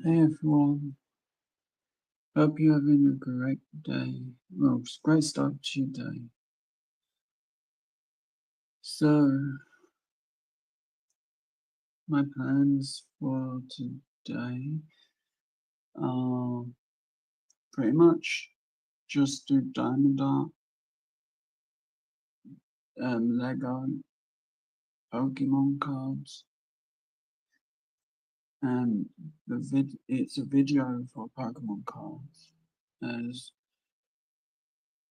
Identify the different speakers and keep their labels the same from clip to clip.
Speaker 1: Hey everyone, hope you're having a great day. Well, it's a great start to your day. So, my plans for today are pretty much just do diamond art, Lego, Pokemon cards, and it's a video for Pokemon cards, as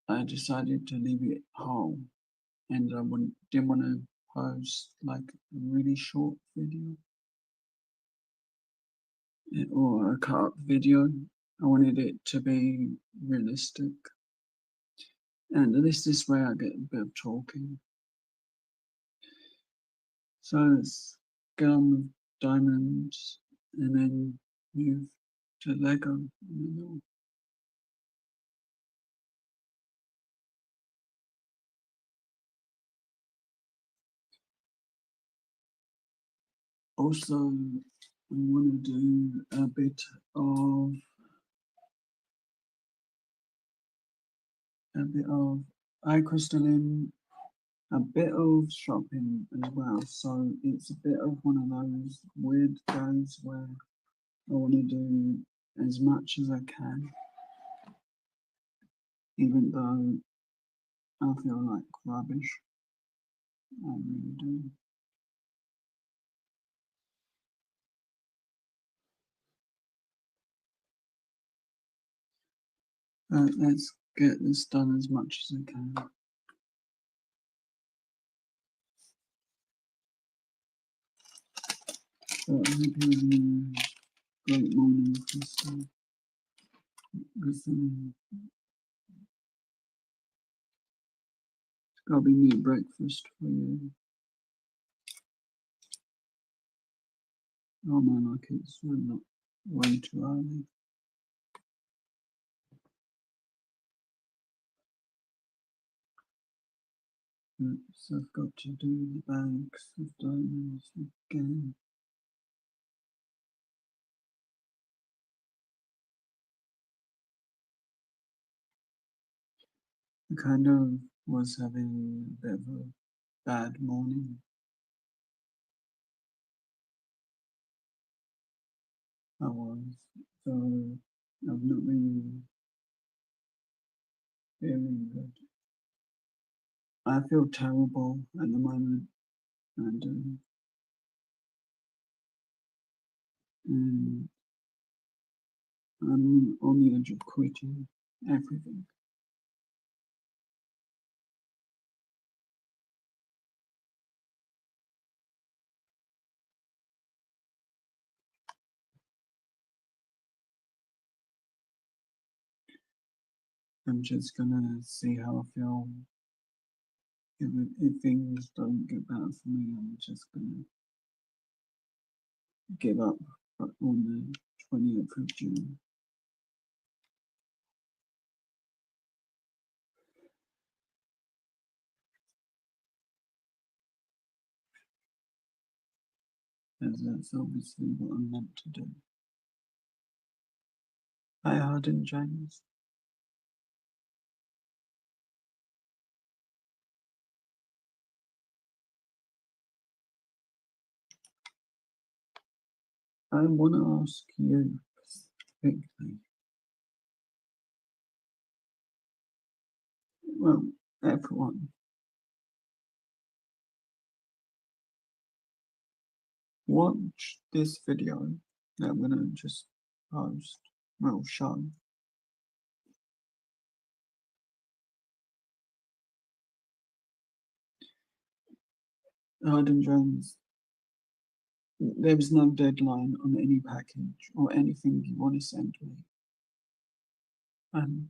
Speaker 1: I decided to leave it whole, and didn't want to post like a really short video or a cut up video. I wanted it to be realistic. And at least this way I get a bit of talking. So let's get on with diamonds and then move to Lego in the middle. Also, I want to do a bit of eye crystalline, a bit of shopping as well. So it's a bit of one of those weird days where I want to do as much as I can, even though I feel like rubbish. I really do. Let's get this done as much as I can. So I hope you're having a great morning, Kristen. Kristen, it's got to be near breakfast for you. Oh man, like it's not way too early. So I've got to do the bags of diamonds again. I kind of was having a bit of a bad morning. I was, so I've not been feeling good. I feel terrible at the moment, and I'm on the edge of quitting everything. I'm just gonna see how I feel. If things don't get better for me, I'm just gonna give up on the 20th of June. As that's obviously what I'm meant to do. Hi, Arden James. I want to ask you specifically, well, everyone, watch this video that I'm gonna just post, well, show. Arden James, there was no deadline on any package or anything you want to send me. Um,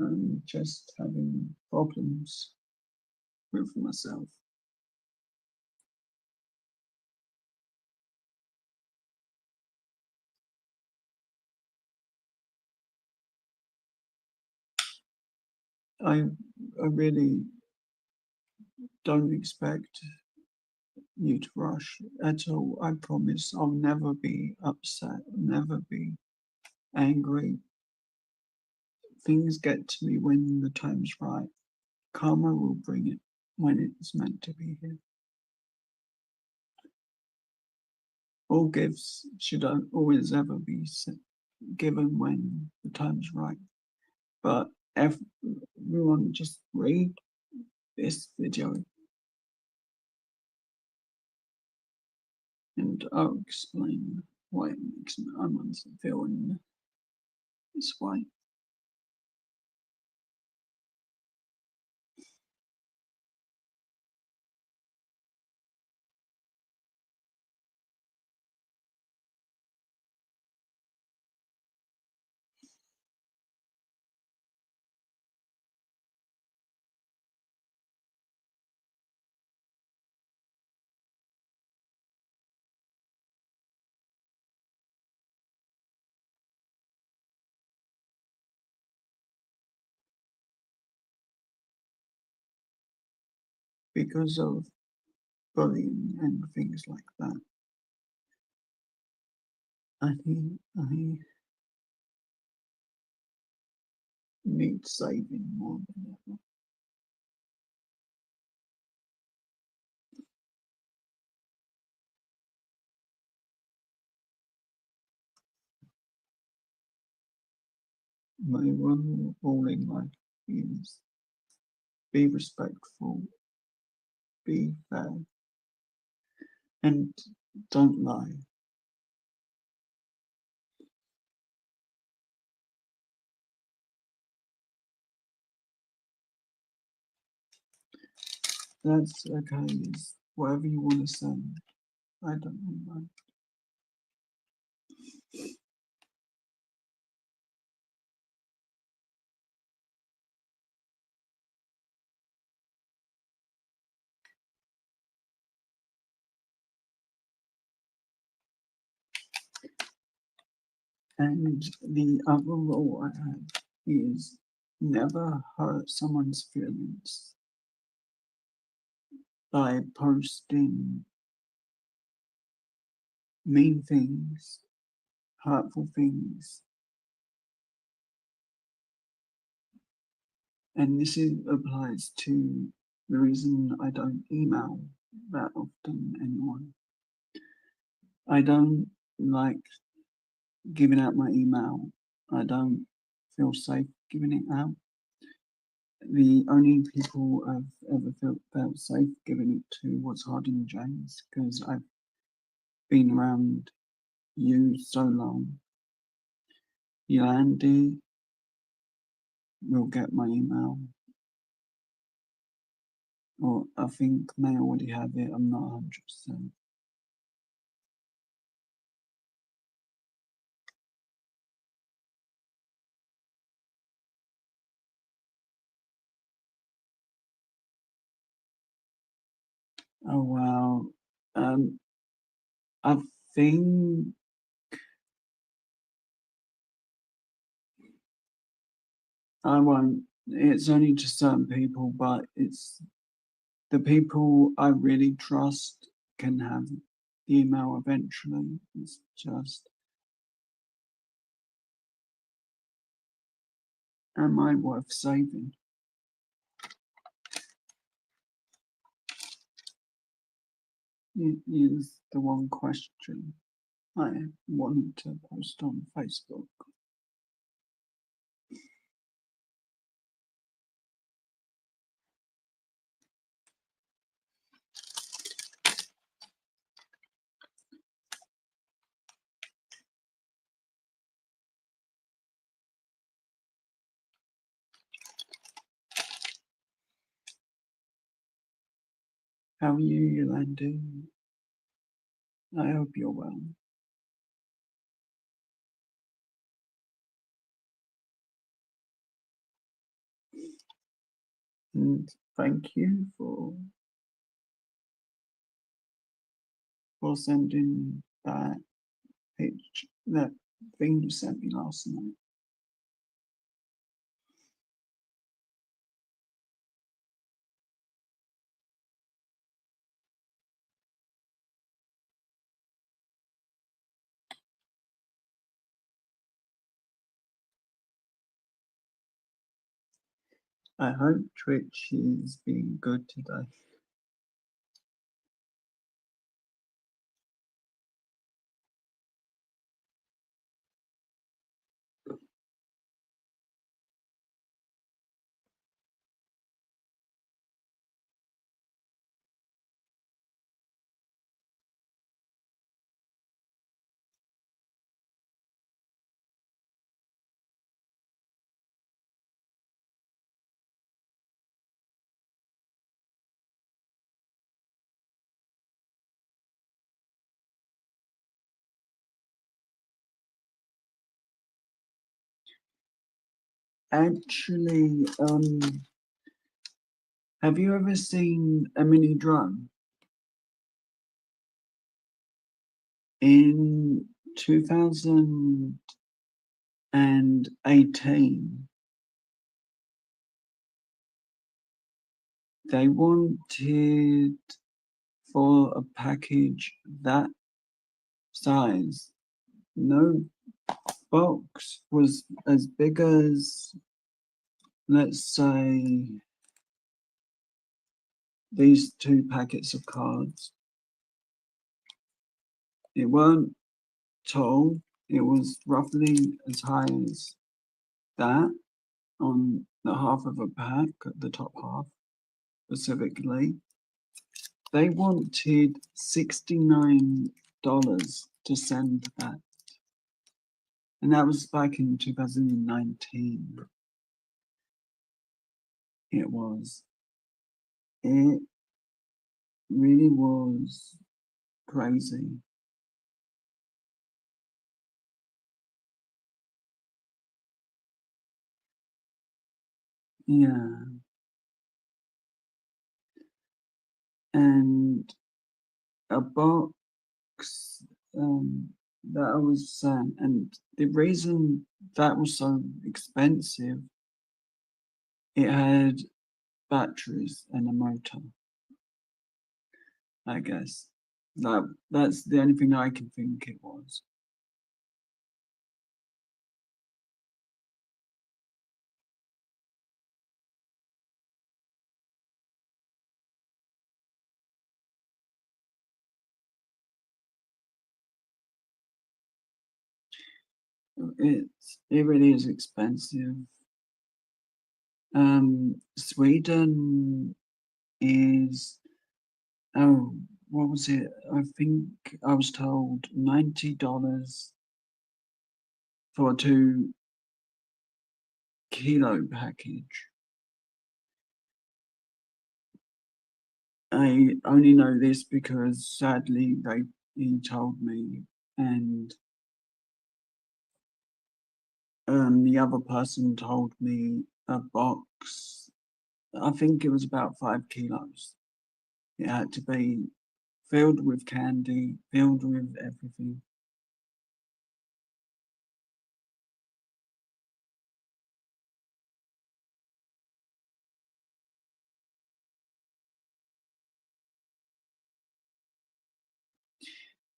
Speaker 1: I'm just having problems with myself. I really don't expect you to rush at all. I promise I'll never be upset, never be angry. Things get to me when the time's right. Karma will bring it when it's meant to be here. All gifts should always ever be given when the time's right. But everyone just read this video and I'll explain why it makes me feel in this way. Because of bullying and things like that. I need saving more than ever. My one rule in life is be respectful, be fair, and don't lie. That's okay, it's whatever you want to send. I don't know. And the other rule I have is never hurt someone's feelings by posting mean things, hurtful things. And applies to the reason I don't email that often anyone. I don't like giving out my email. I don't feel safe giving it out. The only people I've ever felt safe giving it to was Harding James because I've been around you so long. Yolandi will get my email, or I think may already have it. I'm not 100%. Oh wow. I think I won't. It's only to certain people, but it's the people I really trust can have the email eventually. It's just, am I worth saving? It is the one question I wanted to post on Facebook. How are you, Yolanda? I hope you're well. And thank you for sending that that thing you sent me last night. I hope Twitch is being good today. Actually, have you ever seen a mini drone? In 2018, they wanted for a package that size. No box was as big as, let's say, these 2 packets of cards. It weren't tall, it was roughly as high as that on the half of a pack, the top half specifically. They wanted $69 to send that. And that was back in 2019. It was. It really was crazy. Yeah. And a box that I was saying, and the reason that was so expensive, it had batteries and a motor, I guess. That's the only thing I can think it was. It really is expensive. Sweden is, oh, what was it? I think I was told $90 for a 2 kilo package. I only know this because sadly he told me, and the other person told me a box. I think it was about 5 kilos. It had to be filled with candy, filled with everything.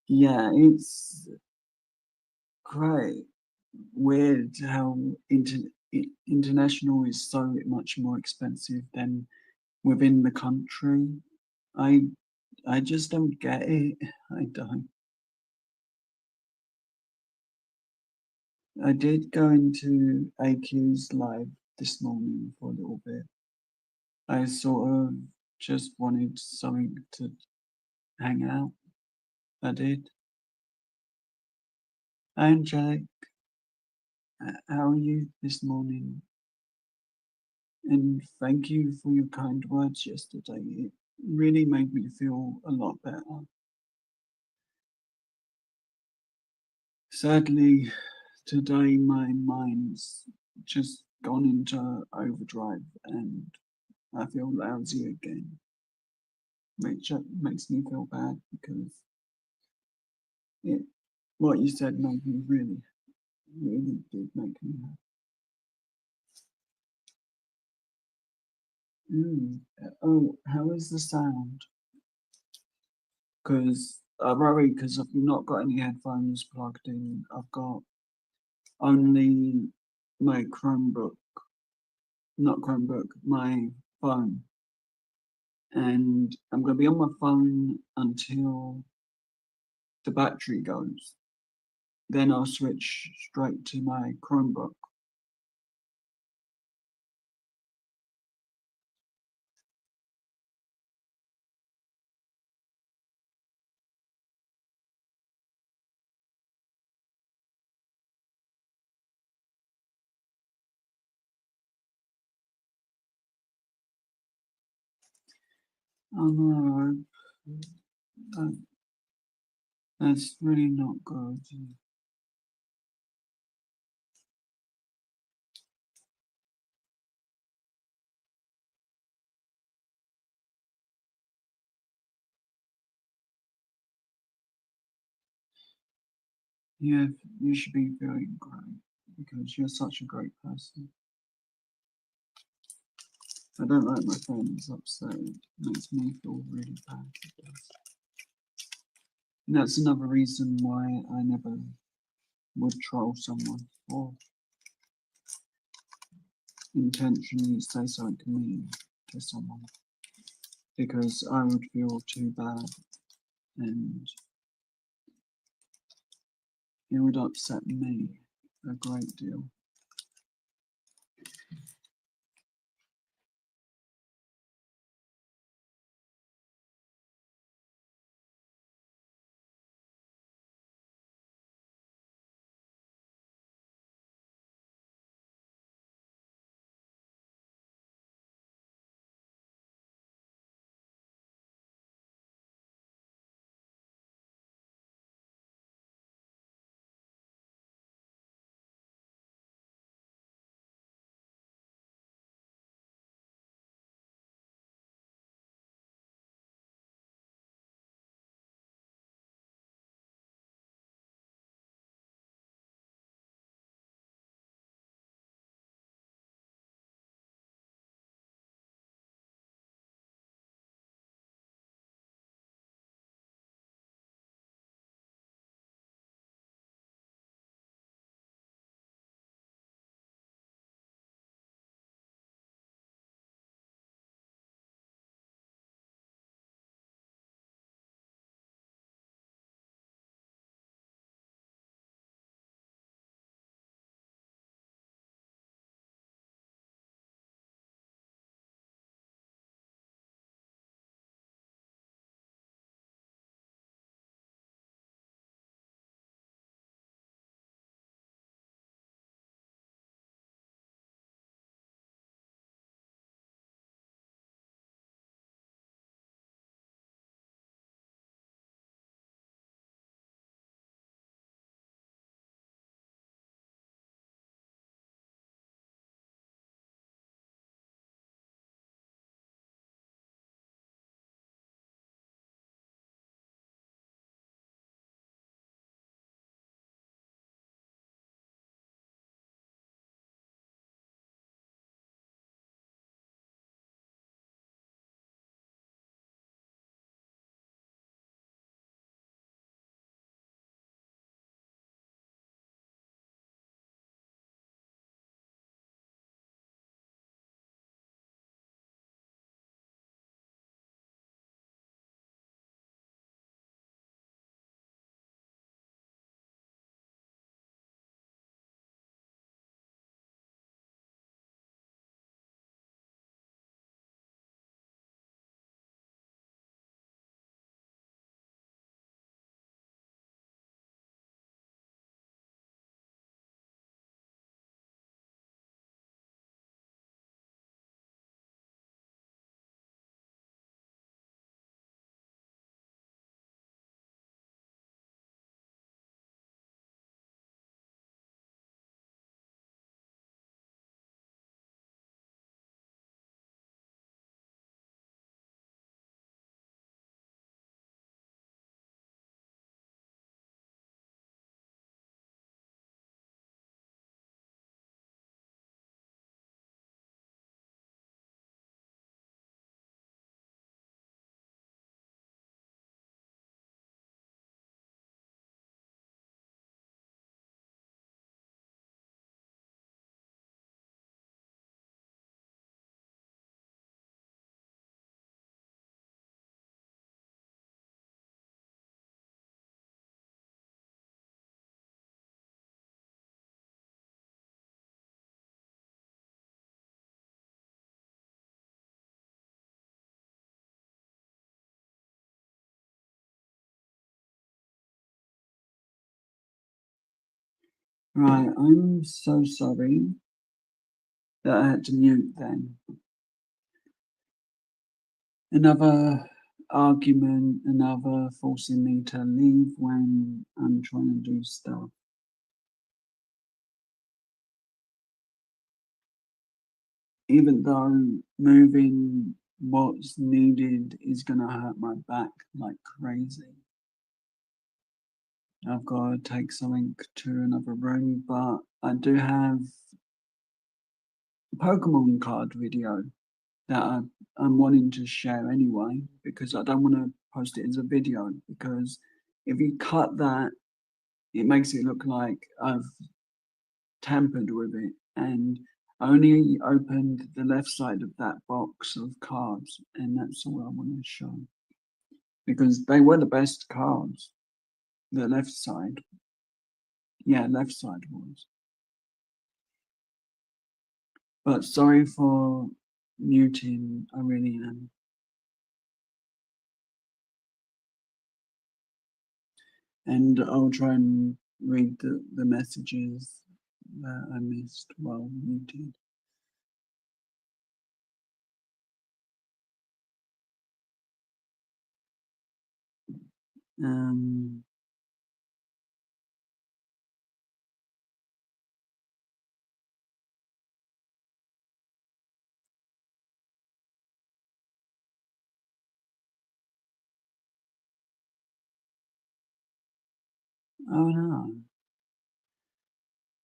Speaker 1: Yeah, it's quite weird how international is so much more expensive than within the country. I I just don't get it. I don't. I did go into AQ's live this morning for a little bit. I sort of just wanted something to hang out. I did. And Jake, how are you this morning? And thank you for your kind words yesterday. It really made me feel a lot better. Sadly, today my mind's just gone into overdrive and I feel lousy again, which makes me feel bad because it, what you said made me really, really did make me happy. Oh, how is the sound? Because I worry because I've not got any headphones plugged in. I've got only my Chromebook not Chromebook, my phone. And I'm going to be on my phone until the battery goes. Then I'll switch straight to my Chromebook. Oh no, that, that's really not good. Yeah, you should be feeling great because you're such a great person. I don't like my friends upset. It makes me feel really bad. And that's another reason why I never would troll someone or intentionally say something mean to someone because I would feel too bad and it would upset me a great deal. Right, I'm so sorry that I had to mute then. Another argument, another forcing me to leave when I'm trying to do stuff. Even though moving what's needed is gonna hurt my back like crazy. I've got to take something to another room, but I do have a Pokemon card video that I'm wanting to share anyway, because I don't want to post it as a video, because if you cut that, it makes it look like I've tampered with it, and I only opened the left side of that box of cards, and that's all I want to show, because they were the best cards. The left side, yeah, left side was. But sorry for muting, I really am. And I'll try and read the messages that I missed while muted. Um, oh no,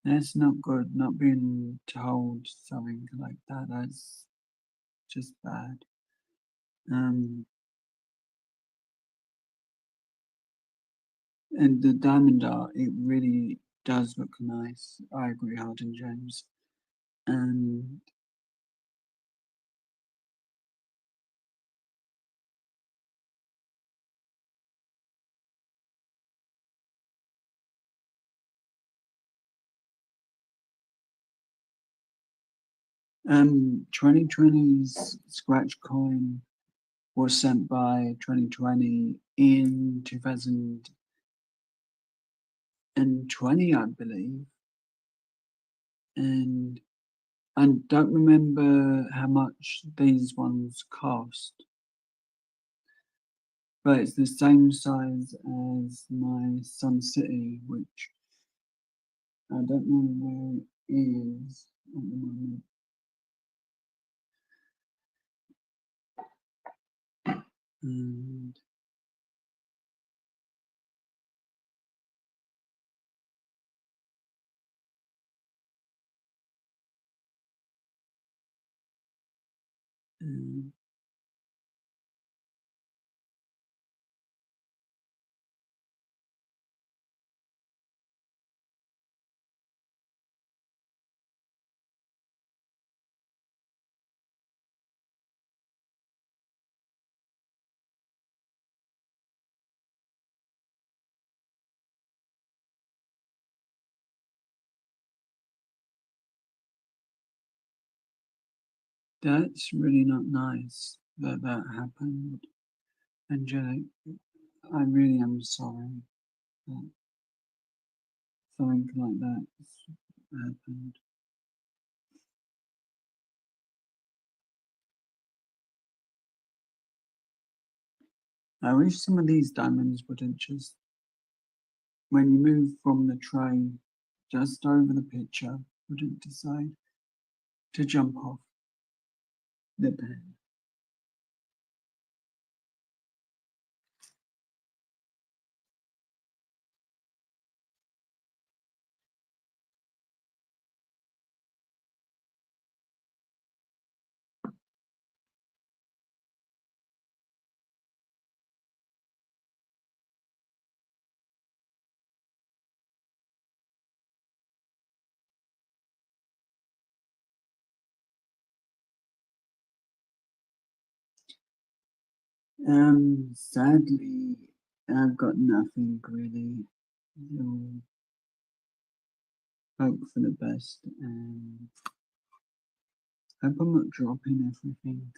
Speaker 1: that's not good. Not being told something like that. That's just bad. Um, and the diamond art, it really does look nice. I agree, Hardin James. And um, 2020's scratch coin was sent by 2020 in 2020, I believe. And I don't remember how much these ones cost, but it's the same size as my Sun City, which I don't know where it is at the moment. And um, that's really not nice that that happened. Angelic, I really am sorry that something like that happened. I wish some of these diamonds wouldn't just, when you move from the tray just over the picture, wouldn't decide to jump off the pen. Sadly, I've got nothing really. You'll hope for the best and hope I'm not dropping everything.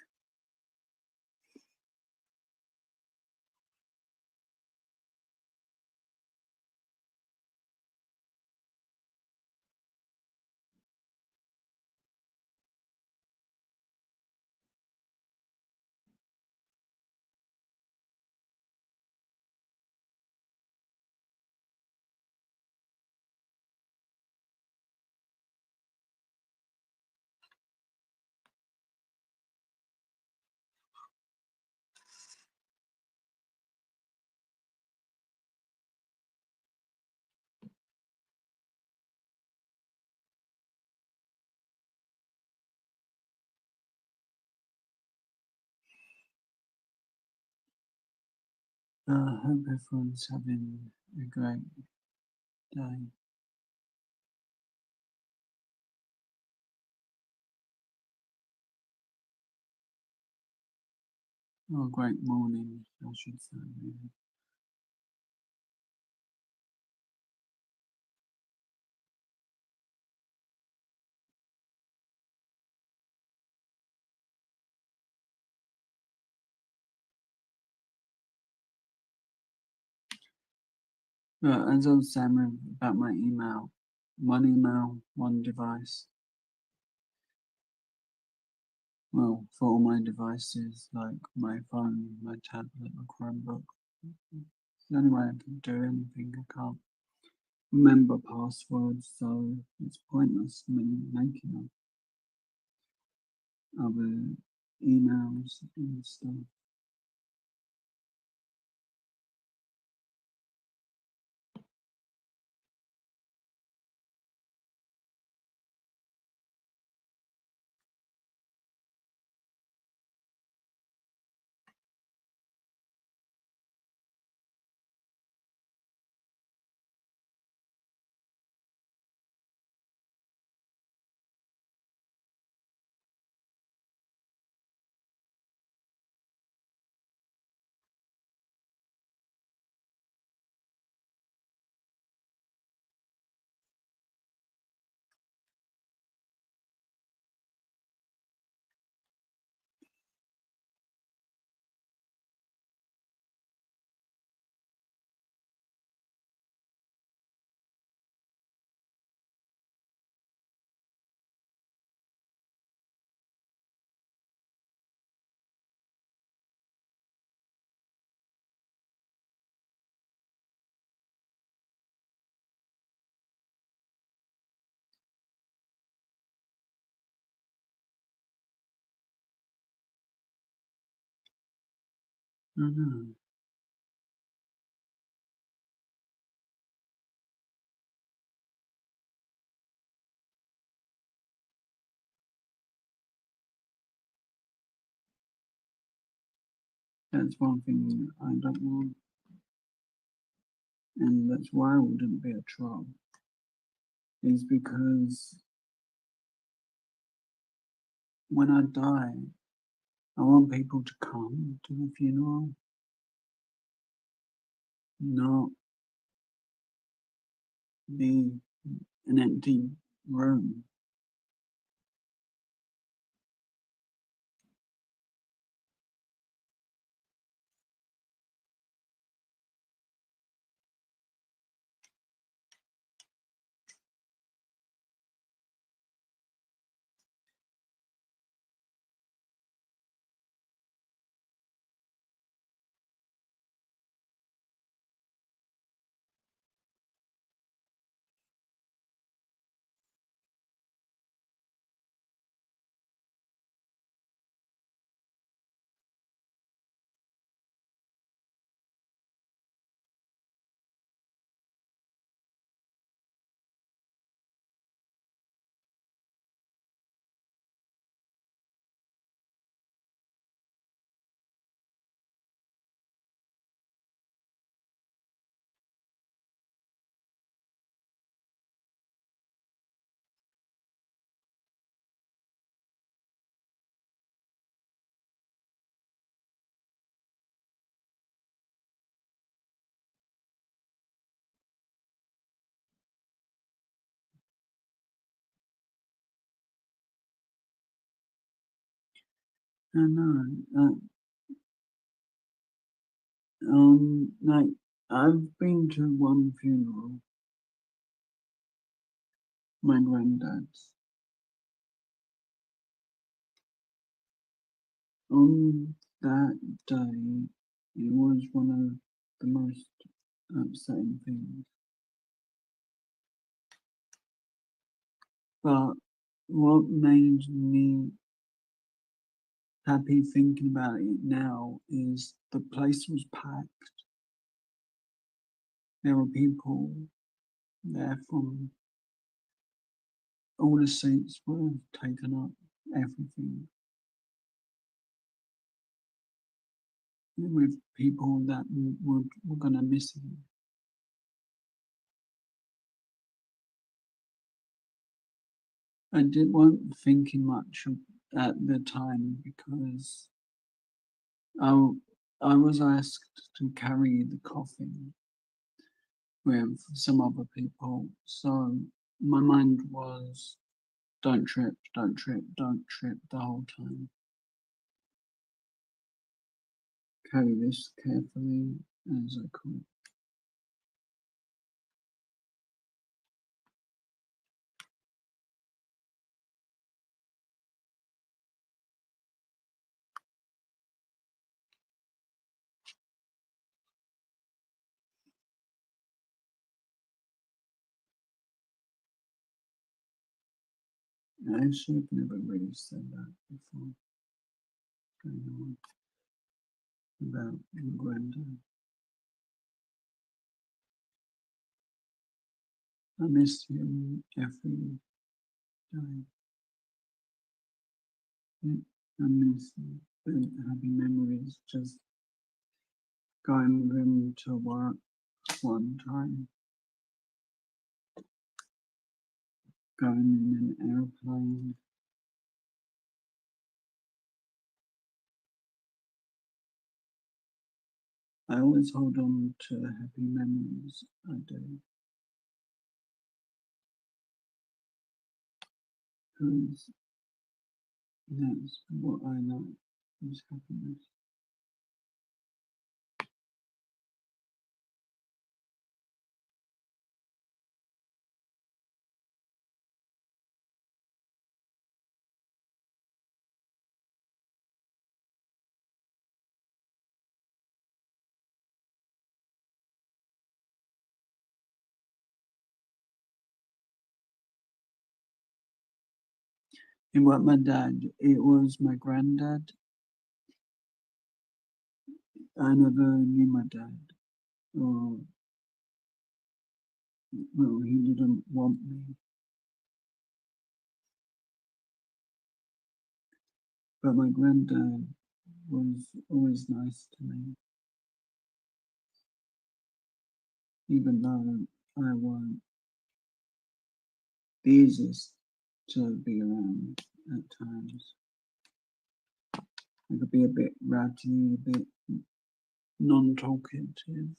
Speaker 1: Hope everyone's having a great day. Or a great morning, I should say, really. But as I was saying about my email, one device. Well, for all my devices, like my phone, my tablet, my Chromebook. It's the only way I can do anything. I can't remember passwords, so it's pointless me making other emails and stuff. I don't know. That's one thing I don't want, and that's why I wouldn't be a troll. Is because when I die, I want people to come to the funeral, not be an empty room. I know. Like I've been to one funeral, my granddad's. On that day, it was one of the most upsetting things. But what made me happy thinking about it now is the place was packed. There were people there from all the seats were taken up, everything. with people that were gonna miss him. Weren't thinking much at the time because I, I was asked to carry the coffin with some other people. So my mind was, don't trip, don't trip, don't trip the whole time. Carry this carefully as I could. I should have never really said that before. Going on about my granddad. I miss him every day. I miss the happy memories, just going with him to work one time, going in an airplane. I always hold on to the happy memories I do. Because that's what I like, is happiness. It was my dad, it was my granddad. I never knew my dad. Or, well, he didn't want me. But my granddad was always nice to me, even though I wasn't the easiest to be around at times. I could be a bit ratty, a bit non-talkative.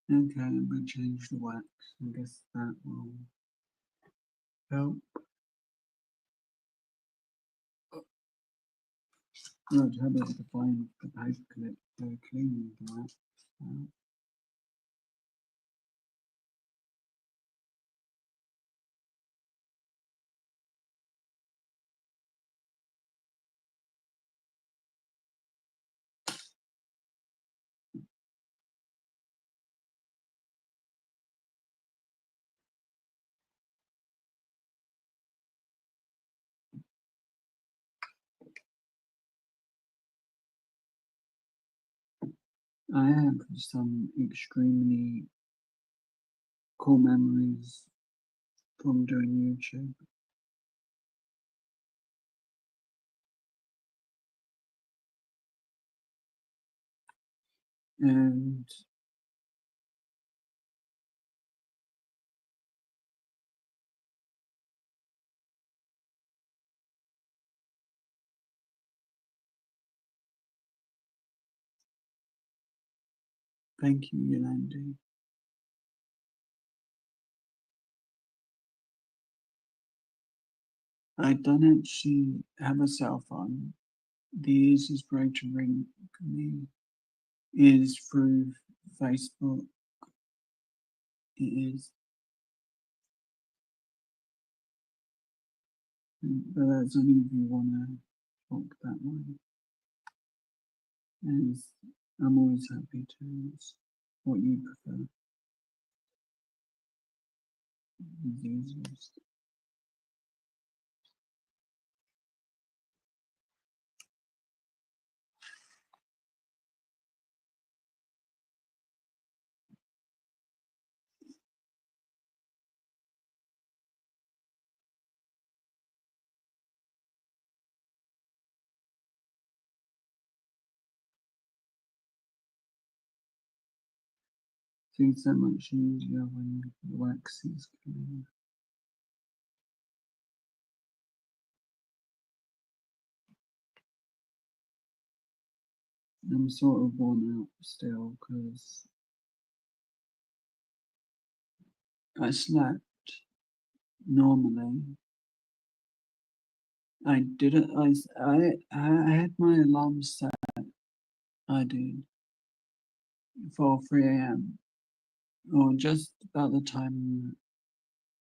Speaker 1: Okay, I'm going to change the wax. I guess that will help. I'd have to find the paper clip for cleaning the wax. I have some extremely cool memories from doing YouTube. And thank you, Yolandi. I don't actually have a cell phone. The easiest way to ring me is through Facebook. It is, but that's only if you want to talk that way. And I'm always happy to what you prefer. Is easiest. Seems so much easier when the wax is coming. I'm sort of worn out still because I slept normally. I didn't. I had my alarm set. I did for 3 a.m. or just about the time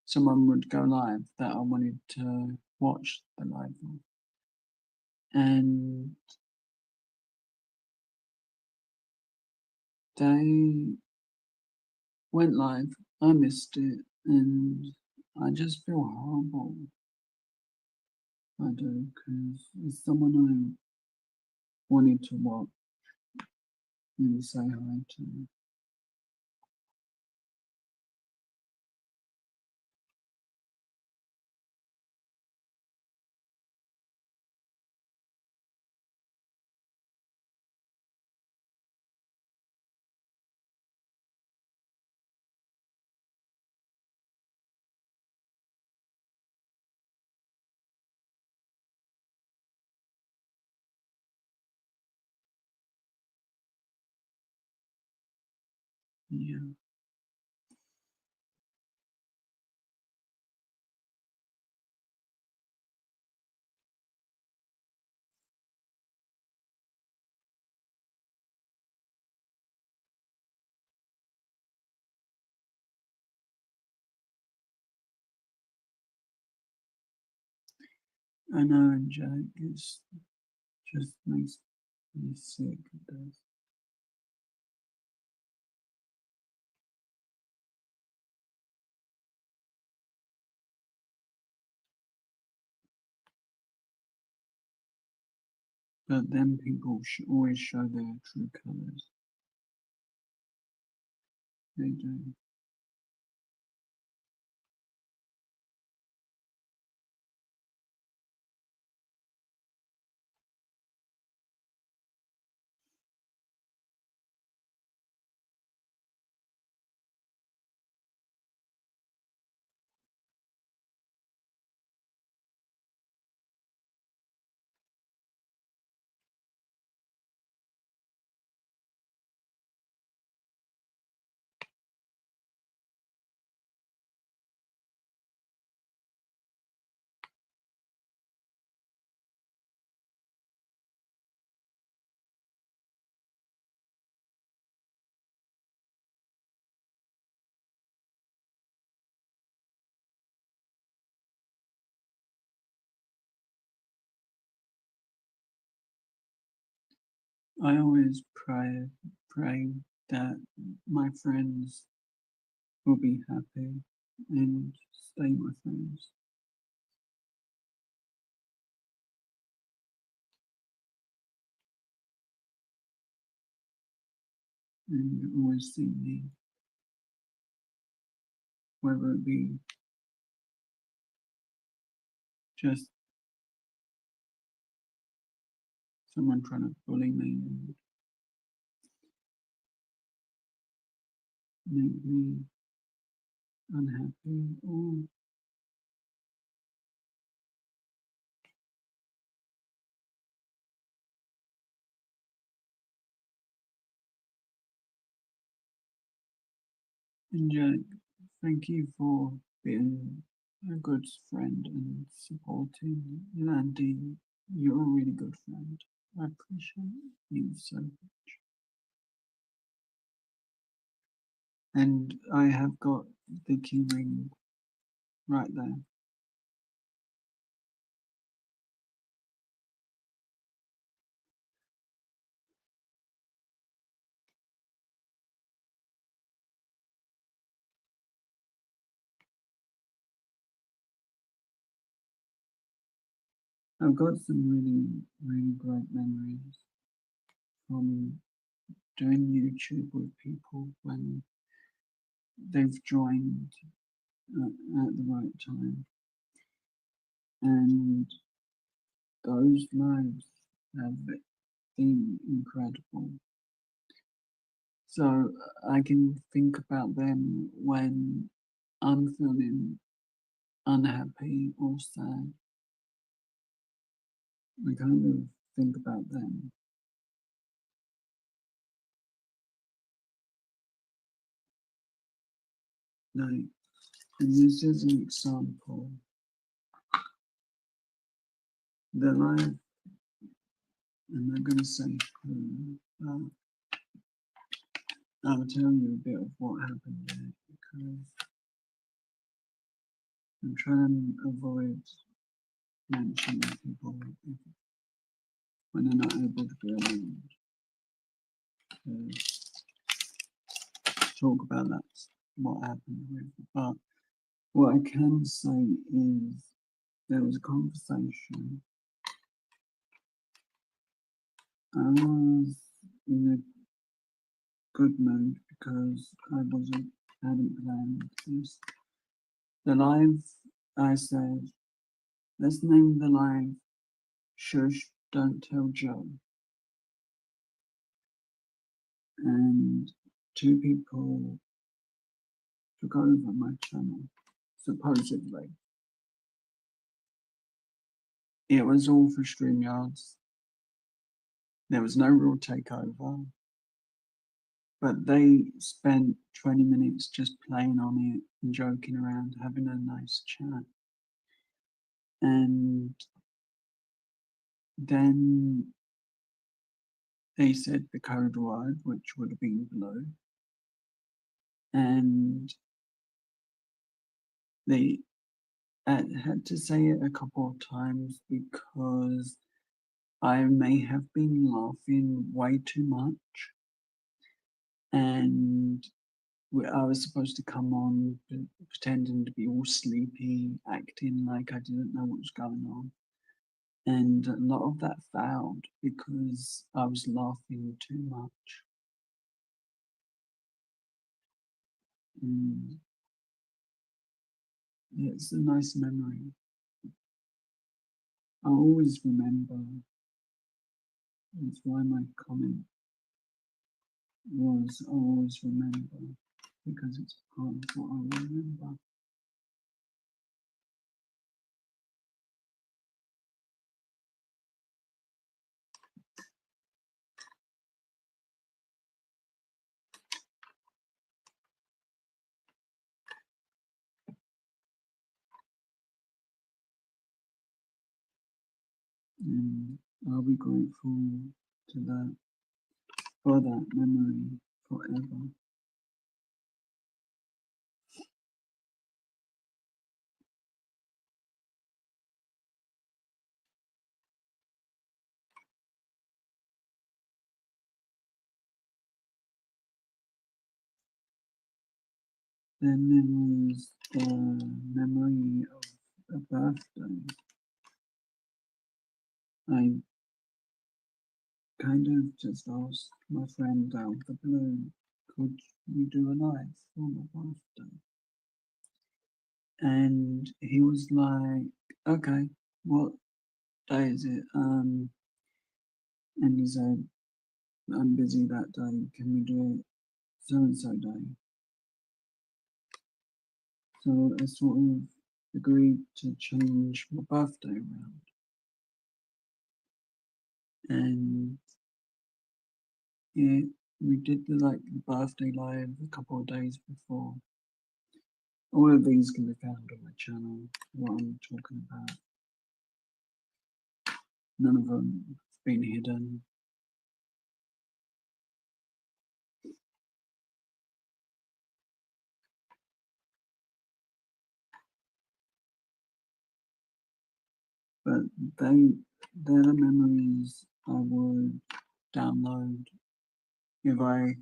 Speaker 1: someone would go live that I wanted to watch the live of. And they went live. I missed it, and I just feel horrible. I do, because it's someone I wanted to watch and say hi to. Yeah. I know, Angelic, it's just makes me sick. It does. But then people always show their true colors. They do. I always pray that my friends will be happy and stay my friends. And always see me, whether it be just someone trying to bully me and make me unhappy, or Jack, thank you for being a good friend and supporting Landy. You're a really good friend. I appreciate you so much. And I have got the key ring right there. I've got some really, really great memories from doing YouTube with people when they've joined at the right time. And those lives have been incredible. So I can think about them when I'm feeling unhappy or sad. I kind of think about them. Like, and this is an example. The life, I'm not going to say who, I'll tell you a bit of what happened there because I'm trying to avoid mentioning people when they're not able to be around. Talk about that, what happened with. But what I can say is there was a conversation. I was in a good mood because hadn't planned this. The live, I said, let's name the live Shush, Don't Tell Joe. And two people took over my channel, supposedly. It was all for StreamYards. There was no real takeover, but they spent 20 minutes just playing on it and joking around, having a nice chat. And then they said the code word, which would have been blue. And they had to say it a couple of times because I may have been laughing way too much. And I was supposed to come on pretending to be all sleepy, acting like I didn't know what was going on. And a lot of that failed because I was laughing too much. And yeah, it's a nice memory. I always remember. That's why my comment was I always remember because it's part of what I remember. And I'll be grateful to that for that memory forever. Then there was the memory of a birthday. I kind of just asked my friend out of the blue, could we do a live for my birthday? And he was like, okay, what day is it? And he said, I'm busy that day, can we do it so and so day? So I sort of agreed to change my birthday around. And yeah, we did the birthday live a couple of days before. All of these can be found on my channel, what I'm talking about. None of them have been hidden. But they're the memories I would download if I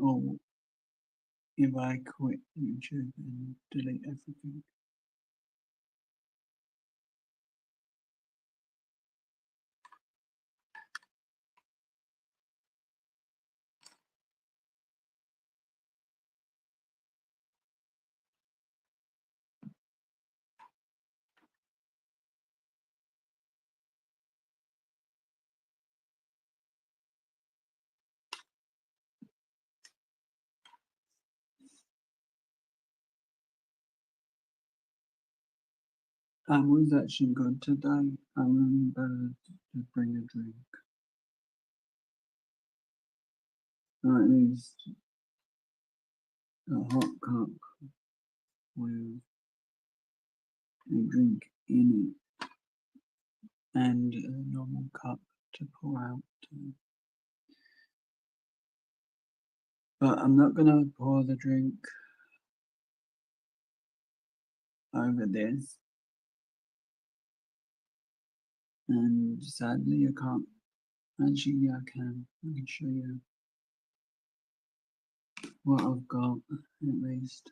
Speaker 1: or if I quit YouTube and delete everything. I was actually good today. I remember to bring a drink. Or at least a hot cup with a drink in it and a normal cup to pour out. But I'm not gonna pour the drink over this. And sadly, I can't. Actually, I can. I can show you what I've got, at least.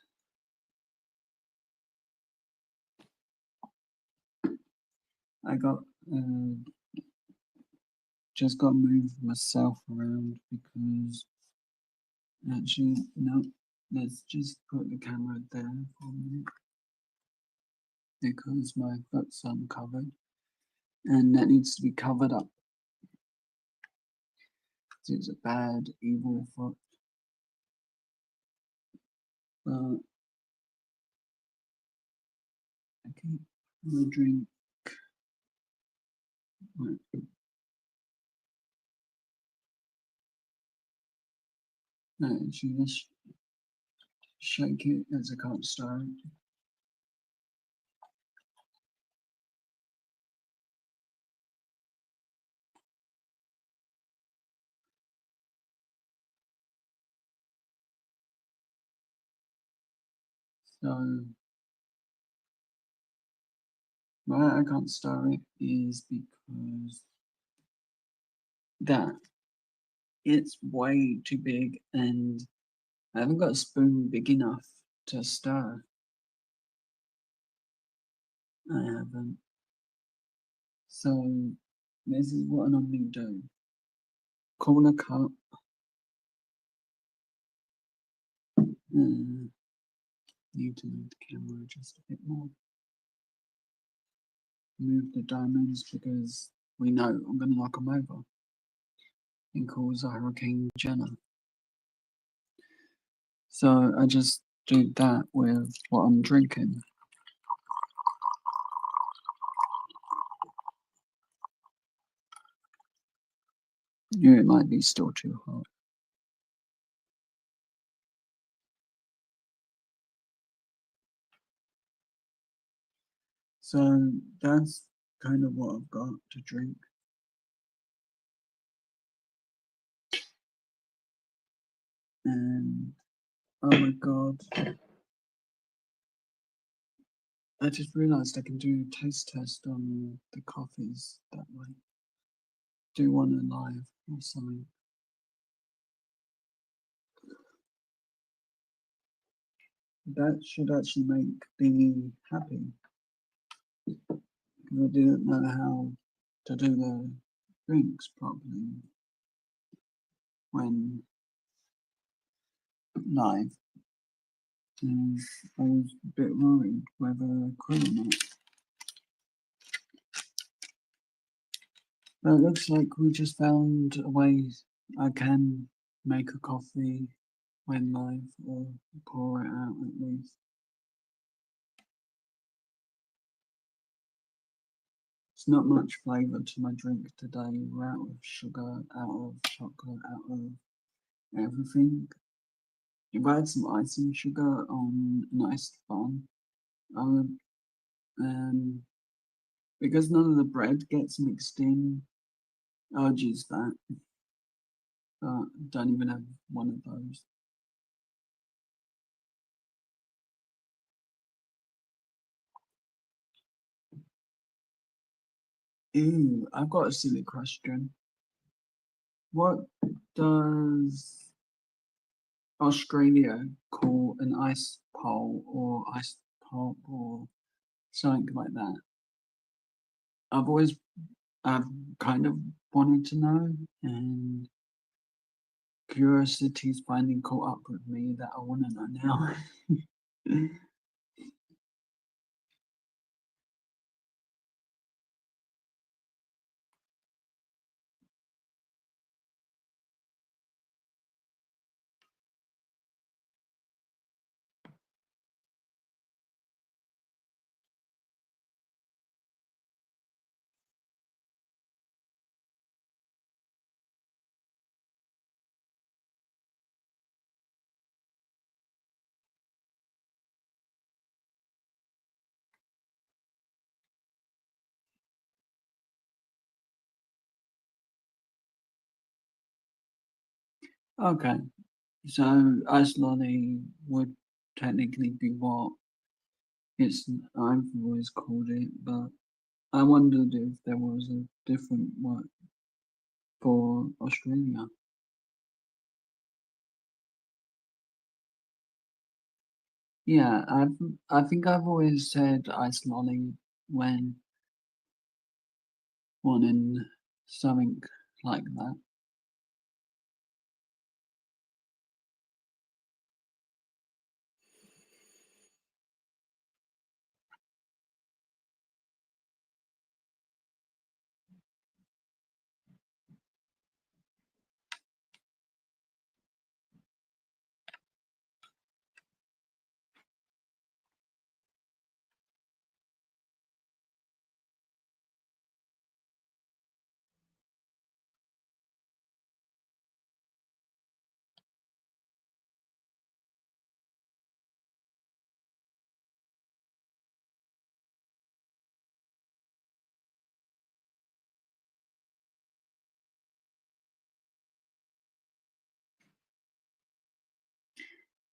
Speaker 1: I got, just got to move myself around because, actually, no, let's just put the camera there for a minute because my foot's uncovered and that needs to be covered up. It's a bad, evil foot. But okay, I'm gonna drink. Right. No, actually, let's shake it as I can't start. So why I can't start it is because that it's way too big and I haven't got a spoon big enough to stir. I haven't. So this is what I normally do. Corner cup. Need to move the camera just a bit more. Move the diamonds because we know I'm going to knock them over and cause a Hurricane Jenna. So I just do that with what I'm drinking. Yeah, it might be still too hot. So that's kind of what I've got to drink. And oh my god, I just realised I can do a taste test on the coffees that way. Do one live or something. That should actually make me happy. Because I didn't know how to do the drinks properly when live. And I was a bit worried whether I could or not. But it looks like we just found a way I can make a coffee when live or pour it out at least. It's not much flavour to my drink today. We're out of sugar, out of chocolate, out of everything. If I had some icing sugar on an iced bun, I would, because none of the bread gets mixed in, I would use that. But don't even have one of those. Ooh, I've got a silly question. What does Australia call an ice pole or ice pop or something like that? I've kind of wanted to know, and curiosity's finally caught up with me that I want to know now. Okay, so ice lolly would technically be what I've always called it, but I wondered if there was a different word for Australia. Yeah, I think I've always said ice lolly when wanting something like that.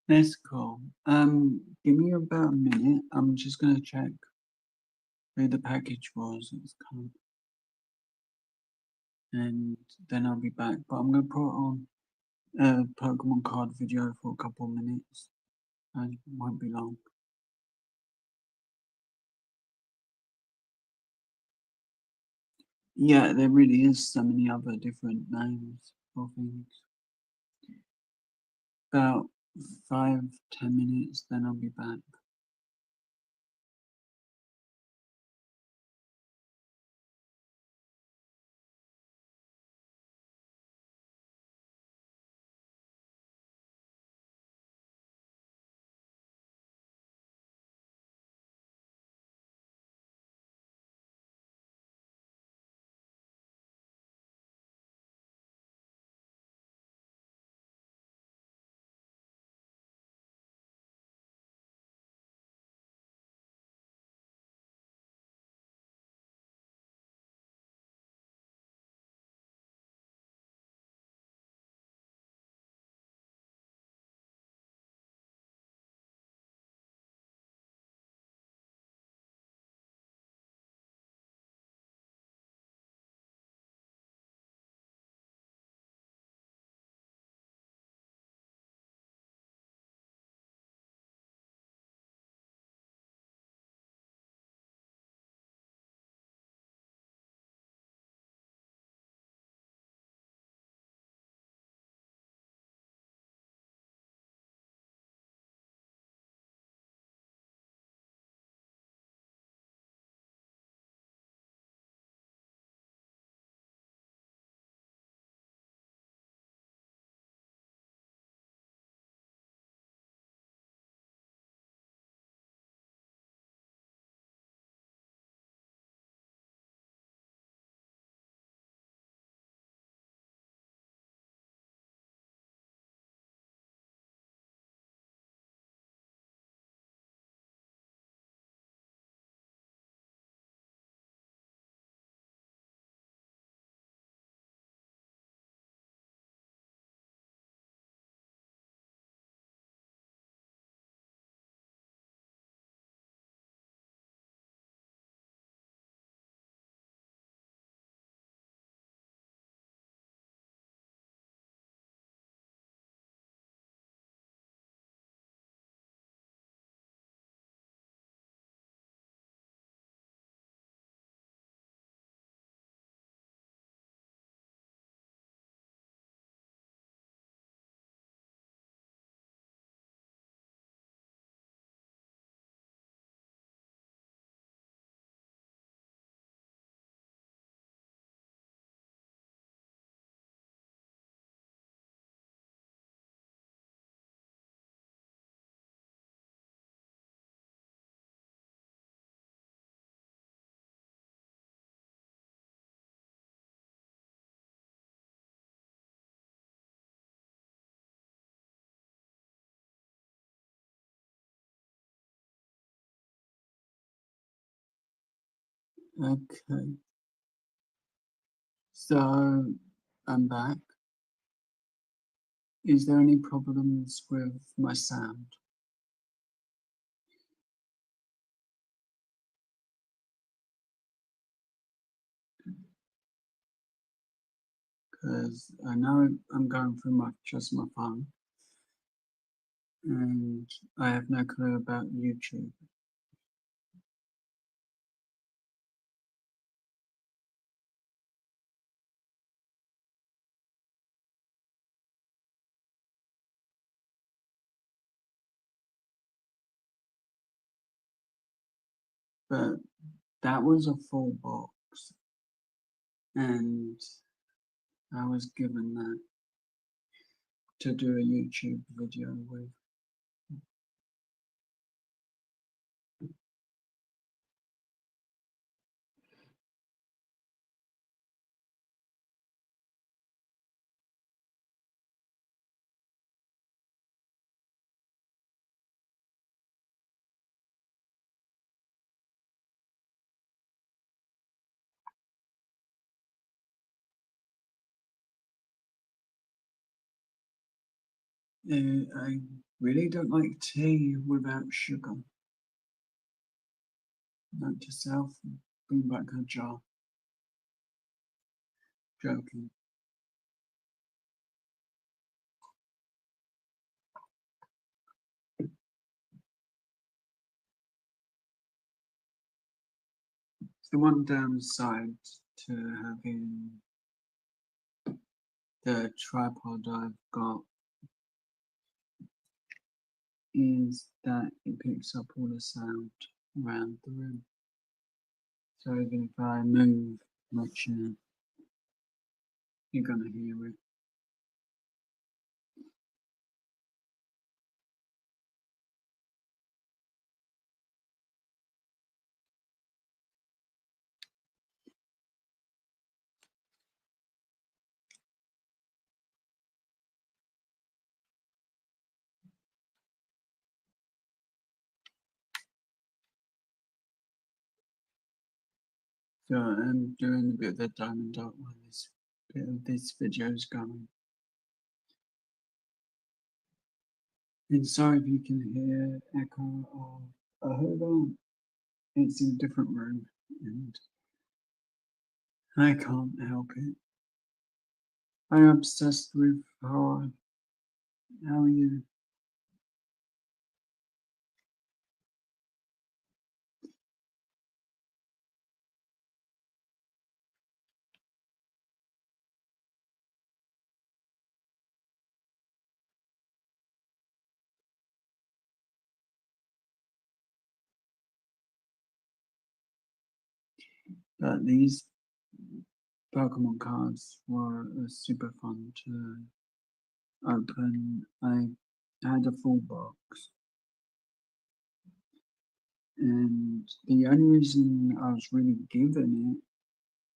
Speaker 1: That's cool. Give me about a minute. I'm just gonna check where the package was. It's come, and then I'll be back. But I'm gonna put on a Pokemon card video for a couple of minutes. And it won't be long. Yeah, there really is so many other different names for things. About 5, 10 minutes, then I'll be back. Okay, so I'm back. Is there any problems with my sound? Because I know I'm going through just my phone, and I have no clue about YouTube. But that was a full box, and I was given that to do a YouTube video with. I really don't like tea without sugar. Note to self, bring back a jar. Joking. It's the one downside to having the tripod I've got is that it picks up all the sound around the room. So even if I move my chair, you're gonna hear it. So I'm doing a bit of the diamond dot while this bit of this video is going. And sorry if you can hear echo of a Hoover. It's in a different room and I can't help it. I'm obsessed with horror. How are you? But these Pokemon cards were super fun to open. I had a full box. And the only reason I was really given it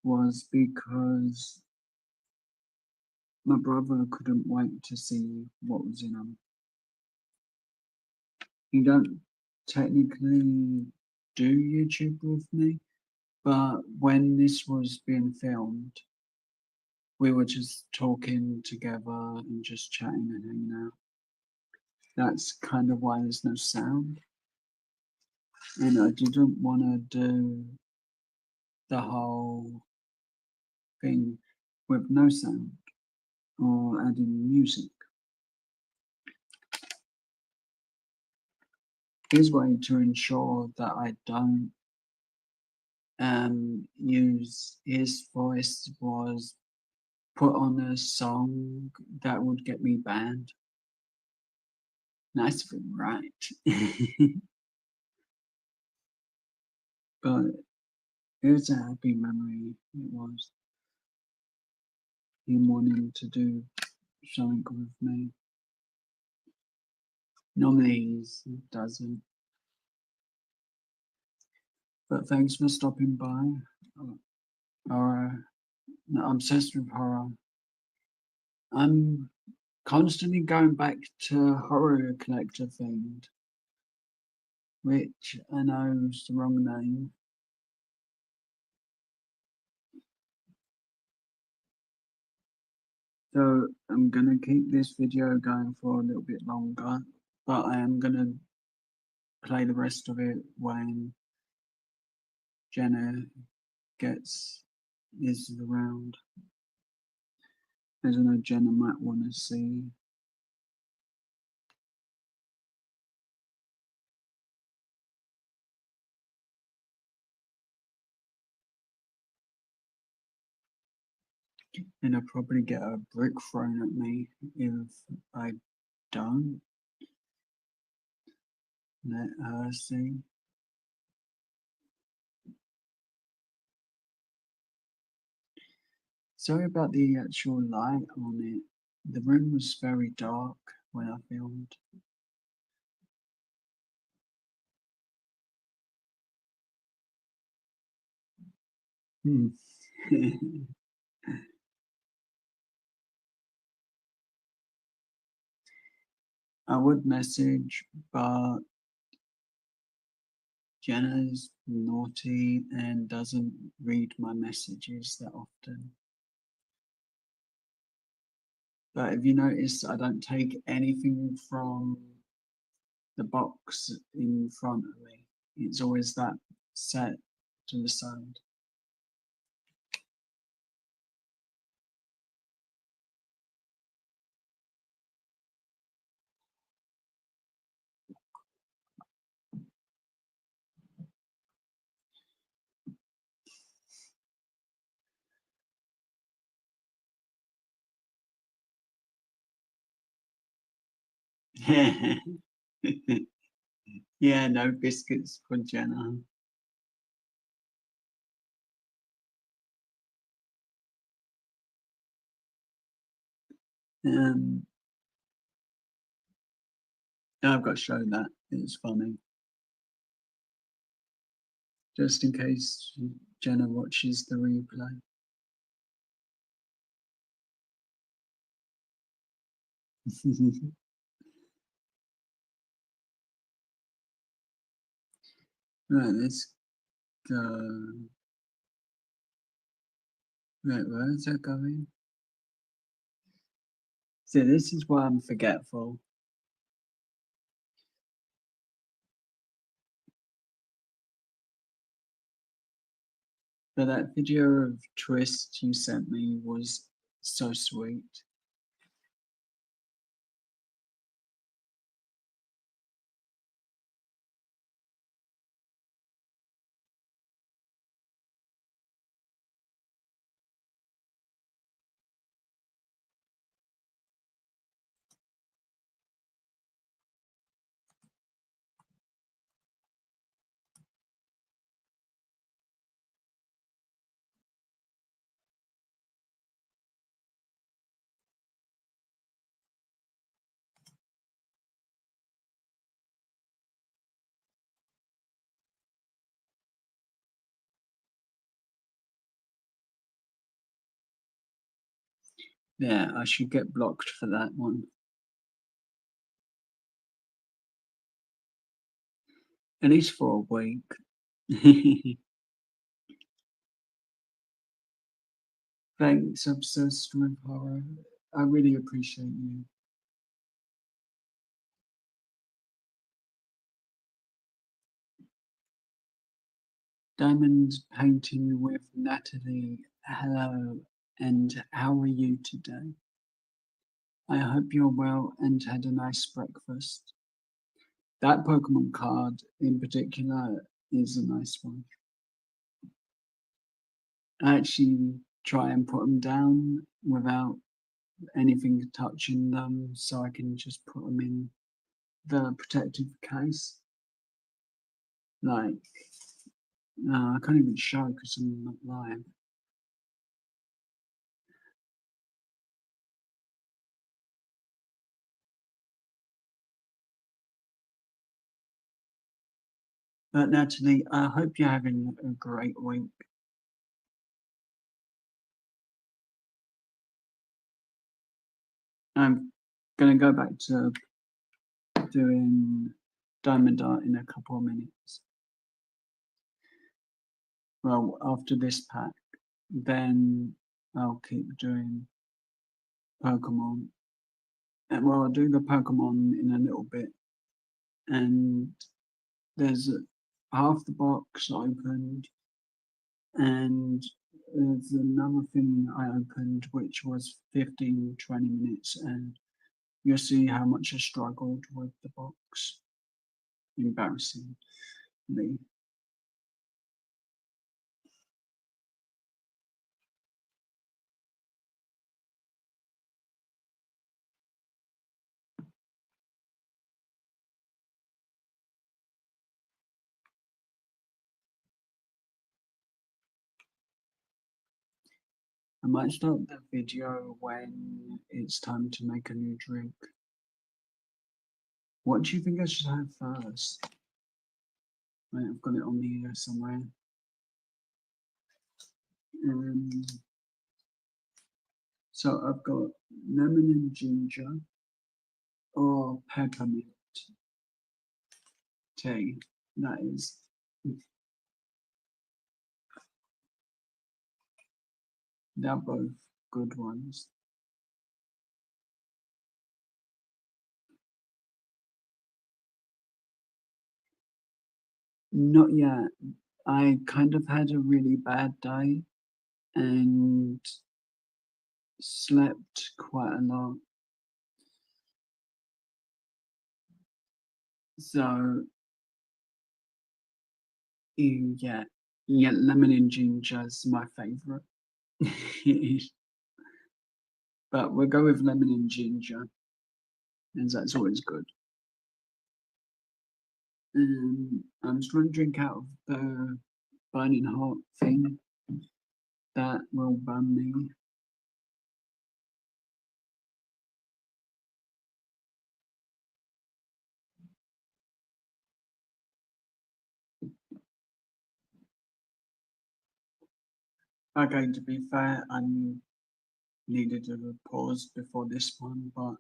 Speaker 1: was because my brother couldn't wait to see what was in them. You don't technically do YouTube with me, but when this was being filmed, we were just talking together and just chatting and hanging out. That's kind of why there's no sound. And I didn't want to do the whole thing with no sound or adding music. His way to ensure that I don't use his voice was put on a song that would get me banned. Nice of him, right? But it was a happy memory. It was him wanting to do something with me. Normally he doesn't. But thanks for stopping by. Horror. I'm obsessed with horror. I'm constantly going back to horror collector themed, which I know is the wrong name. So I'm gonna keep this video going for a little bit longer, but I am gonna play the rest of it when Jenna is around. As I know Jenna might want to see. And I'll probably get a brick thrown at me if I don't let her see. Sorry about the actual light on it. The room was very dark when I filmed. I would message, but Jenna's naughty and doesn't read my messages that often. But if you notice, I don't take anything from the box in front of me. It's always that set to the side. Yeah, no biscuits for Jenna. Um, I've got to show that. It's funny. Just in case Jenna watches the replay. Right, let's go. Right, where is that going? See, this is why I'm forgetful. But that video of Twist you sent me was so sweet. Yeah, I should get blocked for that one. At least for a week. Thanks, Obsessed with Horror. I really appreciate you. Diamond painting with Natalie. Hello, and how are you today? I hope you're well and had a nice breakfast. That Pokemon card in particular is a nice one. I actually try and put them down without anything touching them so I can just put them in the protective case. Like, I can't even show because I'm not live. But Natalie, I hope you're having a great week. I'm going to go back to doing diamond art in a couple of minutes. Well, after this pack, then I'll keep doing Pokemon. And well, I'll do the Pokemon in a little bit. And there's half the box opened, and there's another thing I opened, which was 15, 20 minutes, and you'll see how much I struggled with the box. Embarrassingly. I might start the video when it's time to make a new drink. What do you think I should have first? Right, I've got it on here somewhere. Um, so I've got lemon and ginger or peppermint tea. That is. They're both good ones. Not yet. I kind of had a really bad day and slept quite a lot. So yeah, lemon and ginger is my favourite. But we'll go with lemon and ginger, and that's always good. I'm just trying to drink out of the burning hot thing that will burn me. Okay, to be fair, I needed a pause before this one, but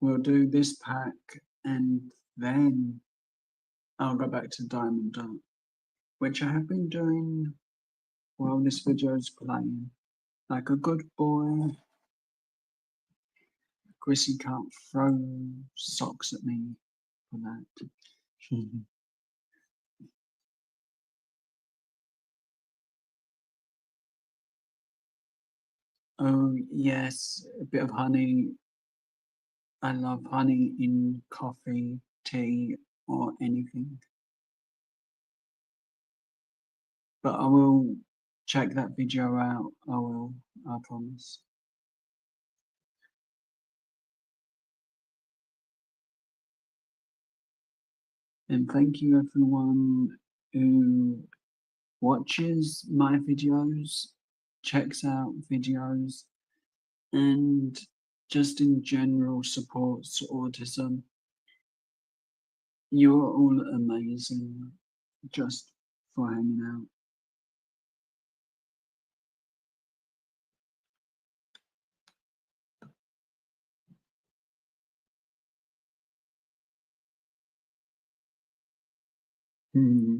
Speaker 1: we'll do this pack and then I'll go back to Diamond Dart, which I have been doing while this video is playing. Like a good boy. Chrissy can't throw socks at me for that. Oh, yes, a bit of honey. I love honey in coffee, tea, or anything. But I will check that video out. I promise. And thank you everyone who watches my videos, checks out videos, and just in general supports autism. You're all amazing just for hanging out. Hmm.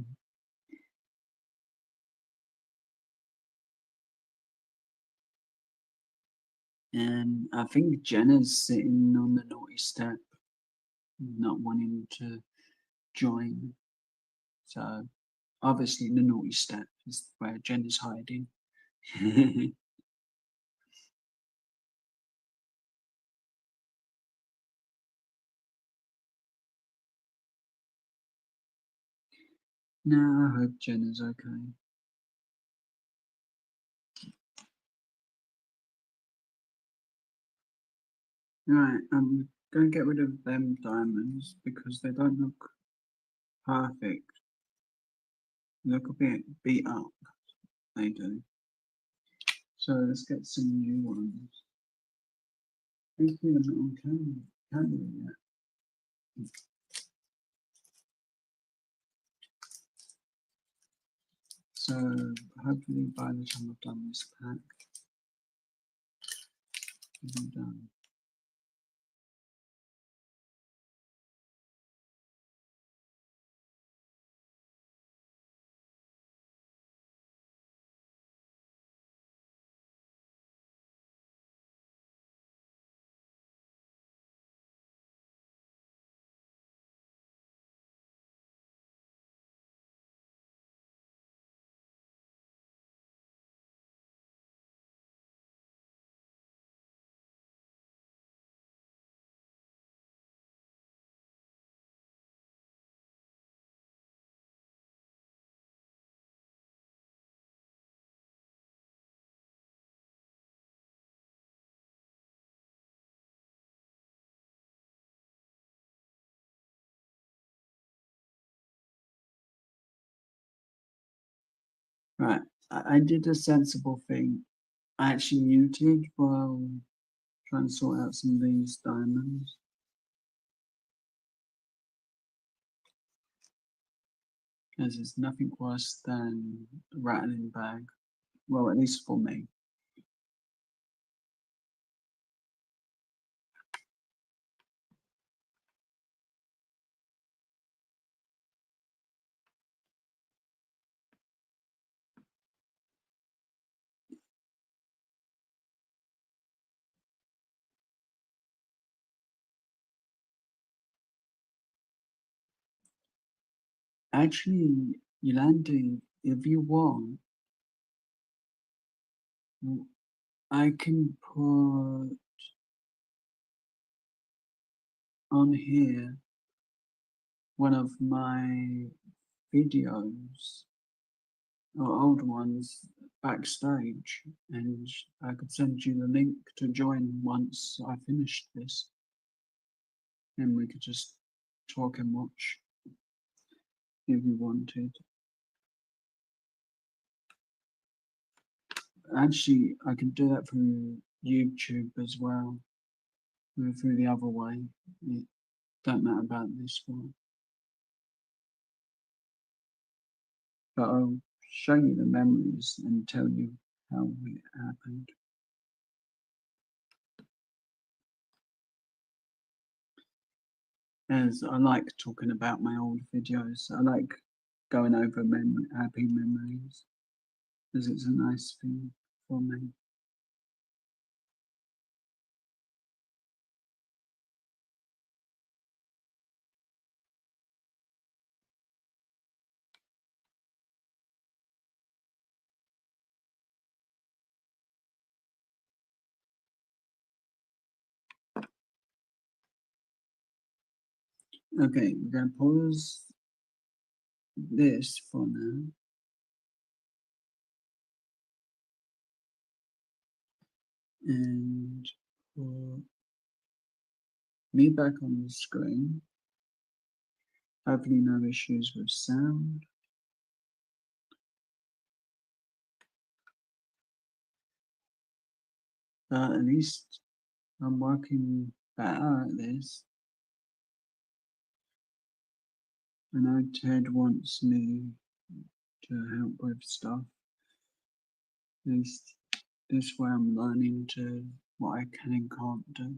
Speaker 1: And I think Jenna's sitting on the naughty step, not wanting to join. So obviously the naughty step is where Jenna's hiding. No, I hope Jenna's okay. Right, I'm going to get rid of them diamonds because they don't look perfect. They look a bit beat up. They do. So let's get some new ones. Hopefully I'm not on camera yet. So hopefully by the time I've done this pack, I'm done. Right, I did a sensible thing. I actually muted while trying to sort out some of these diamonds. Because it's nothing worse than a rattling bag. Well, at least for me. Actually, Yolandi, if you want, I can put on here one of my videos or old ones backstage, and I could send you the link to join once I finished this, and we could just talk and watch if you wanted. Actually, I can do that through YouTube as well, or through the other way. It don't matter about this one. But I'll show you the memories and tell you how it happened. As I like talking about my old videos, I like going over happy memories, as it's a nice thing for me. Okay, we're going to pause this for now. And put me back on the screen. Hopefully no issues with sound. But at least I'm working better at this. I know Ted wants me to help with stuff. At least this way I'm learning to what I can and can't do.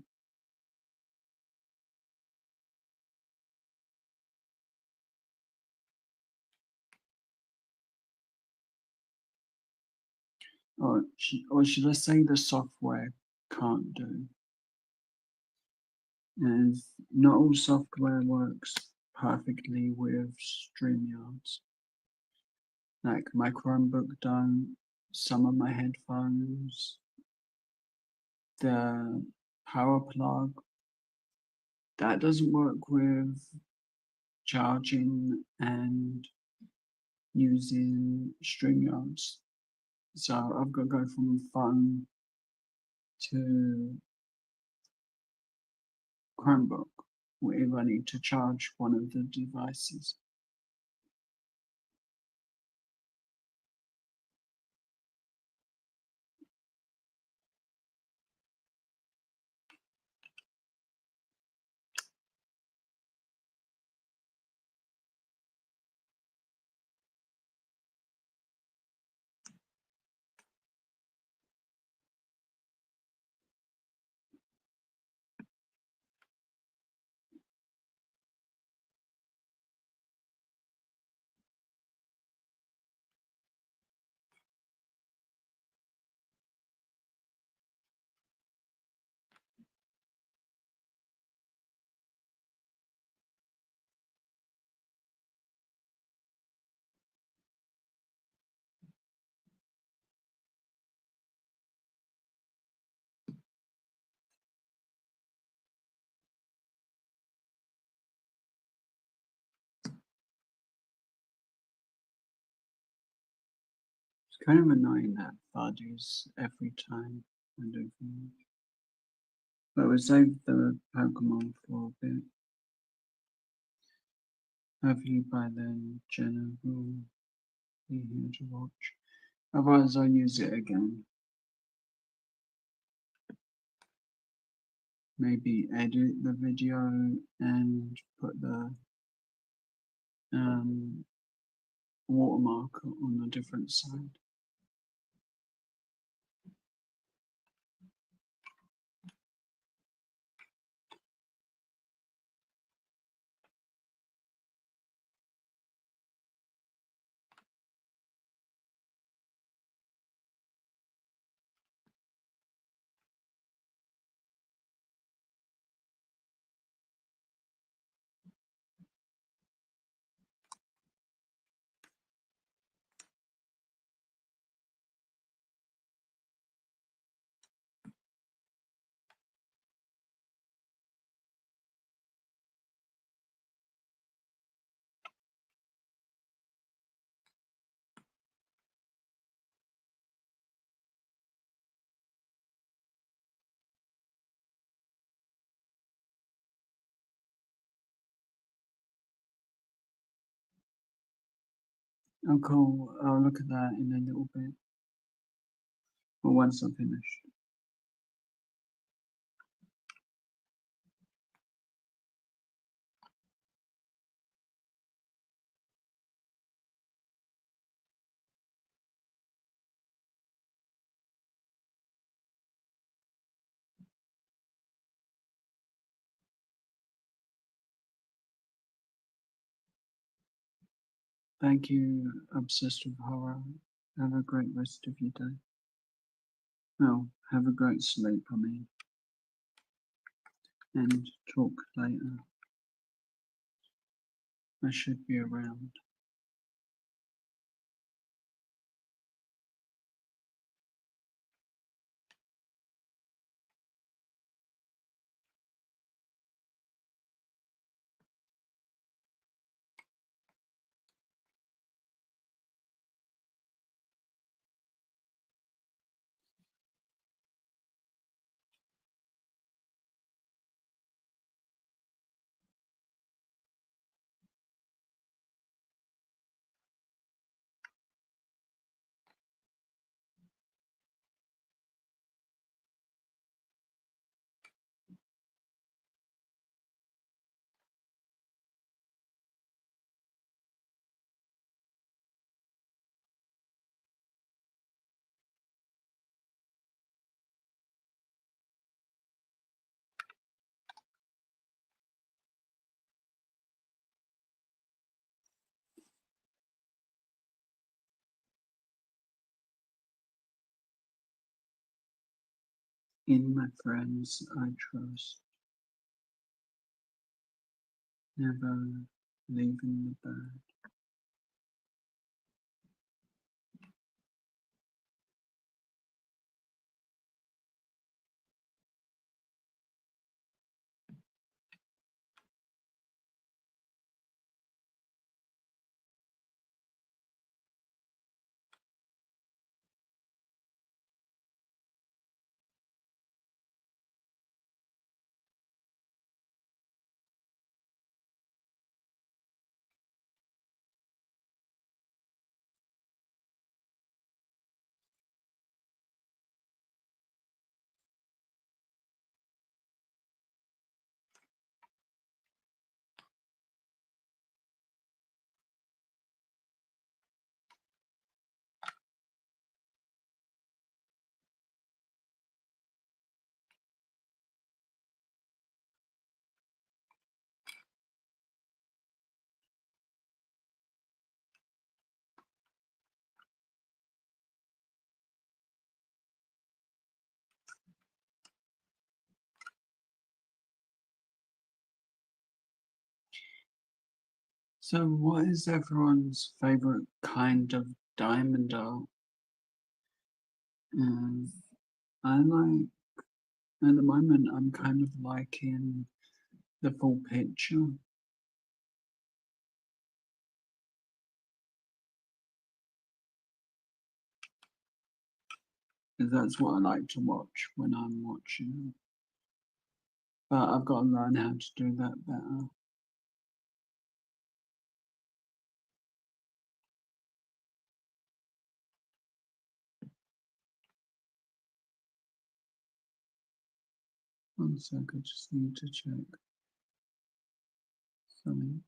Speaker 1: Or should I say the software can't do? As not all software works perfectly with StreamYards. Like my Chromebook don't, some of my headphones, the power plug, that doesn't work with charging and using StreamYards. So I've got to go from phone to Chromebook, if I need to charge one of the devices. It's kind of annoying that Vardy's every time I do things. But we'll save the Pokemon for a bit. Hopefully by then Jenna will be here to watch. Otherwise, I'll use it again. Maybe edit the video and put the watermark on a different side. Oh, cool. I'll look at that in a little bit. Or once I'm finished. Thank you, Obsessed with Horror. Have a great rest of your day. Well, have a great sleep, I mean. And talk later. I should be around. In my friends I trust, never leaving the bed. So what is everyone's favorite kind of diamond art? I like, at the moment, I'm kind of liking the full picture. Because that's what I like to watch when I'm watching. But I've got to learn how to do that better. 1 sec, I just need to check something.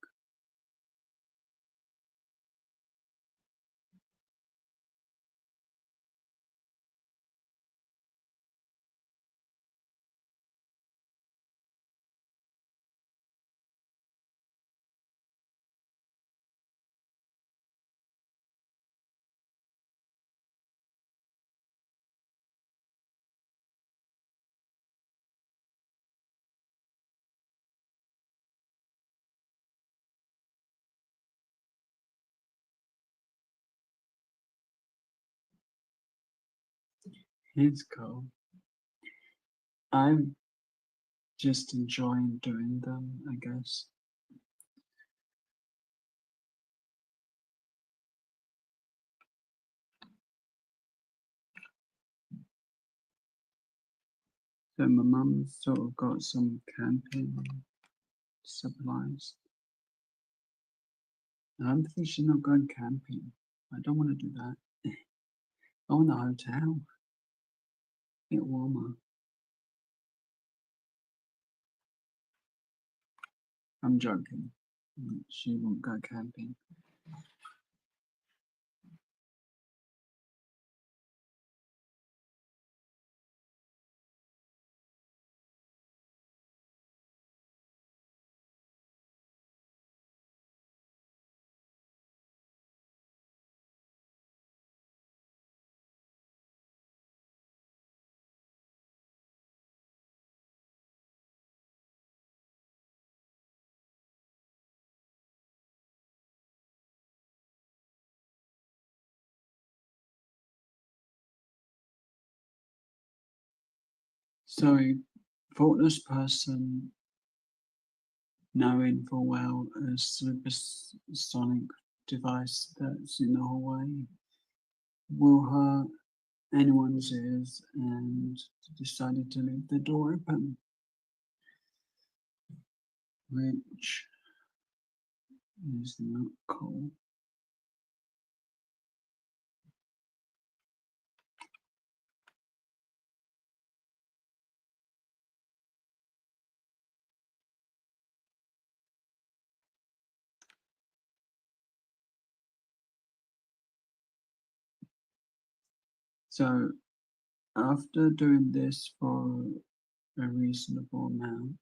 Speaker 1: It's cool. I'm just enjoying doing them, I guess. So my mum's sort of got some camping supplies. I'm thinking she's not going camping. I don't want to do that. I want a hotel. Get warmer. I'm joking. She won't go camping. So, thoughtless person knowing full well a supersonic device that's in the hallway will hurt anyone's ears and decided to leave the door open, which is not cool. So after doing this for a reasonable amount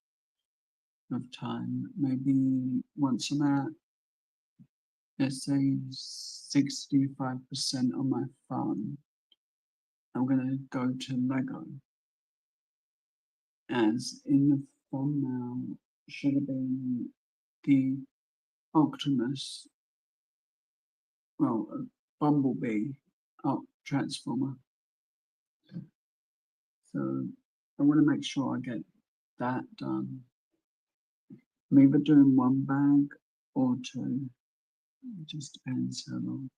Speaker 1: of time, maybe once I'm at, let's say 65% of my fun, I'm gonna go to Lego. As in the thumbnail should have been the Optimus, well, Bumblebee Transformer. So I want to make sure I get that done. I'm either doing one bag or two. It just depends how long.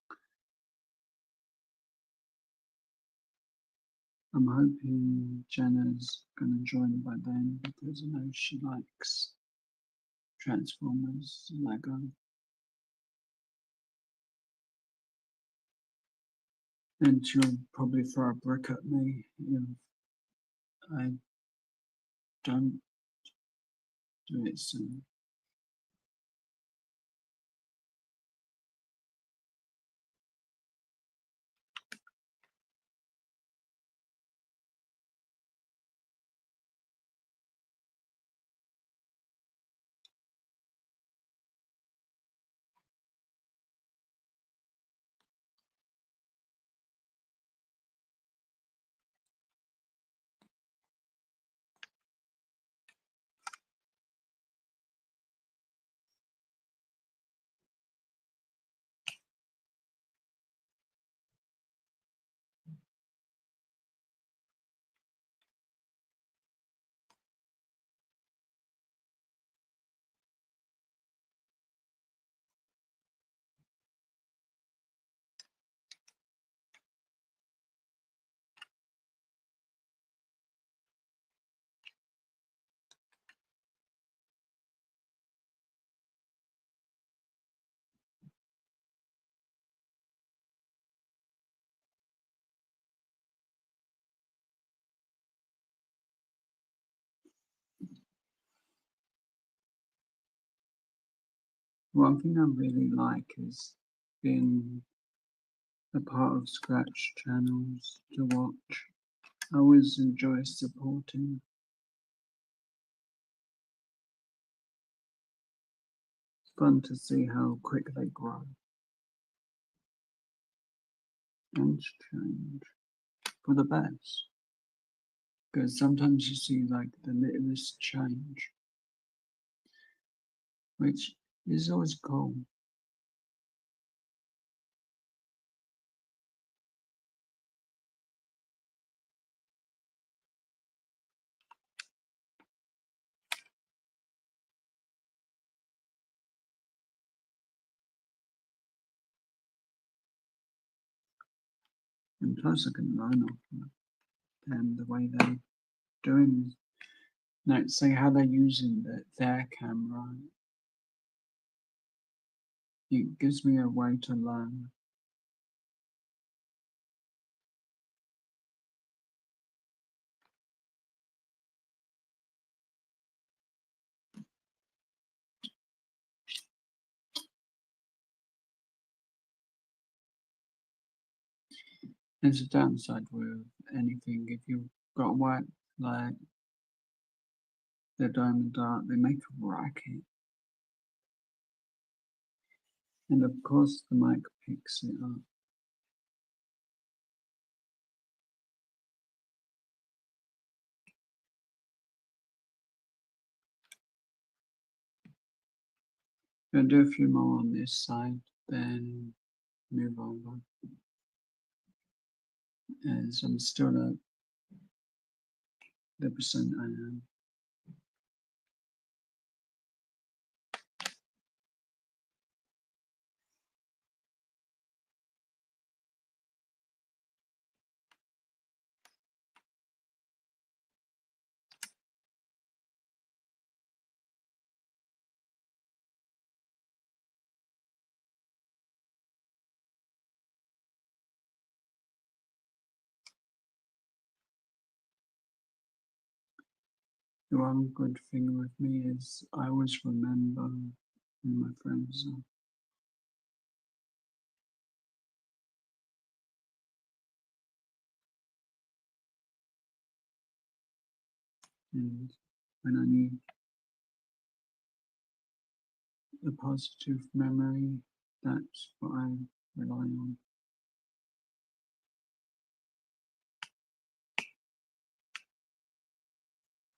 Speaker 1: I'm hoping Jenna's going to join by then because I know she likes Transformers, Lego. And she'll probably throw a brick at me if I don't do it soon. One thing I really like is being a part of Scratch channels to watch. I always enjoy supporting. It's fun to see how quick they grow and change for the best. Because sometimes you see like the littlest change, which is always cool. And plus I can learn off them the way they're doing, like say how they're using their camera. It gives me a way to learn. There's a downside with anything. If you've got white like the diamond dart, they make a racket. And of course the mic picks it up. Gonna do a few more on this side, then move over. As I'm still at the percent I am. The one good thing with me is I always remember who my friends are. And when I need a positive memory, that's what I rely on.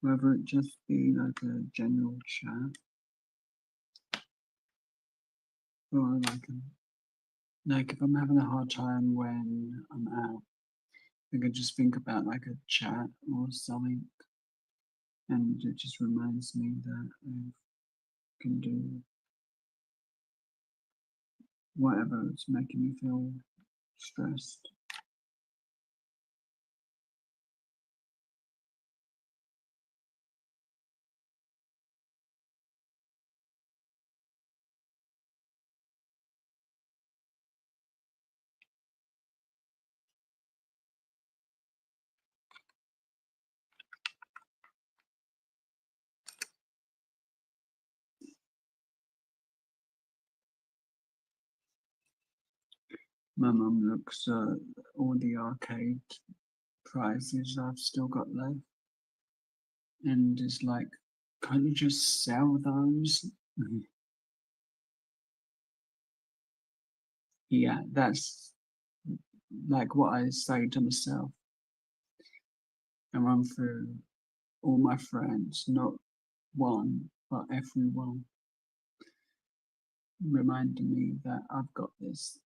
Speaker 1: Whether it just be like a general chat or like if I'm having a hard time when I'm out, I could just think about like a chat or something, and it just reminds me that I can do whatever is making me feel stressed. My mum looks at all the arcade prizes I've still got left and is like, can't you just sell those? Yeah, that's like what I say to myself and run through all my friends, not one, but everyone, reminding me that I've got this.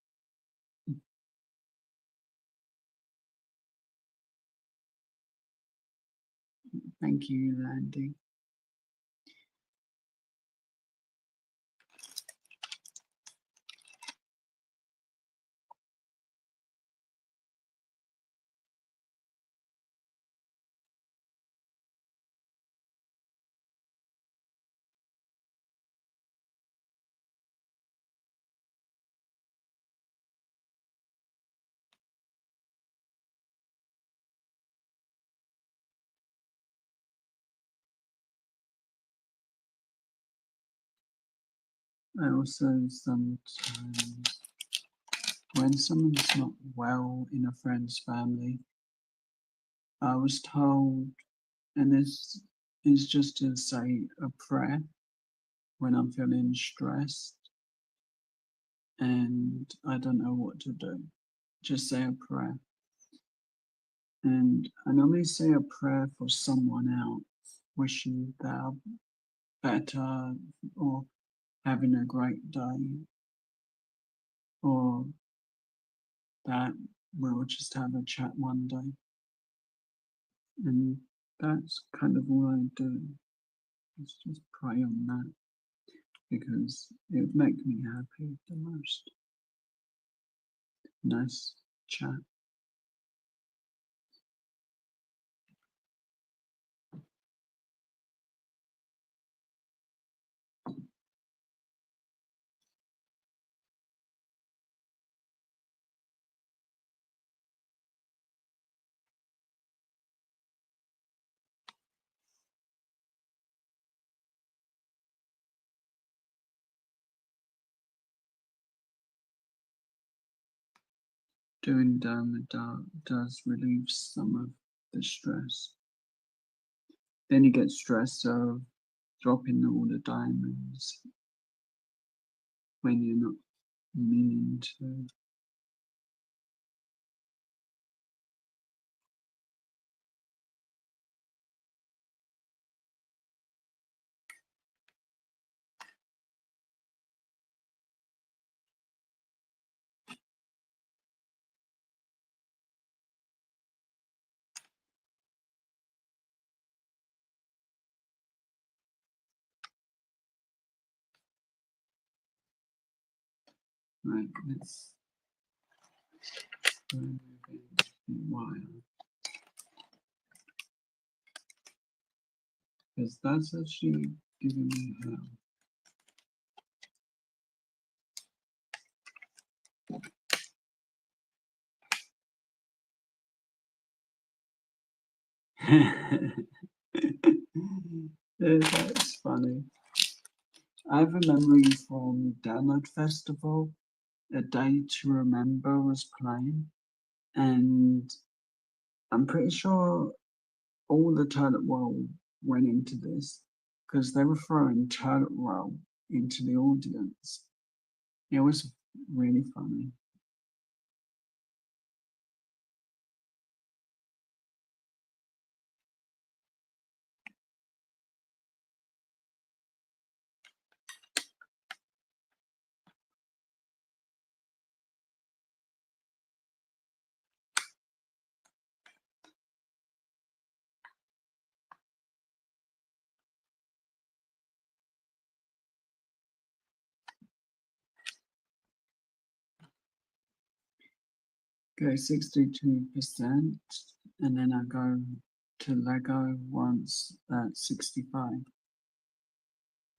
Speaker 1: Thank you, Landy. I also sometimes, when someone's not well in a friend's family, I was told, and this is just to say a prayer when I'm feeling stressed and I don't know what to do. Just say a prayer. And I normally say a prayer for someone else, wishing they're better or having a great day, or that we'll just have a chat one day. And that's kind of all I do. Is just pray on that because it would make me happy the most. Nice chat. Doing Dharma does relieve some of the stress. Then you get stressed of dropping all the diamonds when you're not meaning to. Right, let's go wire. Because that's actually giving me hell. Yeah, that's funny. I have a memory from Download Festival. A Day to Remember was playing, and I'm pretty sure all the toilet roll went into this because they were throwing toilet roll into the audience. It was really funny. Go 62%, and then I go to Lego once at 65.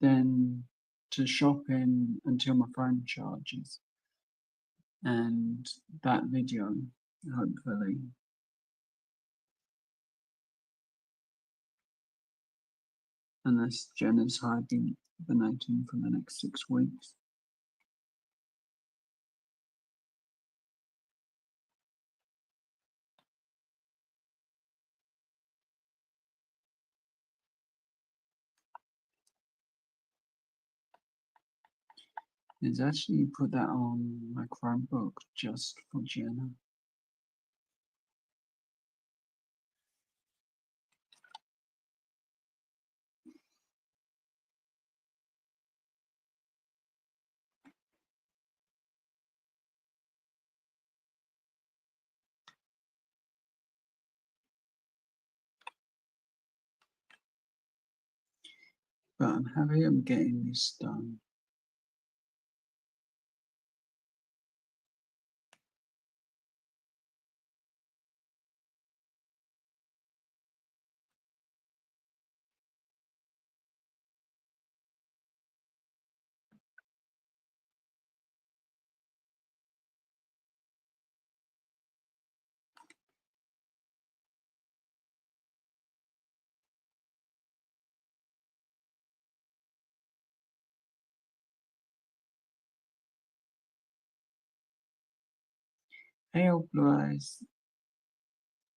Speaker 1: Then to shopping until my phone charges. And that video, hopefully. Unless Jenna's hibernating for the next 6 weeks. It's actually put that on my Chromebook just for Jenna. But I'm happy I'm getting this done. Hey, old blue eyes.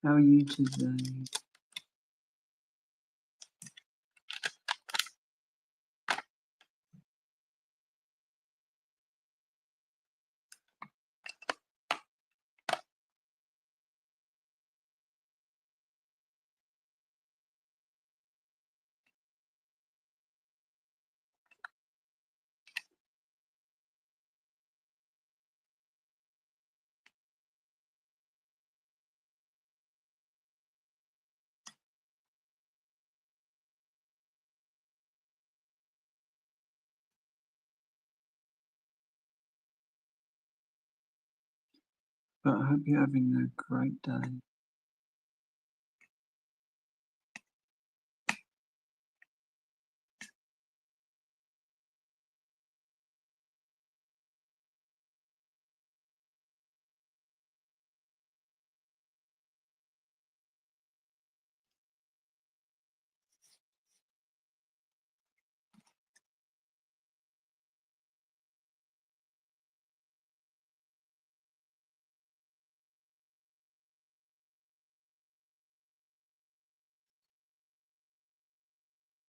Speaker 1: How are you today? But I hope you're having a great day.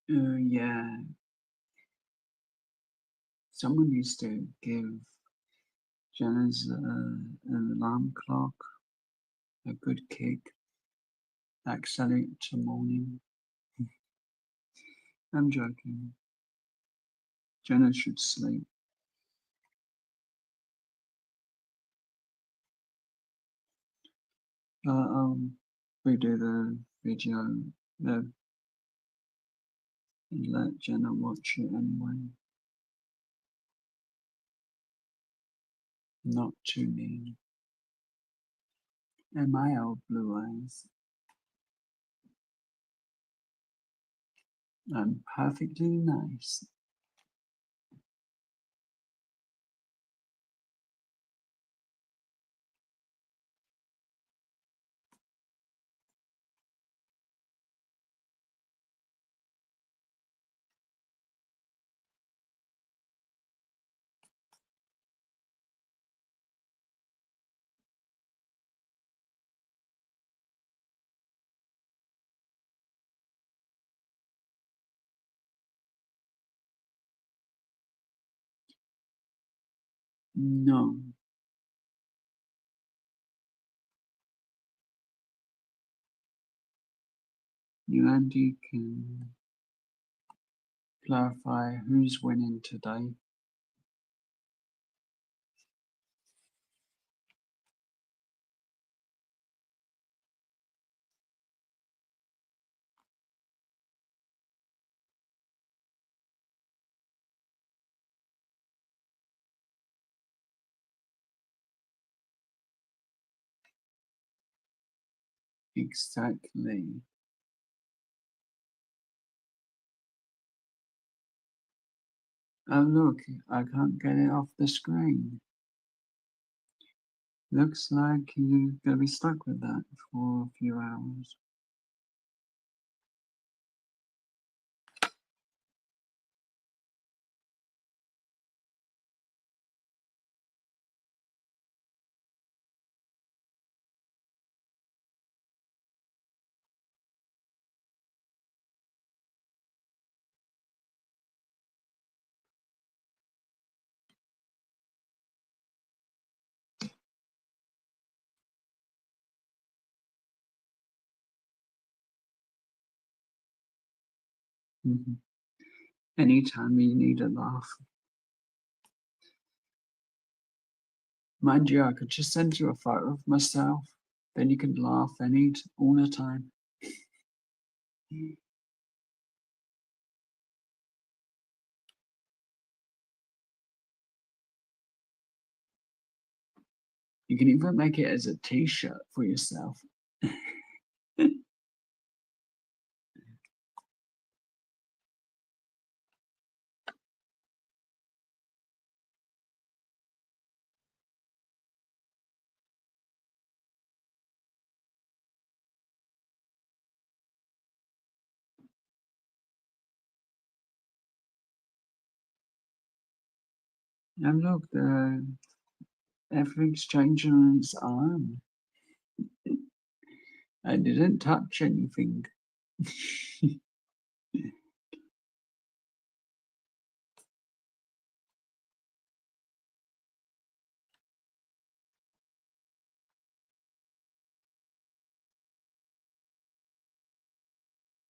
Speaker 1: Yeah, someone needs to give Jenna's an alarm clock a good kick, accelerate to morning. I'm joking. Jenna should sleep. Redo the video and let Jenna watch it anyway. Not too mean. And my old blue eyes. I'm perfectly nice. No, you and you can clarify who's winning today. Exactly. Oh look, I can't get it off the screen. Looks like you're gonna be stuck with that for a few hours. Mhm. Anytime you need a laugh. Mind you, I could just send you a photo of myself. Then you can laugh all the time. You can even make it as a t-shirt for yourself. And look, the Everything's changing on its own. I didn't touch anything.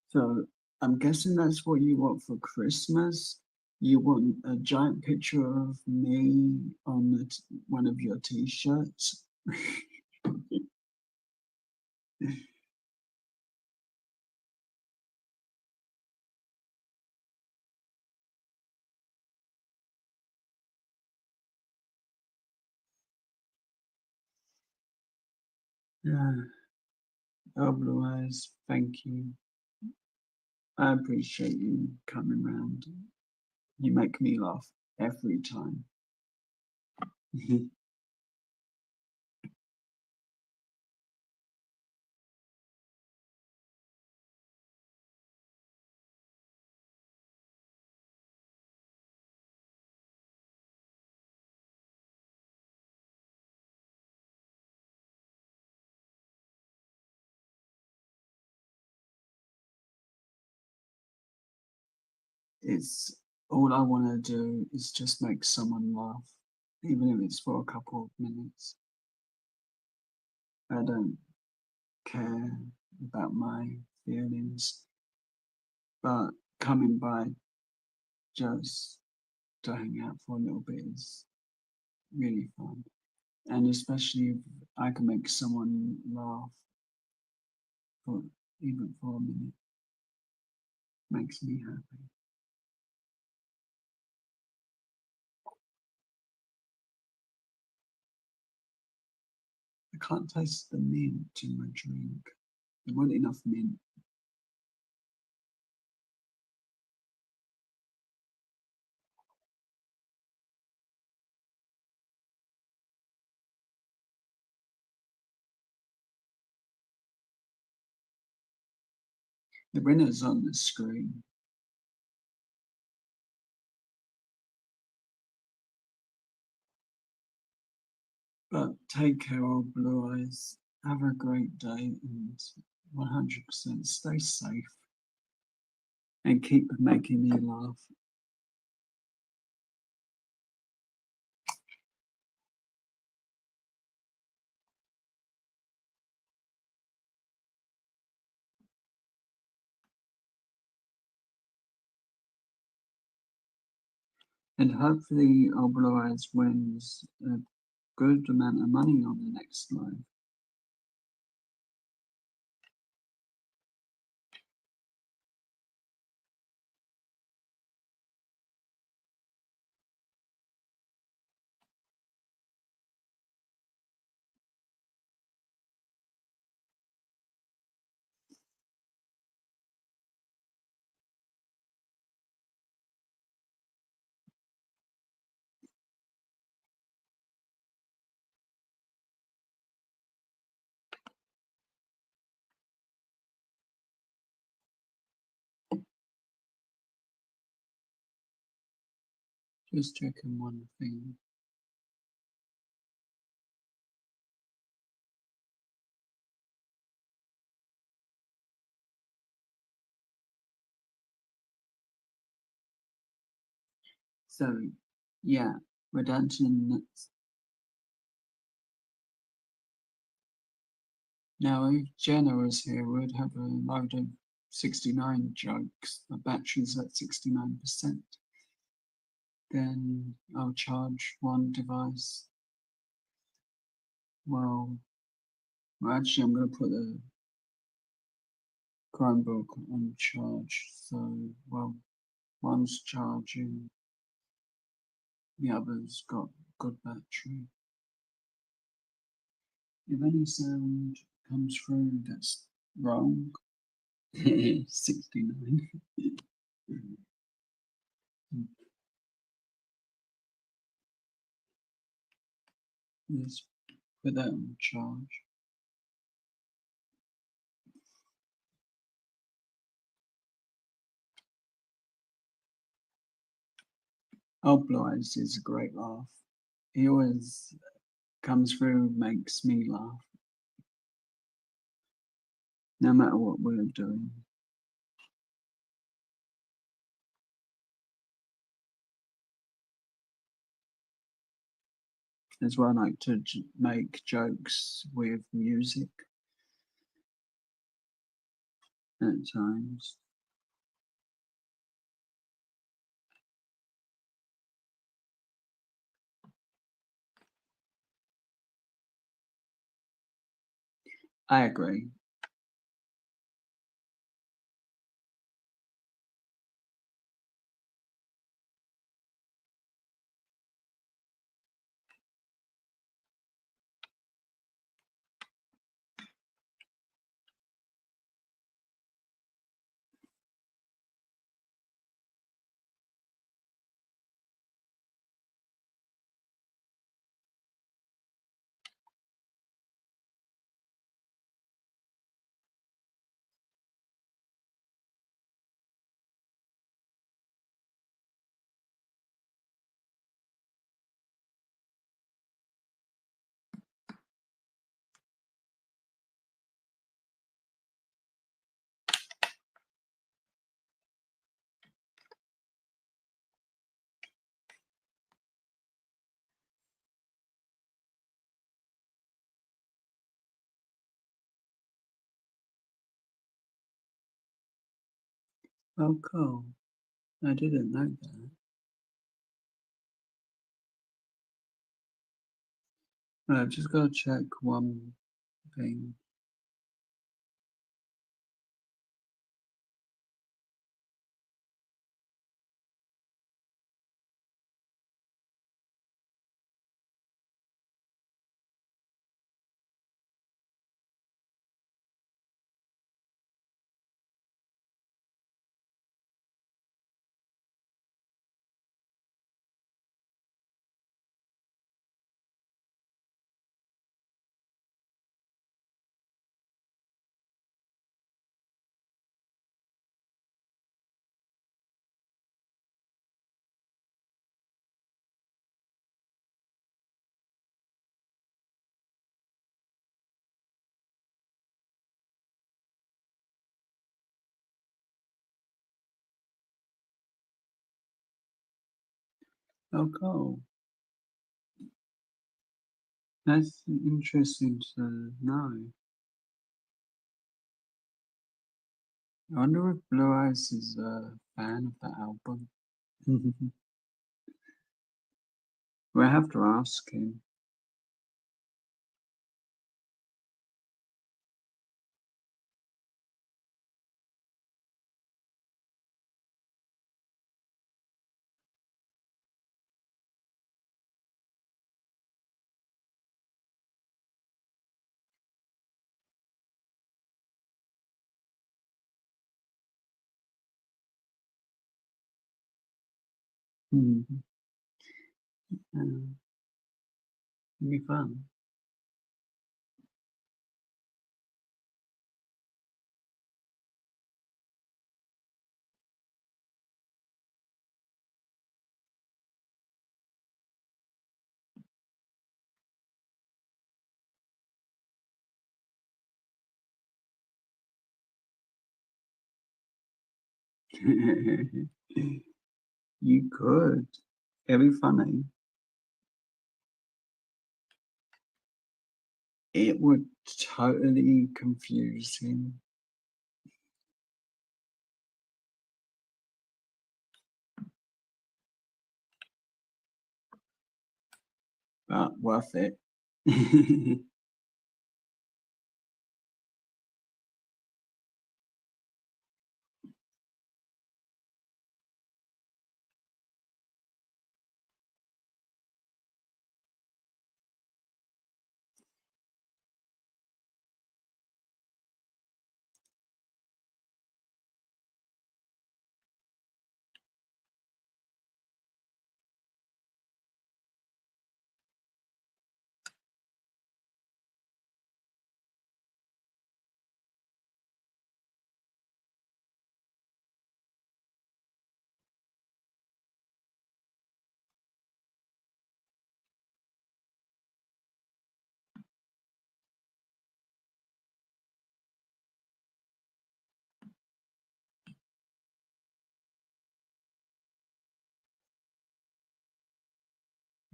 Speaker 1: So I'm guessing that's what you want for Christmas. You want a giant picture of me on one of your t-shirts. Yeah. Oh, Blue Eyes, thank you. I appreciate you coming round. You make me laugh every time. It's all I want to do is just make someone laugh, even if it's for a couple of minutes. I don't care about my feelings, but coming by just to hang out for a little bit is really fun. And especially if I can make someone laugh for even for a minute, makes me happy. I can't taste the mint in my drink. There wasn't enough mint. The winner's on the screen. But take care, old Blue Eyes. Have a great day and 100% stay safe and keep making me laugh. And hopefully, old Blue Eyes wins a good amount of money on the next live. Just checking one thing. So, yeah, redemption. Now, if Jenna was here, we'd have a load of 69 jokes. The battery's at 69%. Then I'll charge one device. Well, actually, I'm going to put the Chromebook on charge. So, well, one's charging, the other's got good battery. If any sound comes through that's wrong, 69. Let's put that on charge. Oh, Blythe is a great laugh. He always comes through makes me laugh, no matter what we're doing. That's why I like to make jokes with music at times. I agree. Oh, cool. I didn't know that. I've just got to check one thing. Oh, cool. That's interesting to know. I wonder if Blue Eyes is a fan of that album. We'll have to ask him. Mhm. It'll be fun. You could. It'd be funny. It would totally confuse him. But worth it.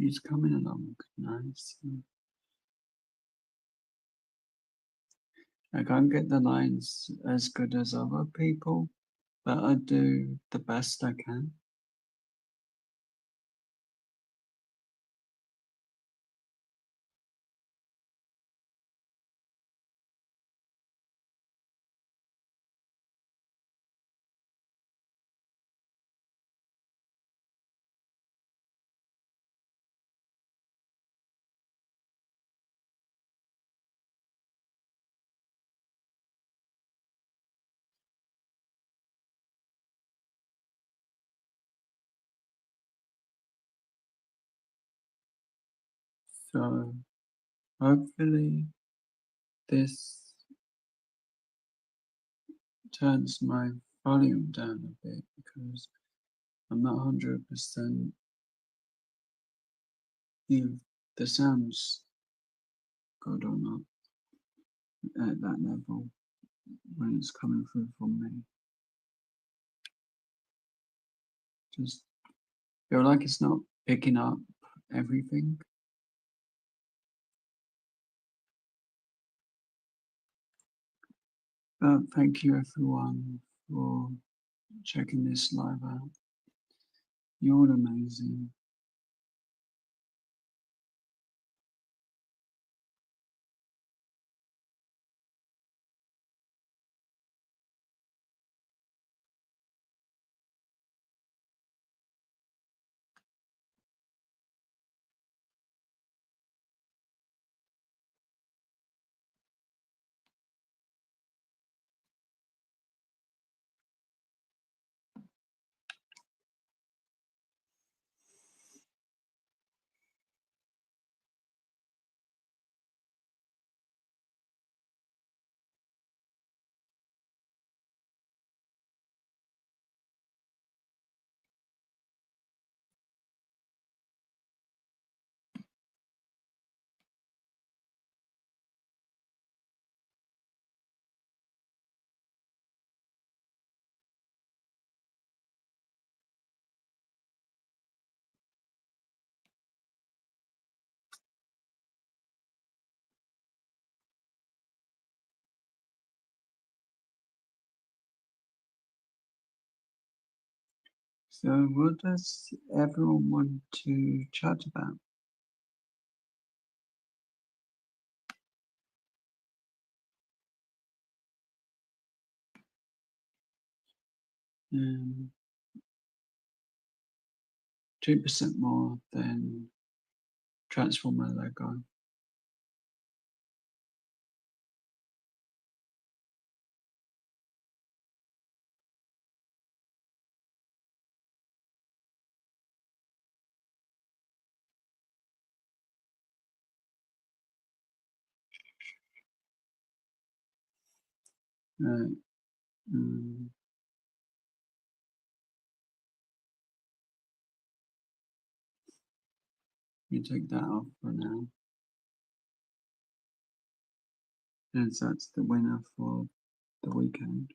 Speaker 1: He's coming along nice. I can't get the lines as good as other people, but I do the best I can. So hopefully this turns my volume down a bit because I'm not 100% if the sound's good or not at that level when it's coming through from me. Just feel like it's not picking up everything. But thank you everyone for checking this live out. You're all amazing. So what does everyone want to chat about? Um, 2% more than Transformer Lego. Uh, um, you take that off for now. And that's the winner for the weekend.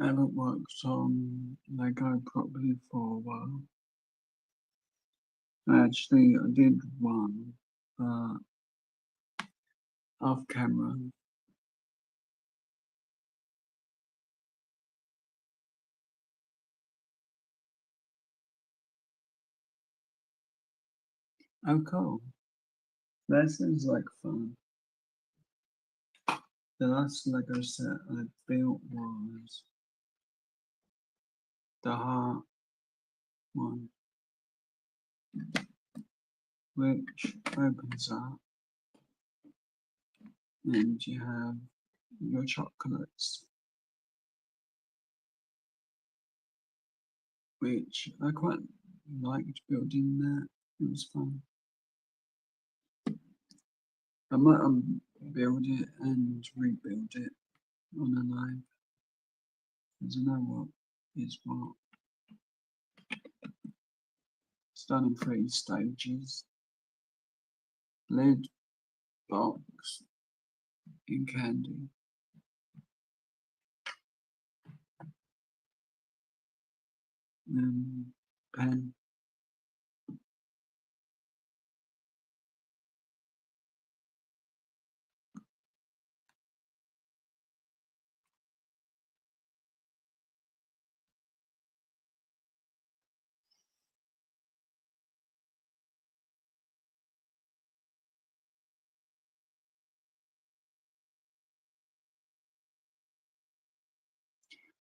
Speaker 1: I haven't worked on Lego properly for a while. Actually, I did one, but off camera. Oh, cool. That sounds like fun. The last Lego set I built was the heart one, which opens up and you have your chocolates. which I quite liked building that. It was fun. I might build it and rebuild it on a live. I don't know what is what. It's done in 3 stages. Lid, box, and candy. Pen.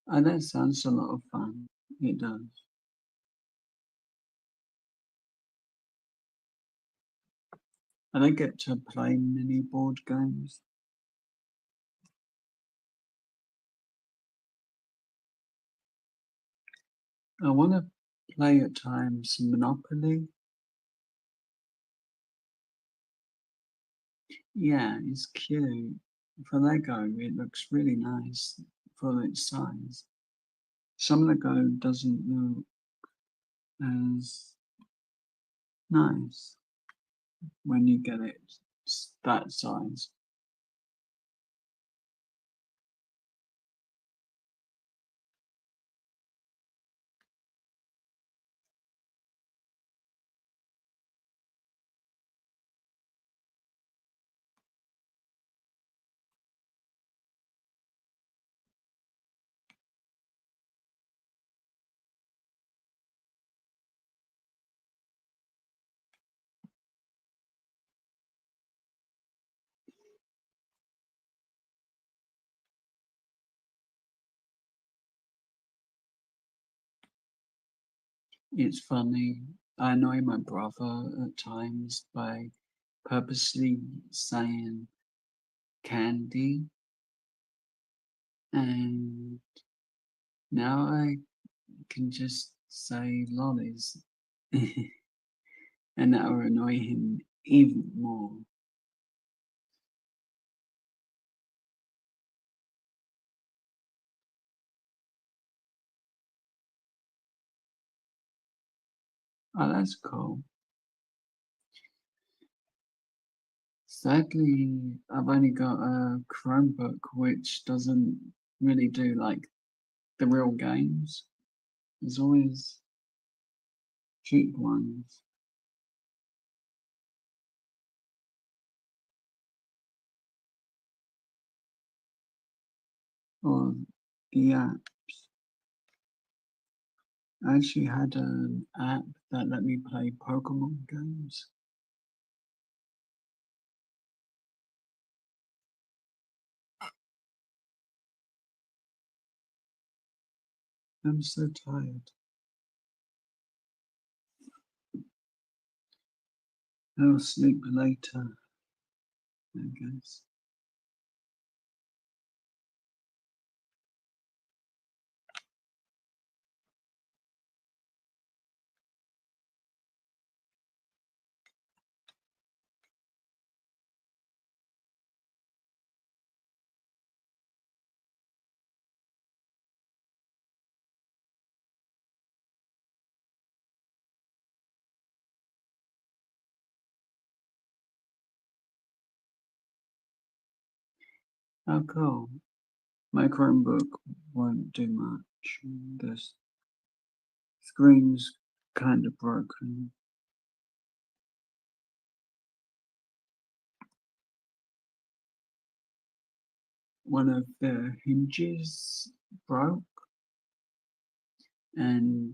Speaker 1: And that sounds a lot of fun. It does. I don't get to play many board games. I want to play at times Monopoly. Yeah, it's cute. For Lego, it looks really nice for its size. Some Lego doesn't look as nice when you get it that size. It's funny. I annoy my brother at times by purposely saying candy, and now I can just say lollies, and that will annoy him even more. Oh, that's cool. Sadly, I've only got a Chromebook which doesn't really do like the real games. There's always cheap ones. Or yeah, I actually had an app that let me play Pokemon games. I'm so tired. I'll sleep later, I guess. Oh, cool. My Chromebook won't do much. The screen's kind of broken. One of the hinges broke and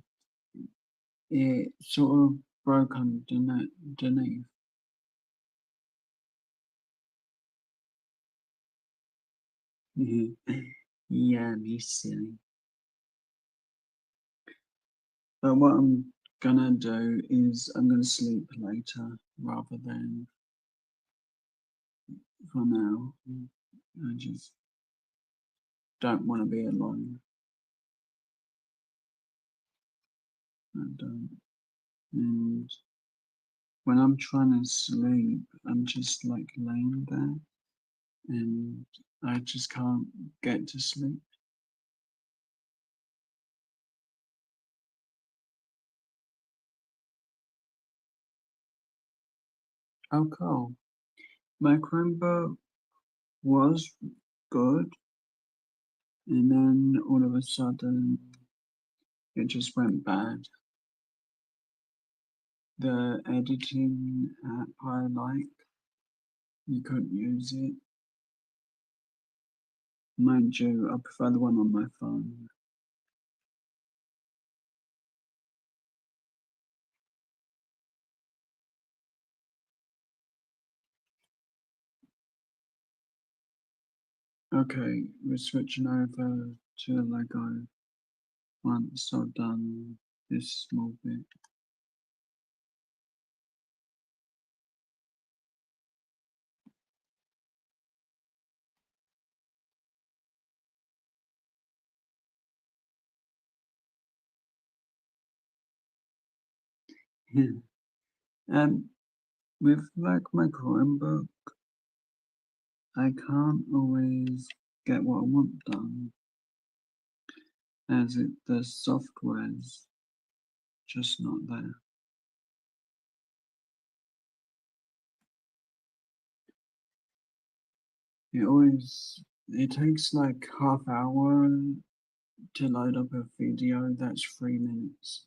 Speaker 1: it sort of broke underneath. Yeah, me silly. But what I'm gonna do is I'm gonna sleep later rather than for now. I just don't want to be alone. I don't. And when I'm trying to sleep, I'm just like laying there and I just can't get to sleep. Oh, cool. My Chromebook was good, and then all of a sudden it just went bad. The editing app I like, you couldn't use it. Mind you, I prefer the one on my phone. Okay, we're switching over to Lego once I've done this small bit. Yeah. With like my Chromebook, I can't always get what I want done, as the software's just not there. It takes like half hour to load up a video that's 3 minutes.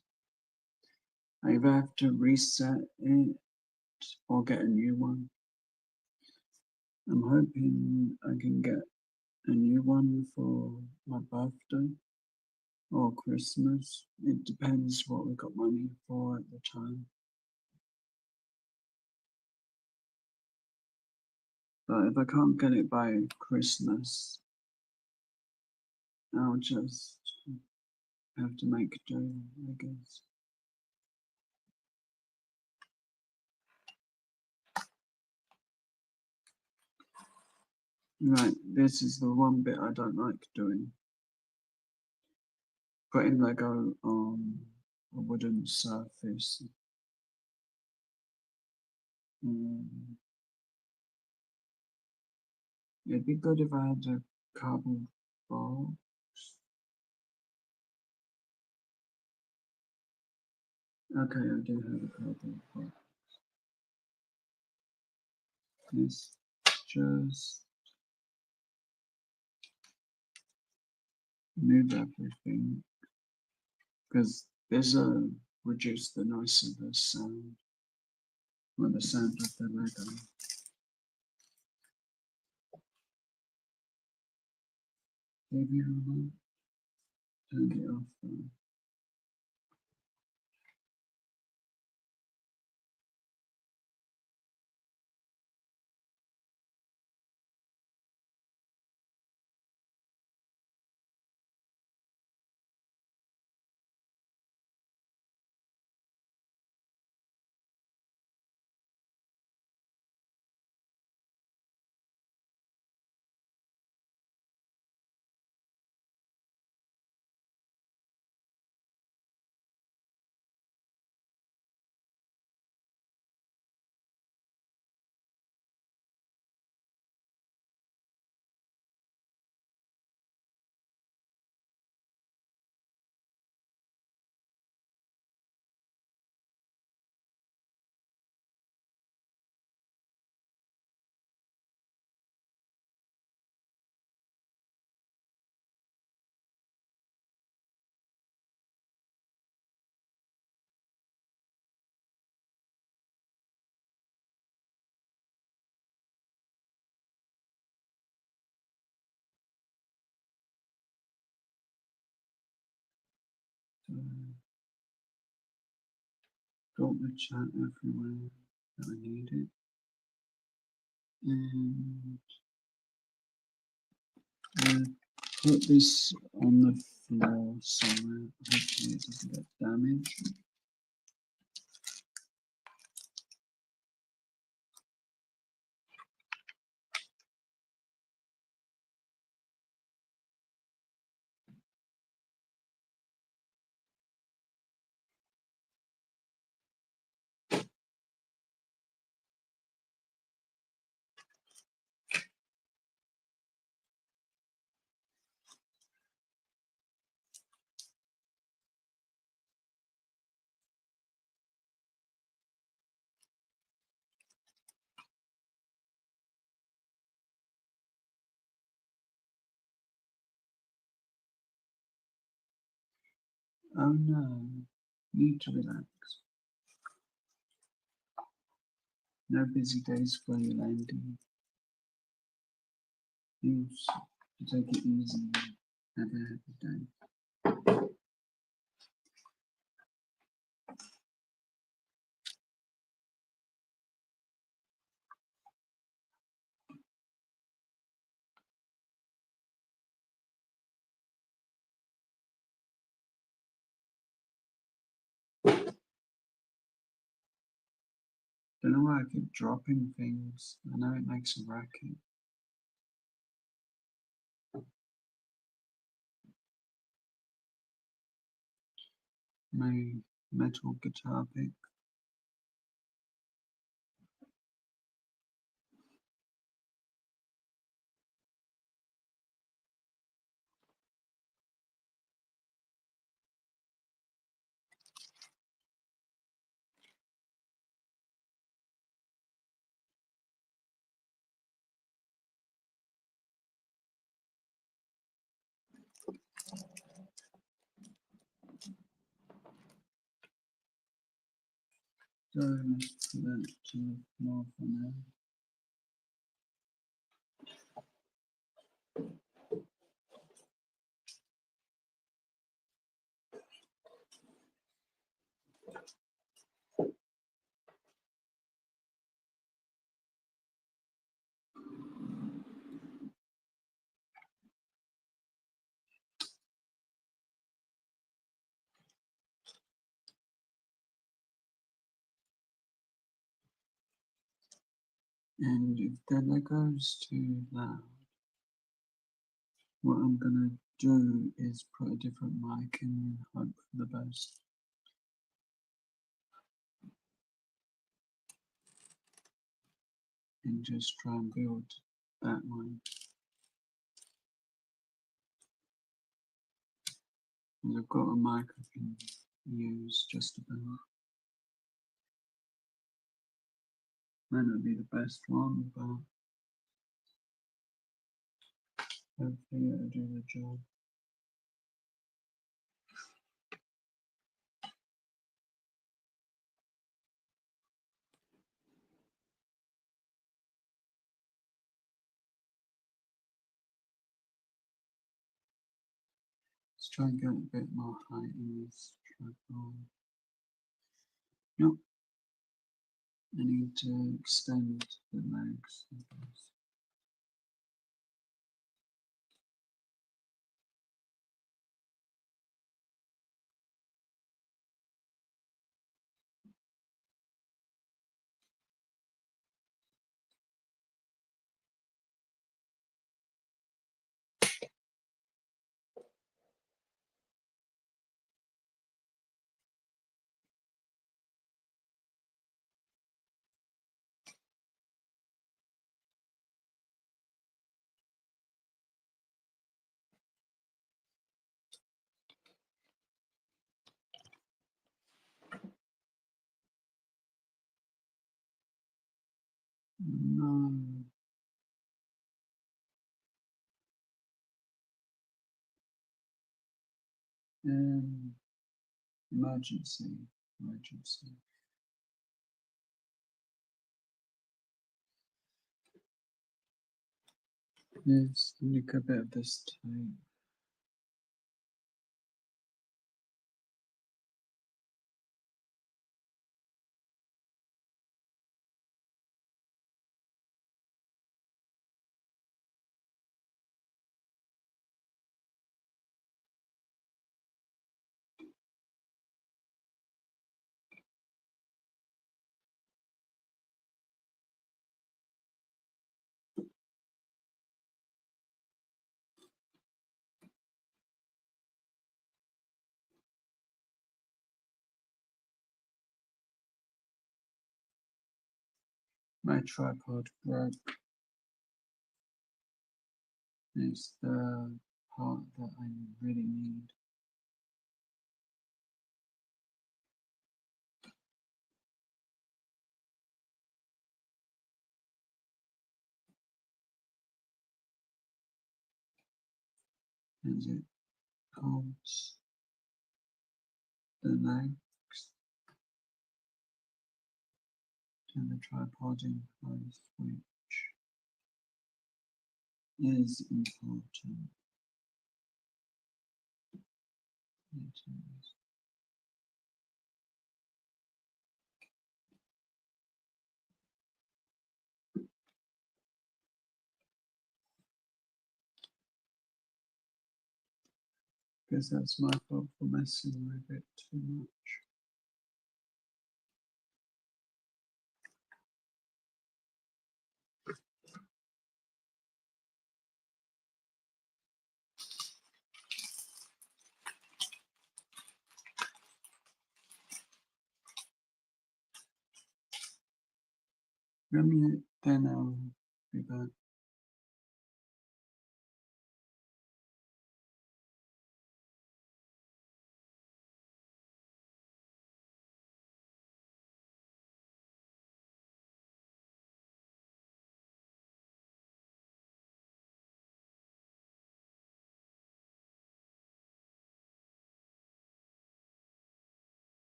Speaker 1: I either have to reset it or get a new one. I'm hoping I can get a new one for my birthday or Christmas. It depends what we got money for at the time. But if I can't get it by Christmas, I'll just have to make do, I guess. Right, this is the one bit I don't like doing. Putting Lego on a wooden surface. Mm, it'd be good if I had a cardboard box. Okay, I do have a cardboard box. Let's just move everything because this reduce the noise of the sound, or the sound of the Lego. Maybe I'll turn it off. So, drop the chat everywhere that I need it. And put this on the floor somewhere. Hopefully it doesn't get damaged. Oh no, need to relax. No busy days for you, Landy. Use to take it easy. Have a happy day. Don't know why I keep dropping things. I know it makes a racket. My metal guitar pick. So let's put that to more for now. And if that goes too loud, what I'm gonna do is put a different mic in and hope for the best. And just try and build that one. And I've got a mic I can use just about. Might not be the best one, but hopefully it'll do the job. Let's try and get a bit more height in this tripod. Nope. I need to extend the legs. No. Emergency. Emergency. Yes, look a bit of this tape. My tripod broke. It's the part that I really need. Is it called? the legs and the tripod in place, which is important. It is. Guess that's my fault for messing with it too much. Remember, then I'll be back.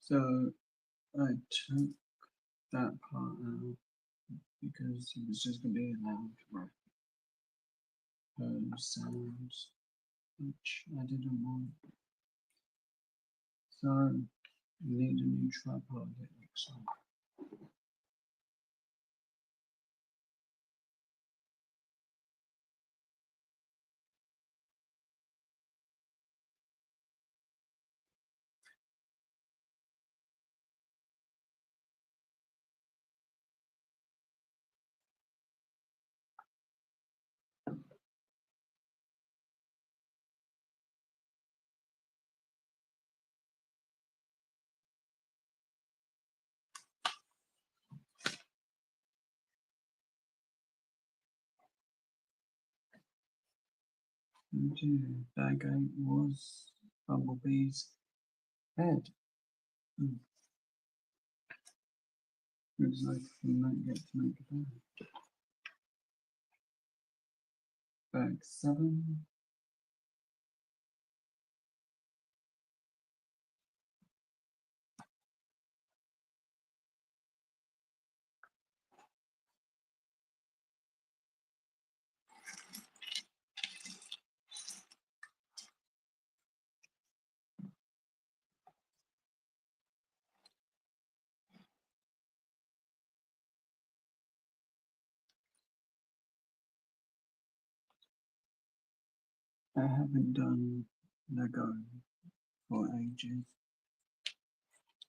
Speaker 1: So I took that part out because it was just going to be allowed for sounds, which I didn't want. So I need a new tripod, it looks like. And that guy was Bumblebee's head. Looks like we might get to make it back 7. I haven't done Lego for ages,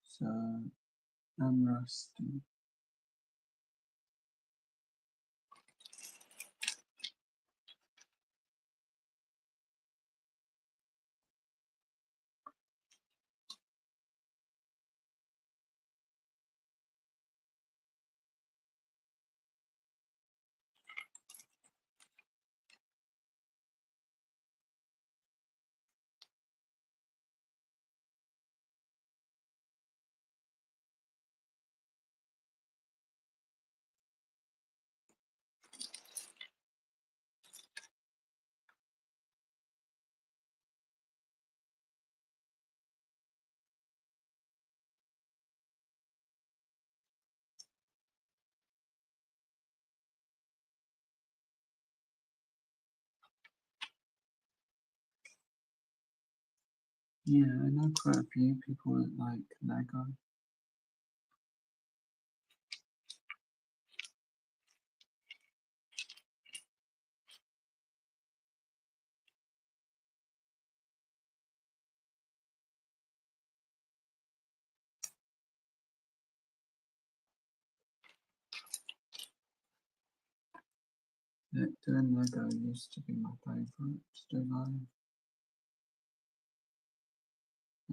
Speaker 1: so I'm rusty. Yeah, I know quite a few people that like Lego. Doing Lego used to be my favourite to do live,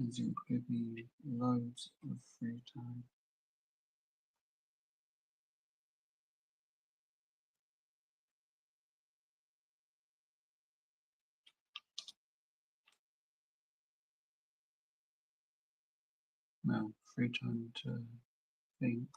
Speaker 1: as it would give me loads of free time. well, free time to think.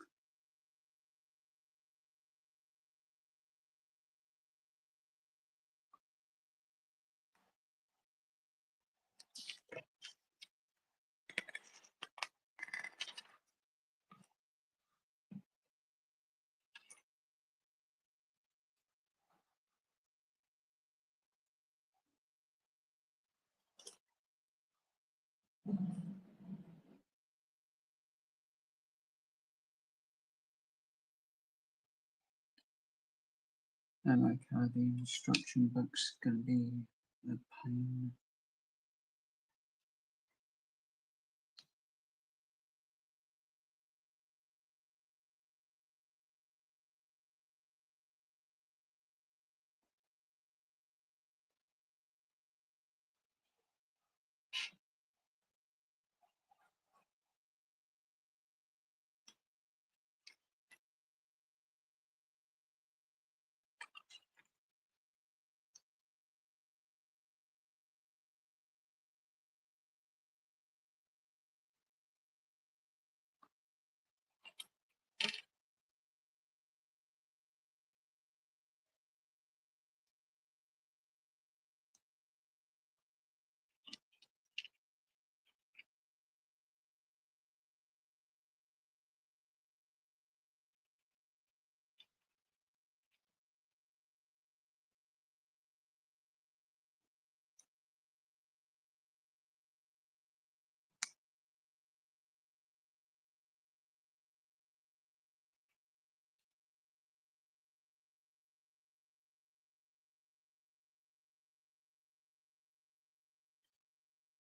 Speaker 1: I like how the instruction book's gonna be a pain.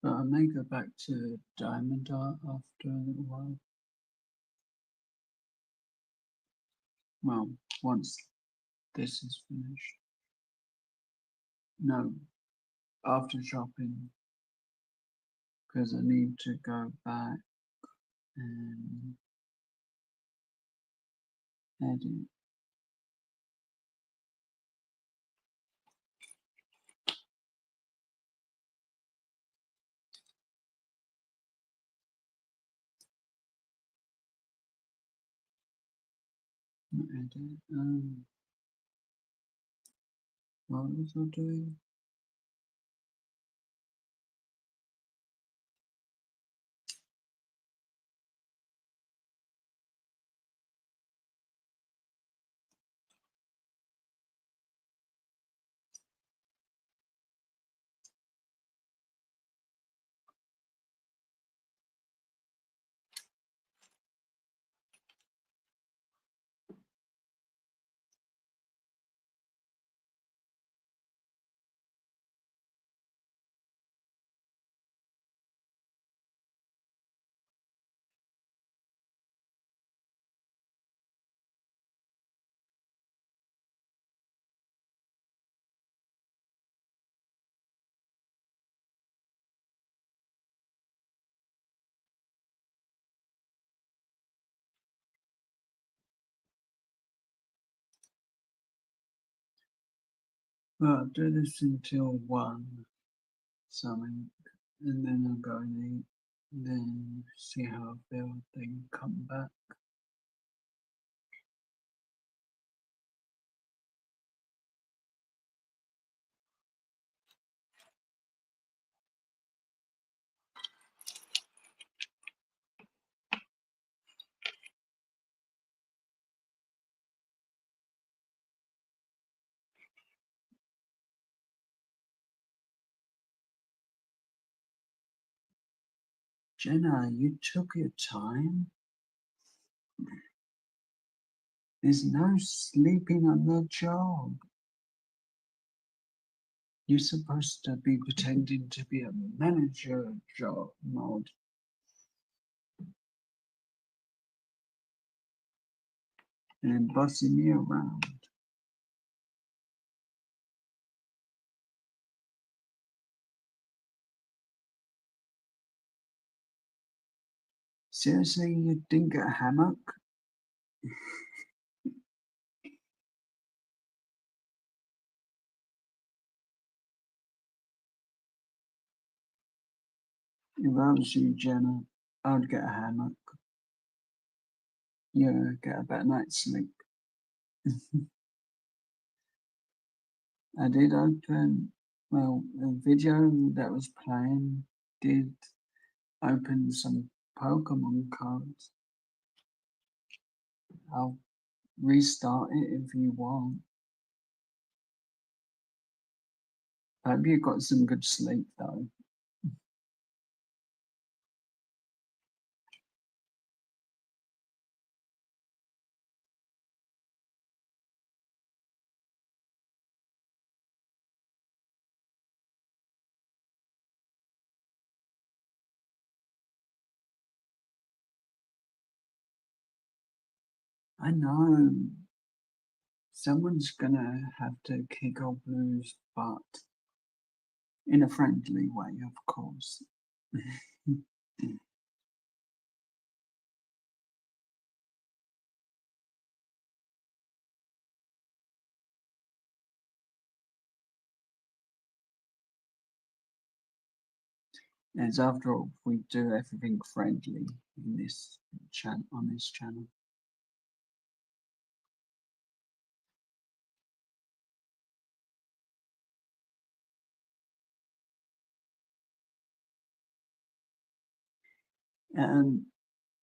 Speaker 1: But I may go back to diamond art after a little while. Well, once this is finished. No, after shopping, because I need to go back and edit. Not edit. What was I doing? Well, I'll do this until 1 something, and then I'll go and eat, then see how I feel, then come back. Jenna, you took your time? There's no sleeping on the job. You're supposed to be pretending to be a manager job mode. And bossing me around. Seriously, you didn't get a hammock? If I was you, Jenna, I'd get a hammock. Yeah, get a better night's sleep. I did open, well, a video that was playing did open some Pokemon cards. I'll restart it if you want. I hope you got some good sleep though. I know someone's gonna have to kick old Blue's butt in a friendly way, of course. As after all, we do everything friendly in this on this channel.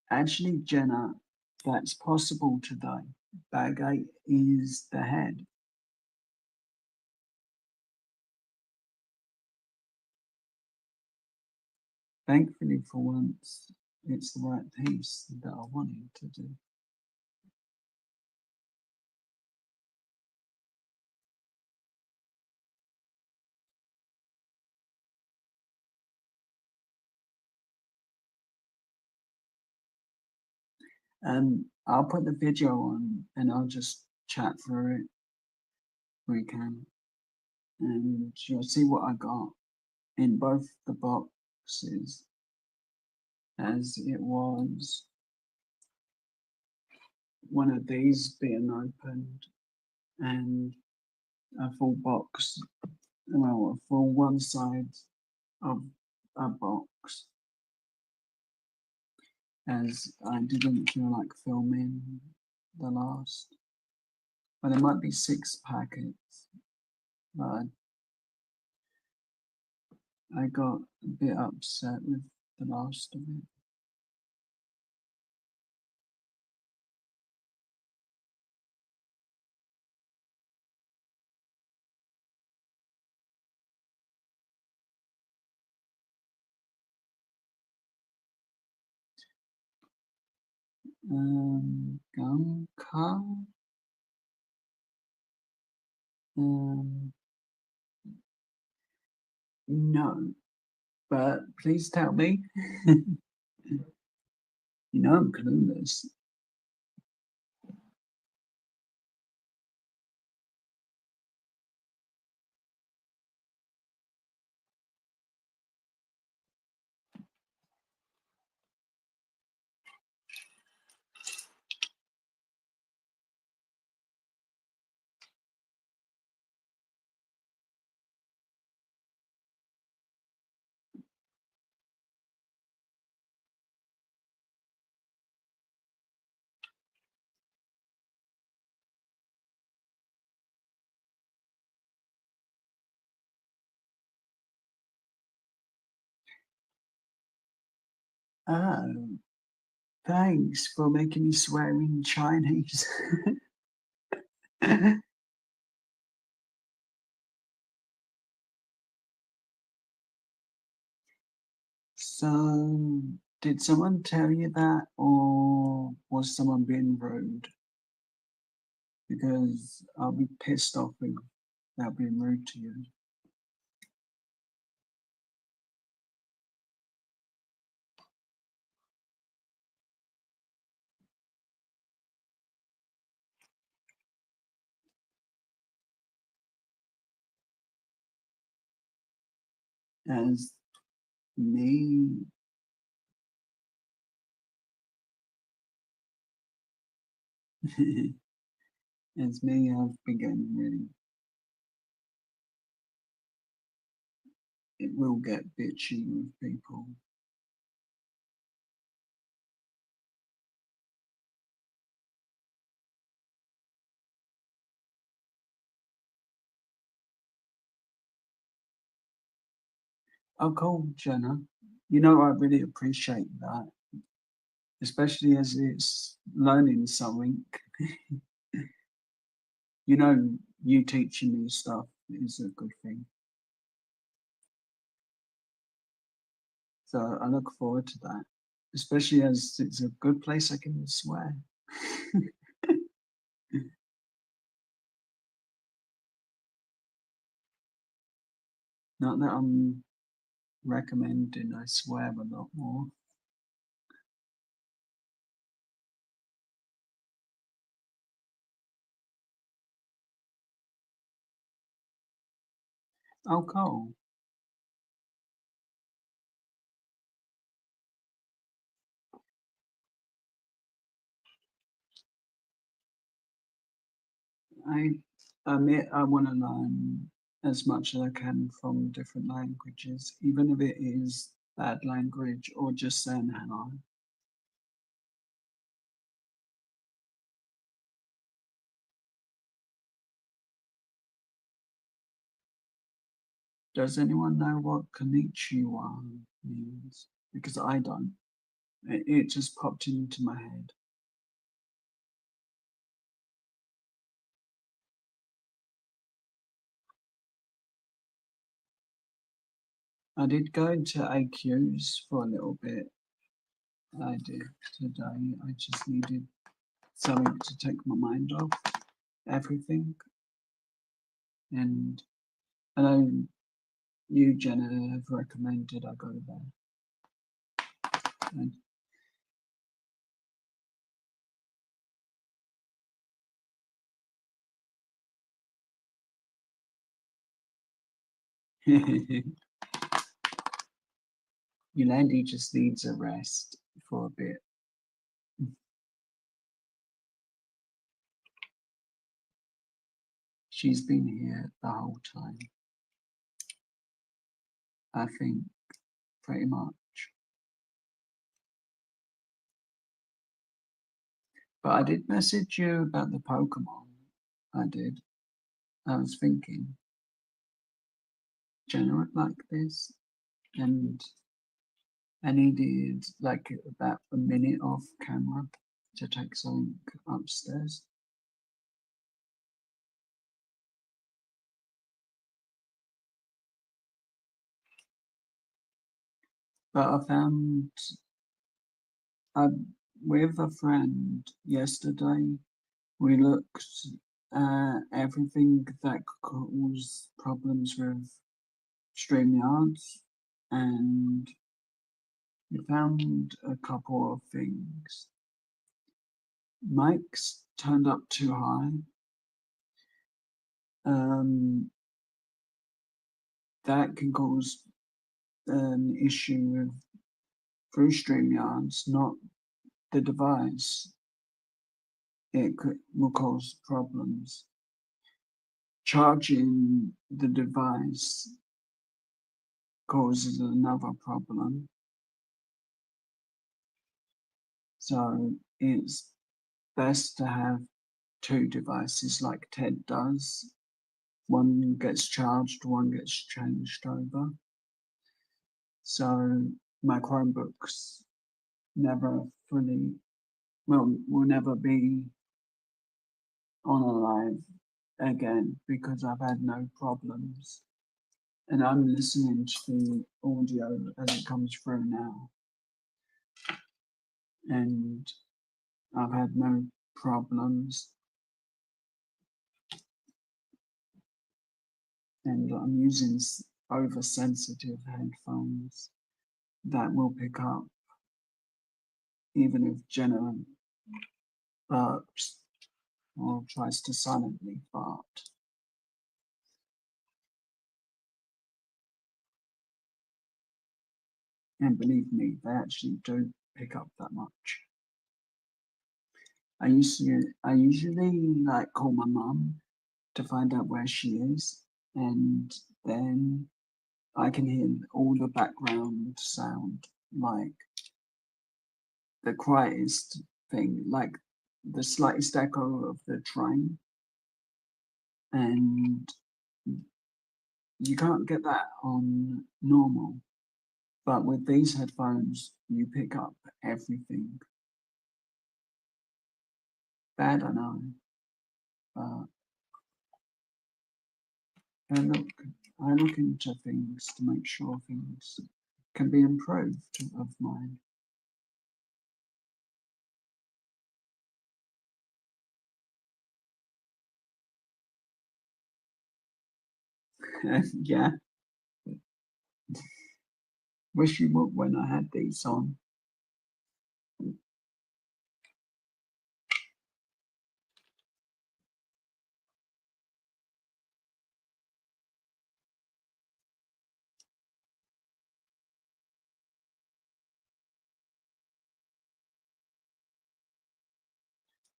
Speaker 1: Actually, Jenna, that's possible today. Bag 8 is the head. Thankfully, for once, it's the right piece that I wanted to do. I'll put the video on and I'll just chat through it. We can, and you'll see what I got in both the boxes, as it was one of these being opened and a full box, well, a full one side of a box, as I didn't feel like filming the last. But there might be 6 packets, but I got a bit upset with the last of it. Gum card. No, but please tell me. You know I'm clueless. Oh, thanks for making me swear in Chinese. So, did someone tell you that, or was someone being rude? Because I'll be pissed off if they're being rude to you. As me, as me, I've been getting really. It will get bitchy with people. Oh, cool, Jenna. You know, I really appreciate that, especially as it's learning something. You know, you teaching me stuff is a good thing. So I look forward to that, especially as it's a good place I can swear. Not that I'm recommending I swear a lot more. Oh, cool. I admit I want to learn as much as I can from different languages, even if it is bad language or just saying hello. Does anyone know what konnichiwa means? Because I don't. It just popped into my head. I did go into AQs for a little bit. I did today. I just needed something to take my mind off everything. And I know you, Jenna, have recommended I go there. And Yolandi just needs a rest for a bit. She's been here the whole time, I think, pretty much. But I did message you about the Pokemon. I did. I was thinking, Jenna would like this, and I needed like about a minute off camera to take something upstairs. But I found I with a friend yesterday. We looked at everything that could cause problems with StreamYards, and we found a couple of things. Mics turned up too high. Um, that can cause an issue with through StreamYards, not the device. Will cause problems. Charging the device causes another problem. So it's best to have two devices like Ted does. One gets charged, one gets changed over. So my Chromebooks never fully, will never be on a live again because I've had no problems. And I'm listening to the audio as it comes through now. And I've had no problems. And I'm using oversensitive headphones that will pick up even if Jenna burps or tries to silently fart. And believe me, they actually do pick up that much. I usually like call my mum to find out where she is, and then I can hear all the background sound, like the quietest thing, like the slightest echo of the train, and you can't get that on normal. But with these headphones, you pick up everything. Bad, I know, but I look into things to make sure things can be improved of mine. Yeah, wish you would when I had these on.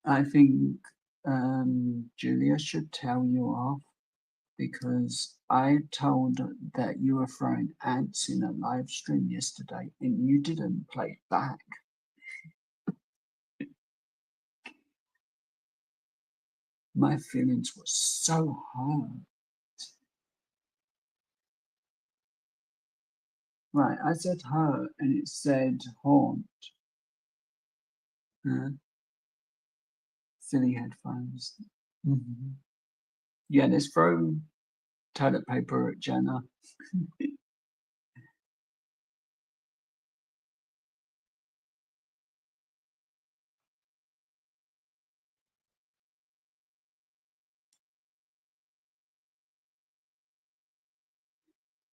Speaker 1: I think Julia should tell you off because I told that you were throwing ants in a live stream yesterday and you didn't play back. My feelings were so hurt. Right, I said hurt and it said haunt. Silly headphones. Mhm. Yeah, let's throw toilet paper at Jenna.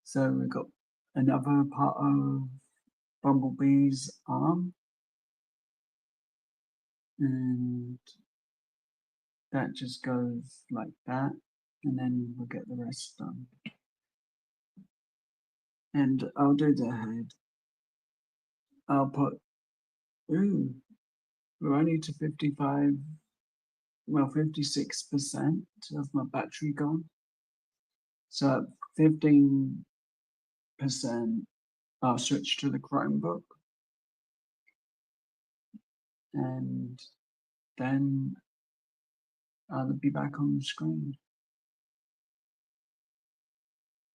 Speaker 1: So we got another part of Bumblebee's arm, and that just goes like that, and then we'll get the rest done. And I'll do the head. I'll put, ooh, we're only to 55, well, 56% of my battery gone. So at 15%, I'll switch to the Chromebook, and then I'll be back on the screen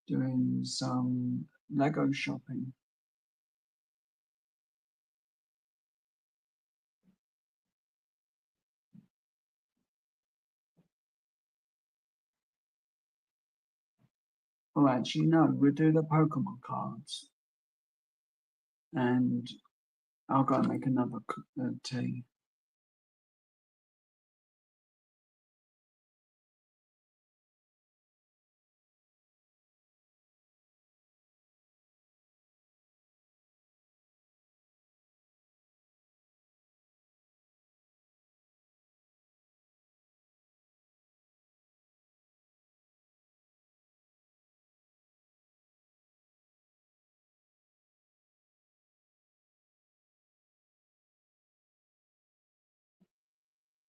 Speaker 1: doing some Lego shopping. Oh, actually, no, we'll do the Pokemon cards. And I'll go and make another tea.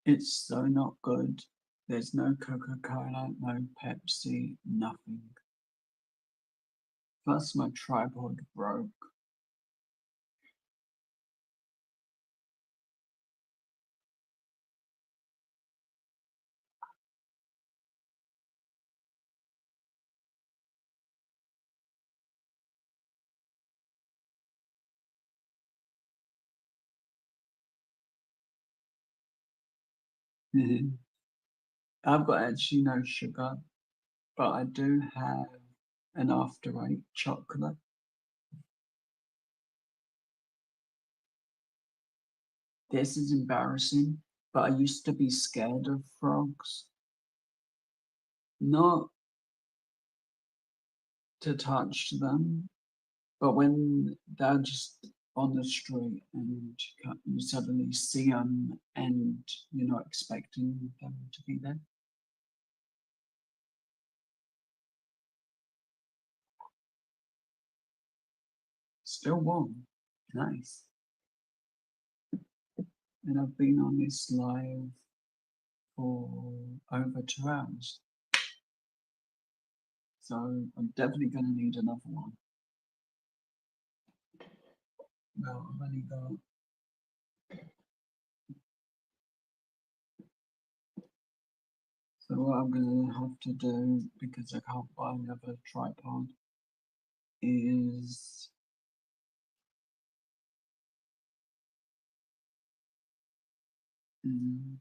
Speaker 1: It's so not good. There's no Coca-Cola, no Pepsi, nothing. Plus my tripod broke. I've got actually no sugar, but I do have an after eight chocolate. This is embarrassing, but I used to be scared of frogs. Not to touch them, but when they're just on the street and you suddenly see them and you're not expecting them to be there. Still warm. Nice. And I've been on this live for over 2 hours. So I'm definitely going to need another one. Well, I've only got so what I'm going to have to do, because I can't buy another tripod, is Mm.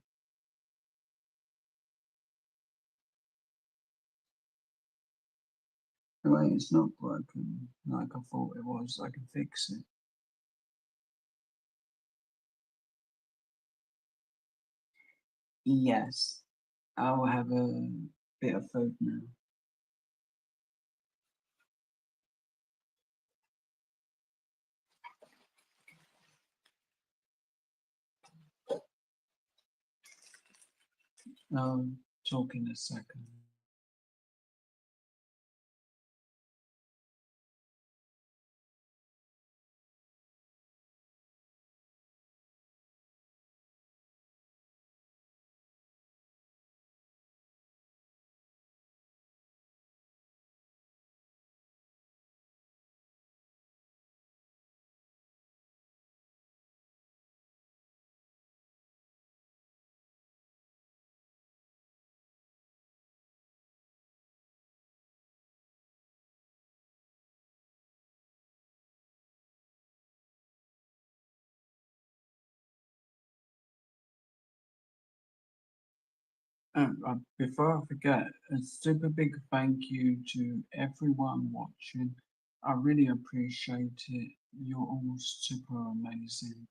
Speaker 1: Anyway, it's not broken like I thought it was. I can fix it. Yes, I'll have a bit of food now. I'll talk in a second. Before I forget, a super big thank you to everyone watching. I really appreciate it. You're all super amazing.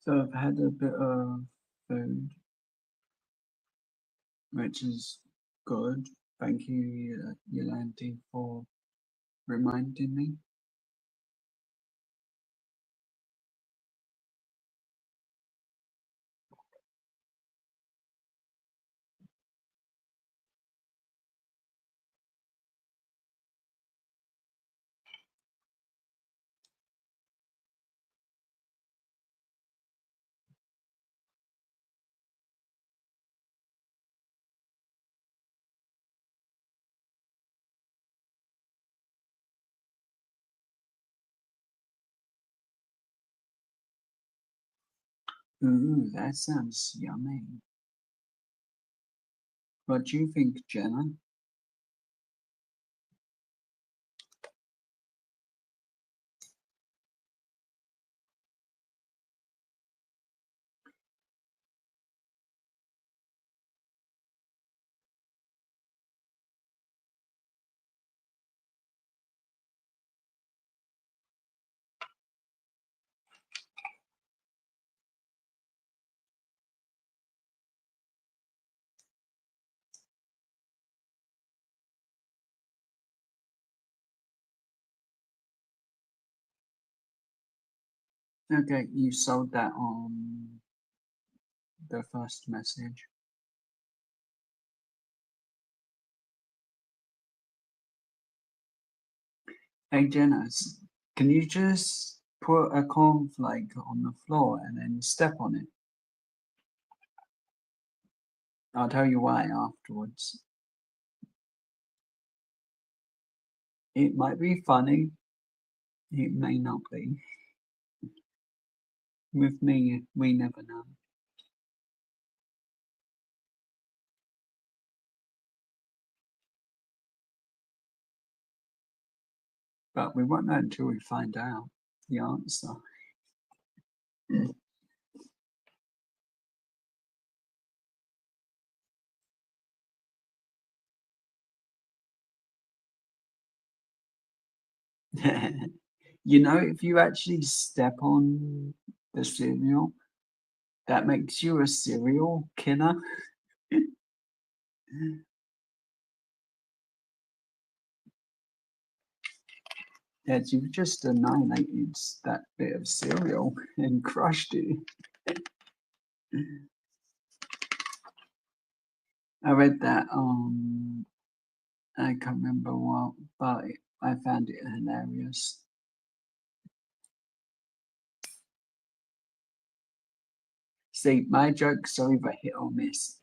Speaker 1: So I've had a bit of food, which is good. Thank you, Yolandi, for reminding me. Ooh, that sounds yummy. What do you think, Jenna? Okay, you sold that on the first message. Hey, Jenna, can you just put a cornflake on the floor and then step on it? I'll tell you why afterwards. It might be funny, it may not be. With me, we never know. But we won't know until we find out the answer. You know, if you actually step on the cereal, that makes you a serial killer. As you've just annihilated that bit of cereal and crushed it. I read that I can't remember what, but I found it hilarious. See, my jokes are either hit or miss.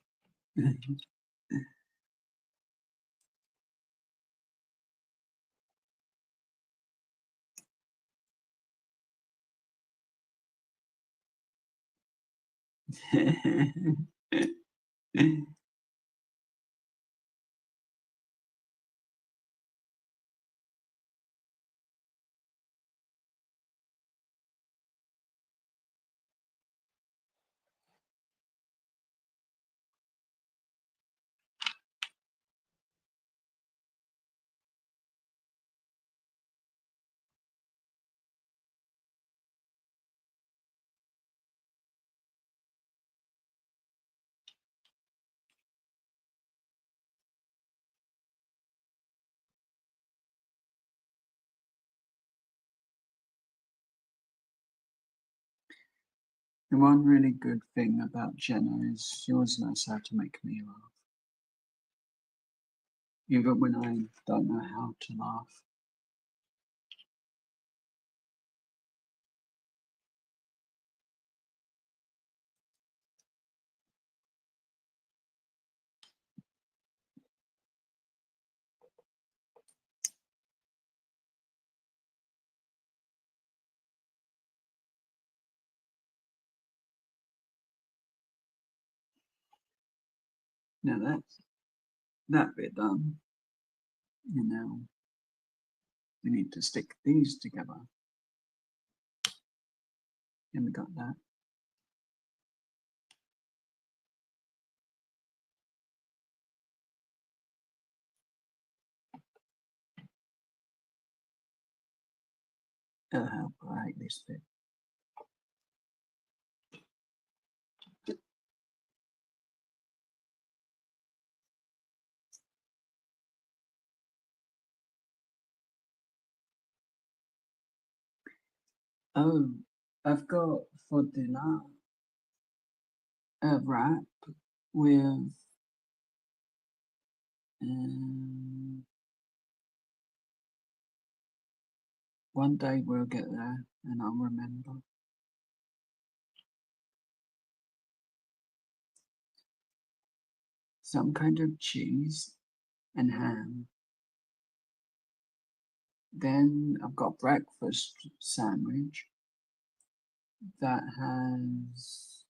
Speaker 1: The one really good thing about Jenna is she always knows how to make me laugh. Even when I don't know how to laugh. Now that's that bit done. And now we need to stick these together. And we got that. It'll help. I hate this bit. Oh, I've got for dinner a wrap with one day we'll get there and I'll remember. Some kind of cheese and ham. Then I've got breakfast sandwich that has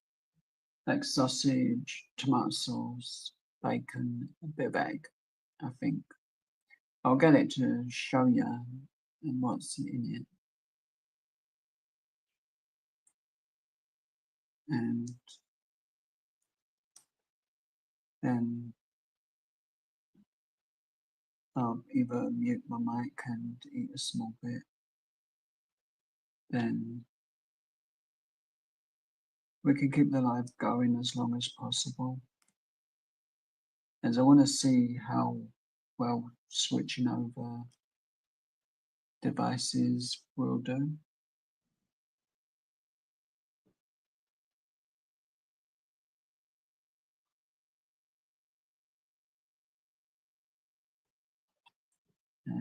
Speaker 1: like sausage, tomato sauce, bacon, a bit of egg, I think. I'll get it to show you and what's in it. And then I'll either mute my mic and eat a small bit. Then we can keep the live going as long as possible. As I want to see how well switching over devices will do.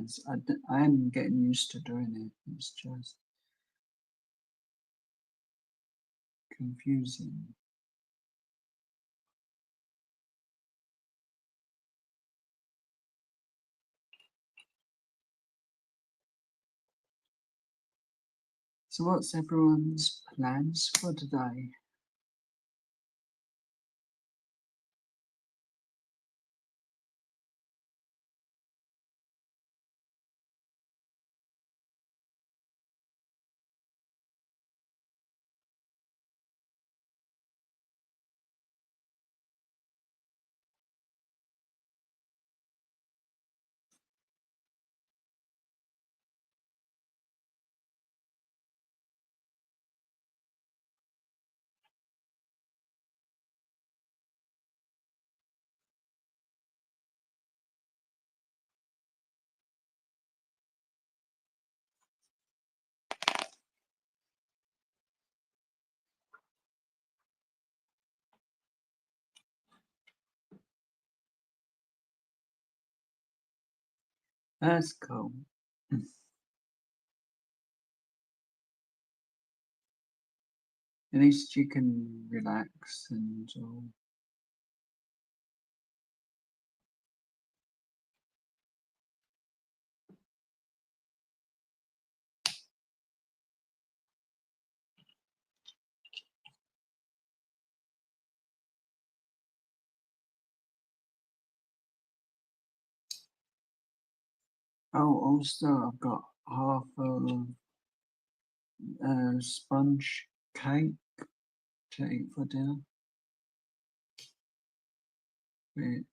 Speaker 1: As I am getting used to doing it, it's just confusing. So what's everyone's plans for today? That's cool. At least you can relax and all. Oh, also I've got half a sponge cake to eat for dinner, which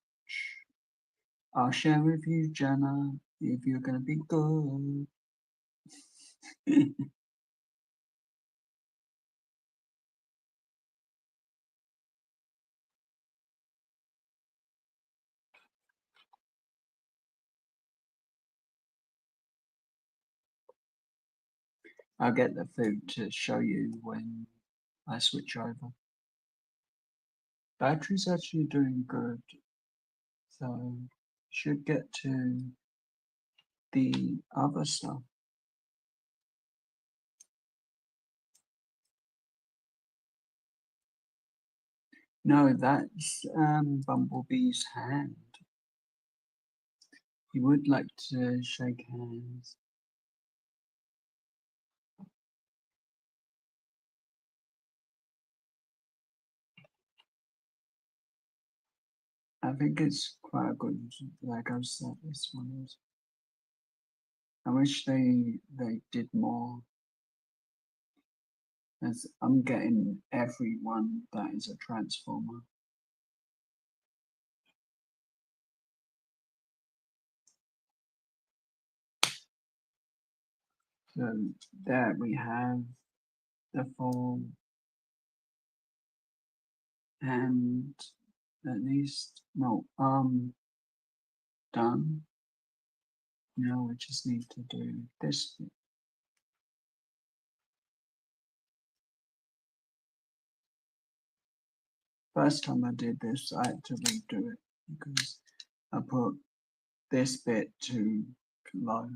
Speaker 1: I'll share with you, Jenna, if you're gonna be good. I'll get the food to show you when I switch over. Battery's actually doing good, so should get to the other stuff. No, that's Bumblebee's hand. He would like to shake hands. I think it's quite a good, like I said, this one is. I wish they did more, as I'm getting everyone that is a transformer. So there we have the full, and at least no done. Now we just need to do this bit. First time I did this, I had to redo it because I put this bit too low.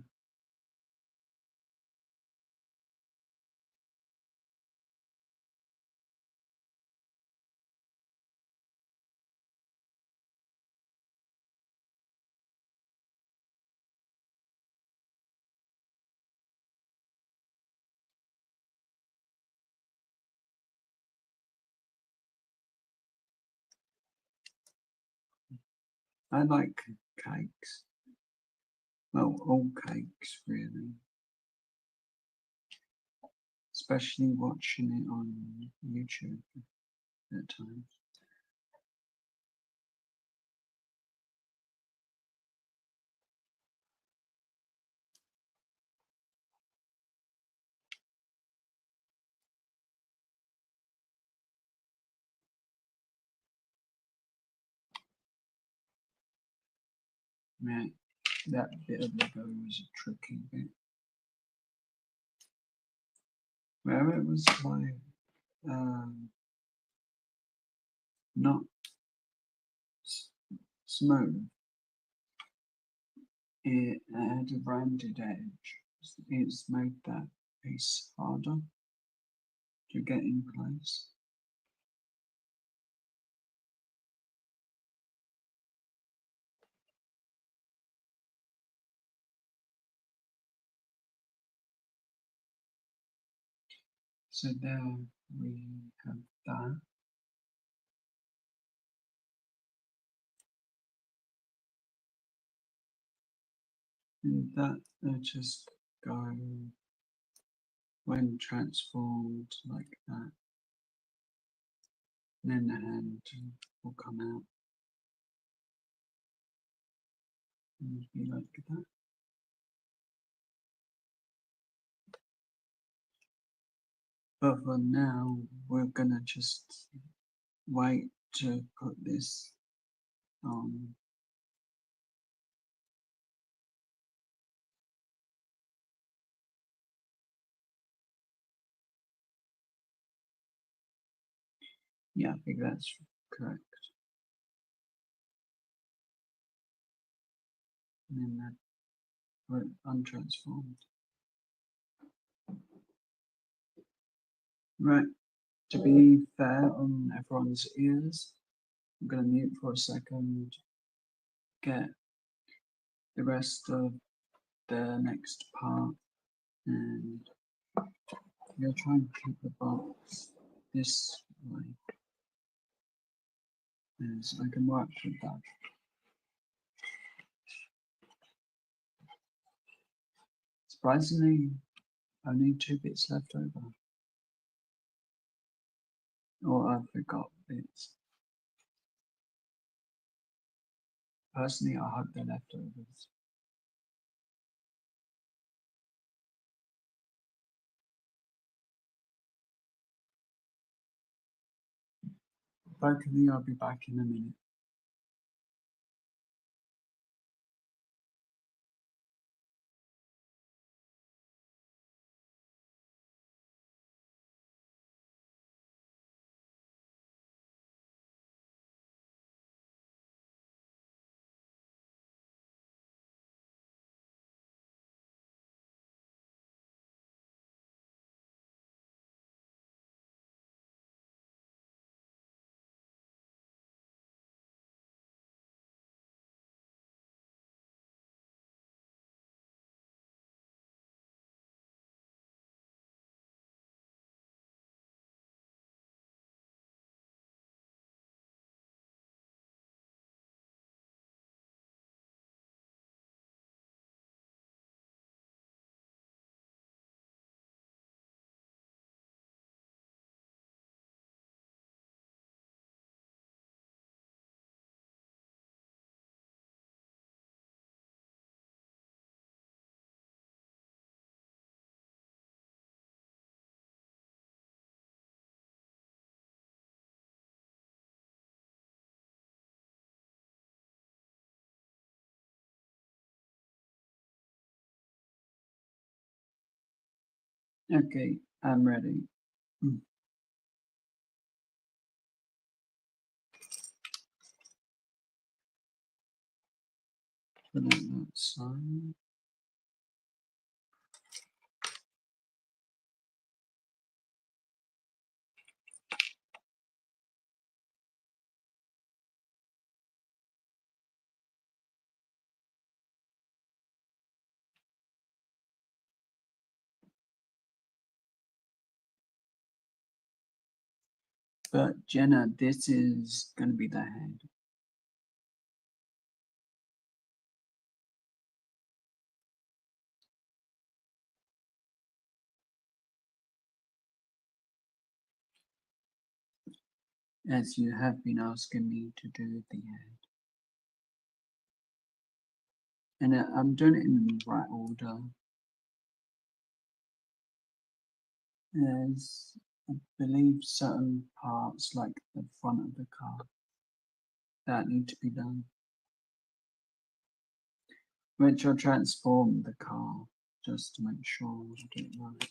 Speaker 1: I like cakes. Well, all cakes really. Especially watching it on YouTube at times. Yeah, that bit of Lego was a tricky bit. Where it was like not smooth, it had a rounded edge. It's made that piece harder to get in place. So there we have that. And that just go when transformed like that. And then the hand will come out and be like that. But for now, we're gonna just wait to put this on. Yeah, I think that's correct. And then that but untransformed. Right, to be fair on everyone's ears, I'm gonna mute for a second, get the rest of the next part, and we'll try and keep the box this way, as I can work with that. Surprisingly, only 2 bits left over. Or I forgot bits. Personally, I hope they're leftovers. Hopefully, I'll be back in a minute. Okay, I'm ready. Mm, Put that side. But Jenna, this is gonna be the head. As you have been asking me to do the head. And I'm doing it in the right order. There's, I believe, certain parts like the front of the car that need to be done. Which will transform the car just to make sure I get it right.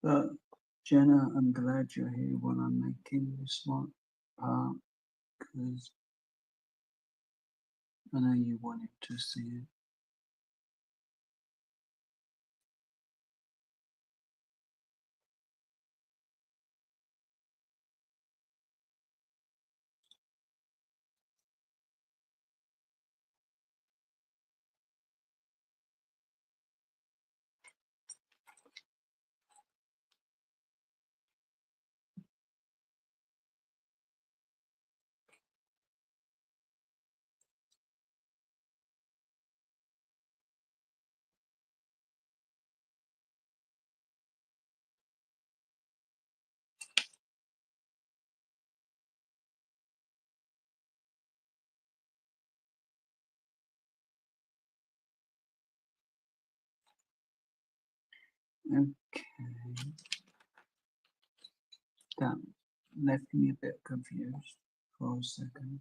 Speaker 1: But Jenna, I'm glad you're here when I'm making this one part because I know you wanted to see it. Okay, that left me a bit confused for a second.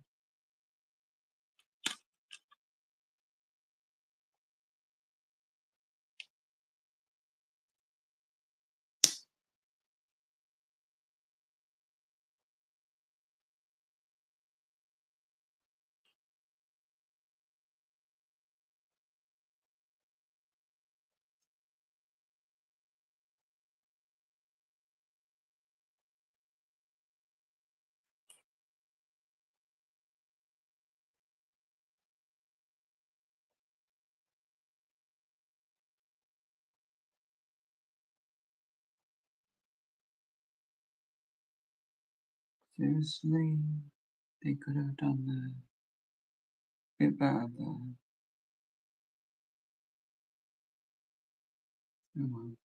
Speaker 1: Seriously, they could have done a bit better there. Come on.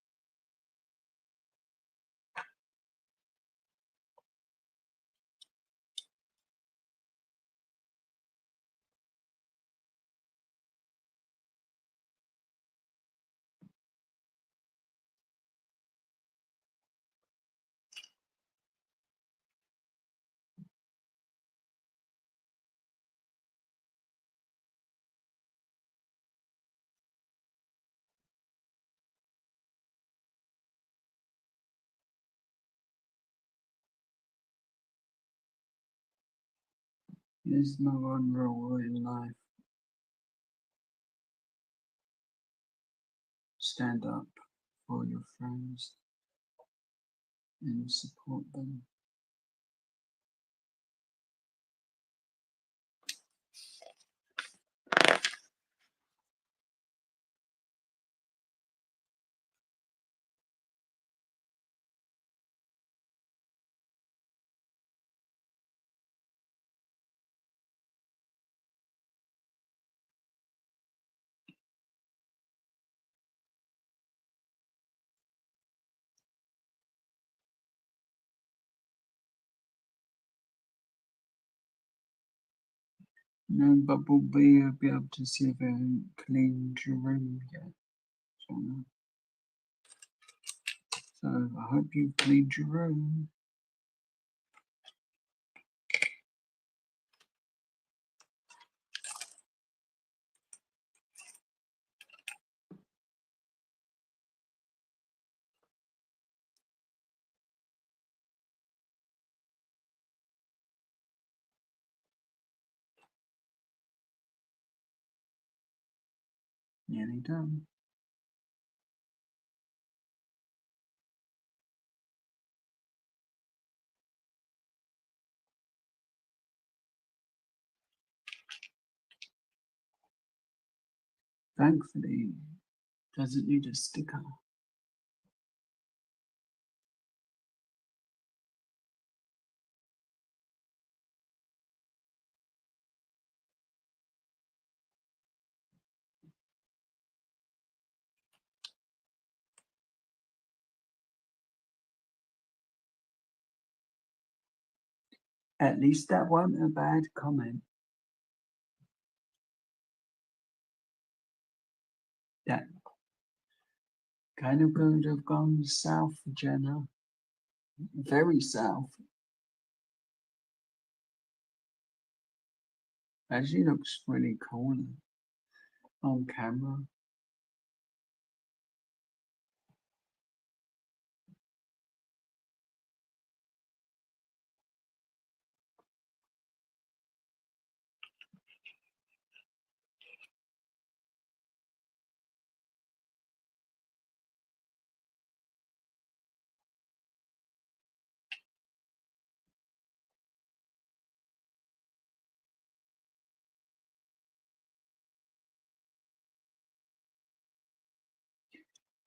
Speaker 1: There's no one rule in life. Stand up for your friends and support them. No, but will be able to see if I cleaned your room yet, Jenna. So I hope you cleaned your room. Nearly done. Thankfully, doesn't need a sticker. At least that wasn't a bad comment. That kind of could have gone south, Jenna. Very south. Actually looks really cool on camera.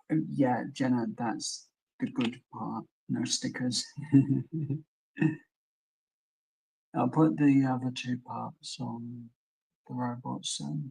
Speaker 1: Yeah, Jenna, that's the good part. No stickers. I'll put the other two parts on the robot soon.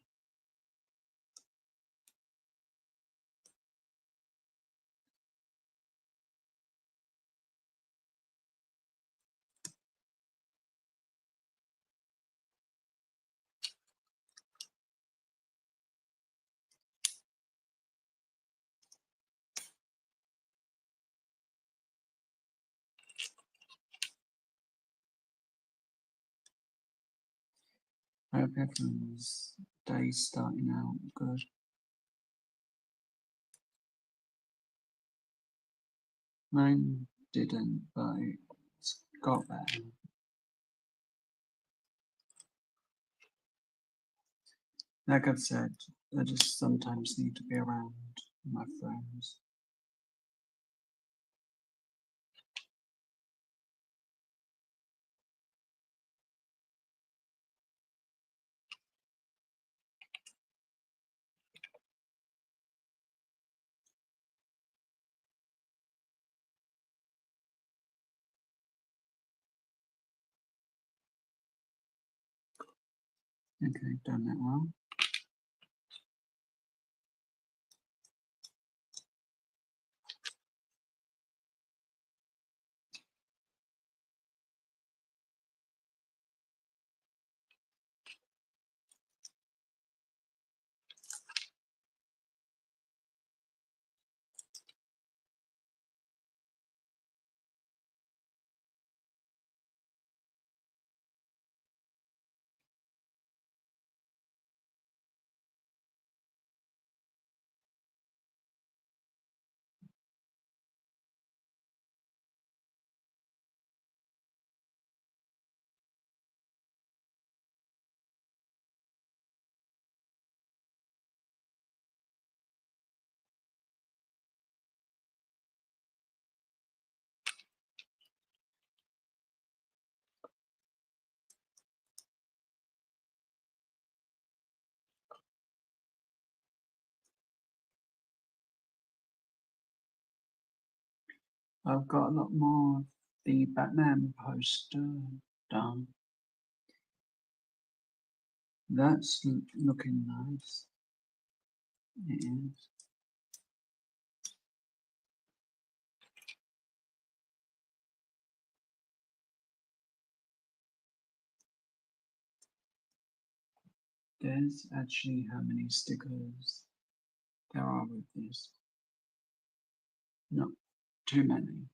Speaker 1: I hope everyone's day's starting out good. Mine didn't, but it's got better. Like I've said, I just sometimes need to be around my friends. Okay, done that well. I've got a lot more of the Batman poster done. That's looking nice. It is. There's actually how many stickers there are with this. Not too many.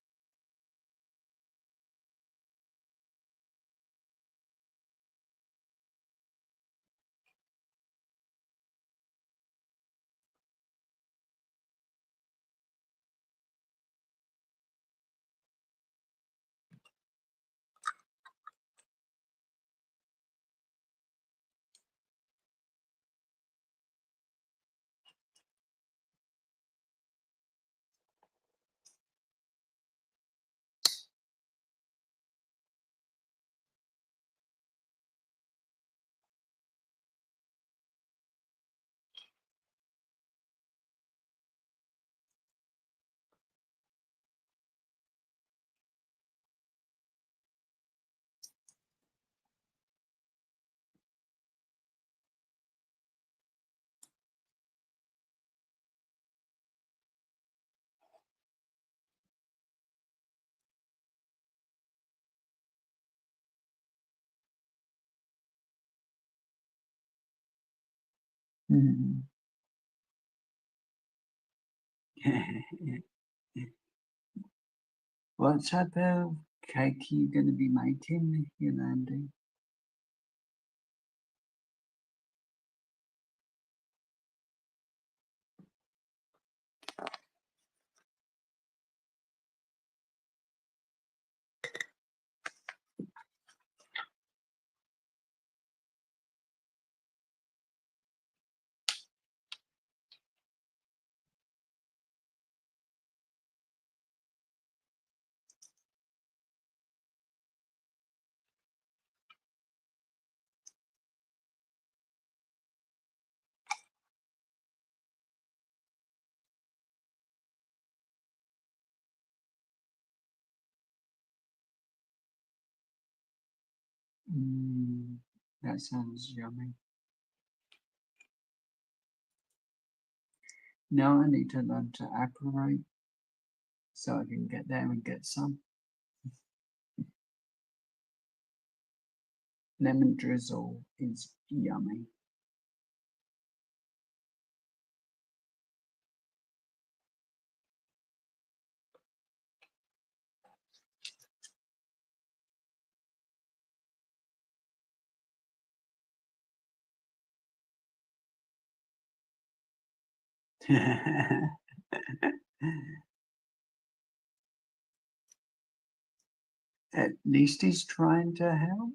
Speaker 1: Mm. What type of cake are you going to be making, Yolandi? That sounds yummy. Now I need to learn to apparate so I can get there and get some. Lemon drizzle is yummy. At least he's trying to help.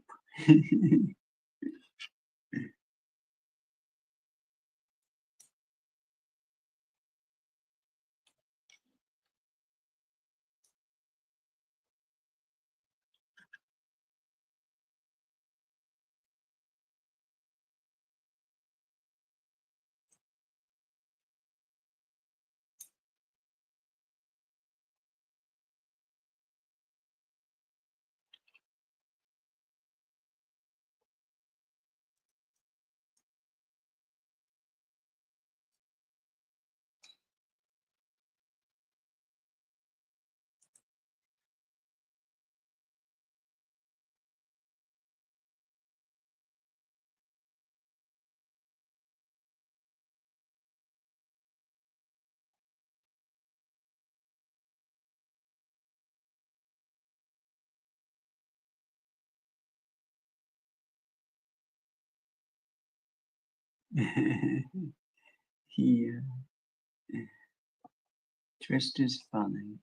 Speaker 1: Yeah, Twist is funny.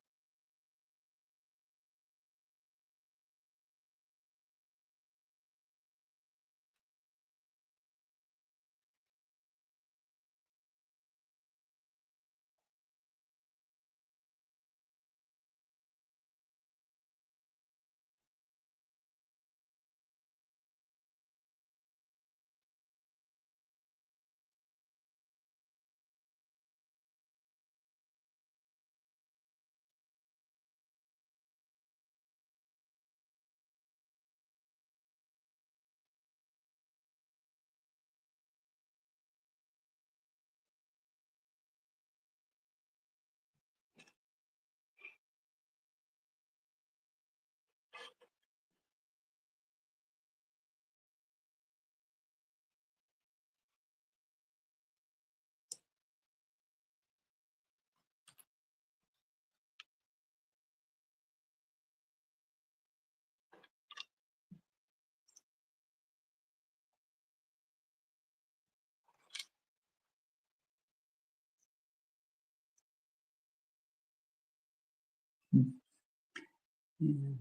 Speaker 1: Yeah.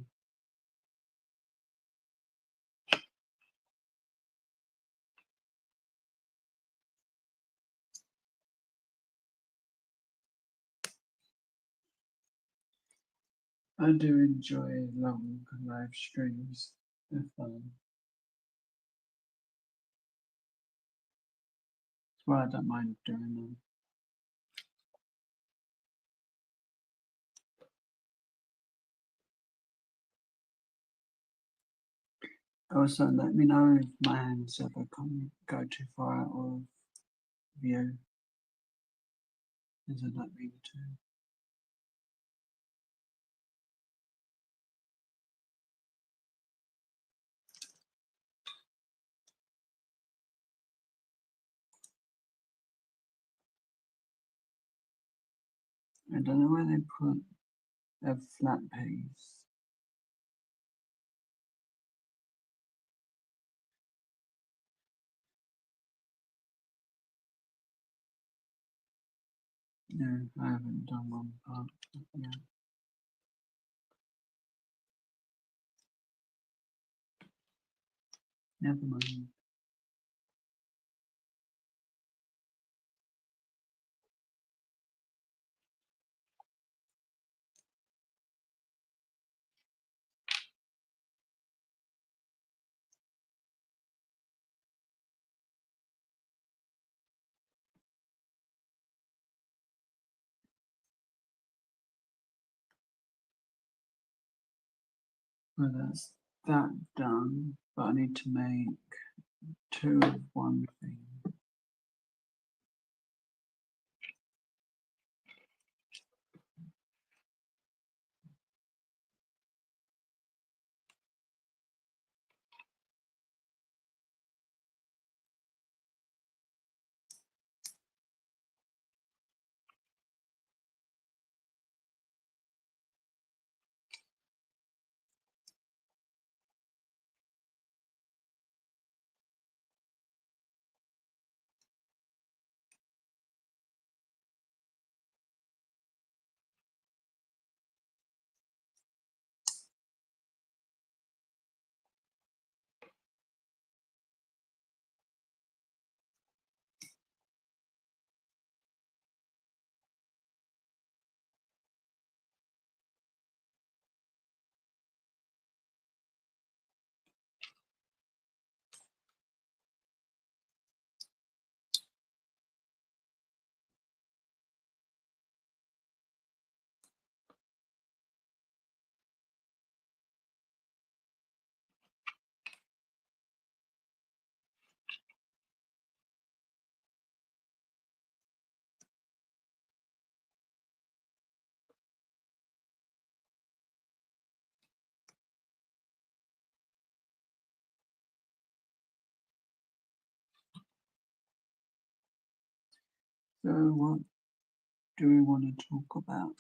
Speaker 1: I do enjoy long live streams. They're fun. That's why I don't mind doing them. Also, let me know if my hands ever go too far out of view, as I don't mean to. I don't know where they put a flat piece. No, I haven't done one part yet. Never mind. Well, that's that done. but I need to make two of one thing. So what do we want to talk about?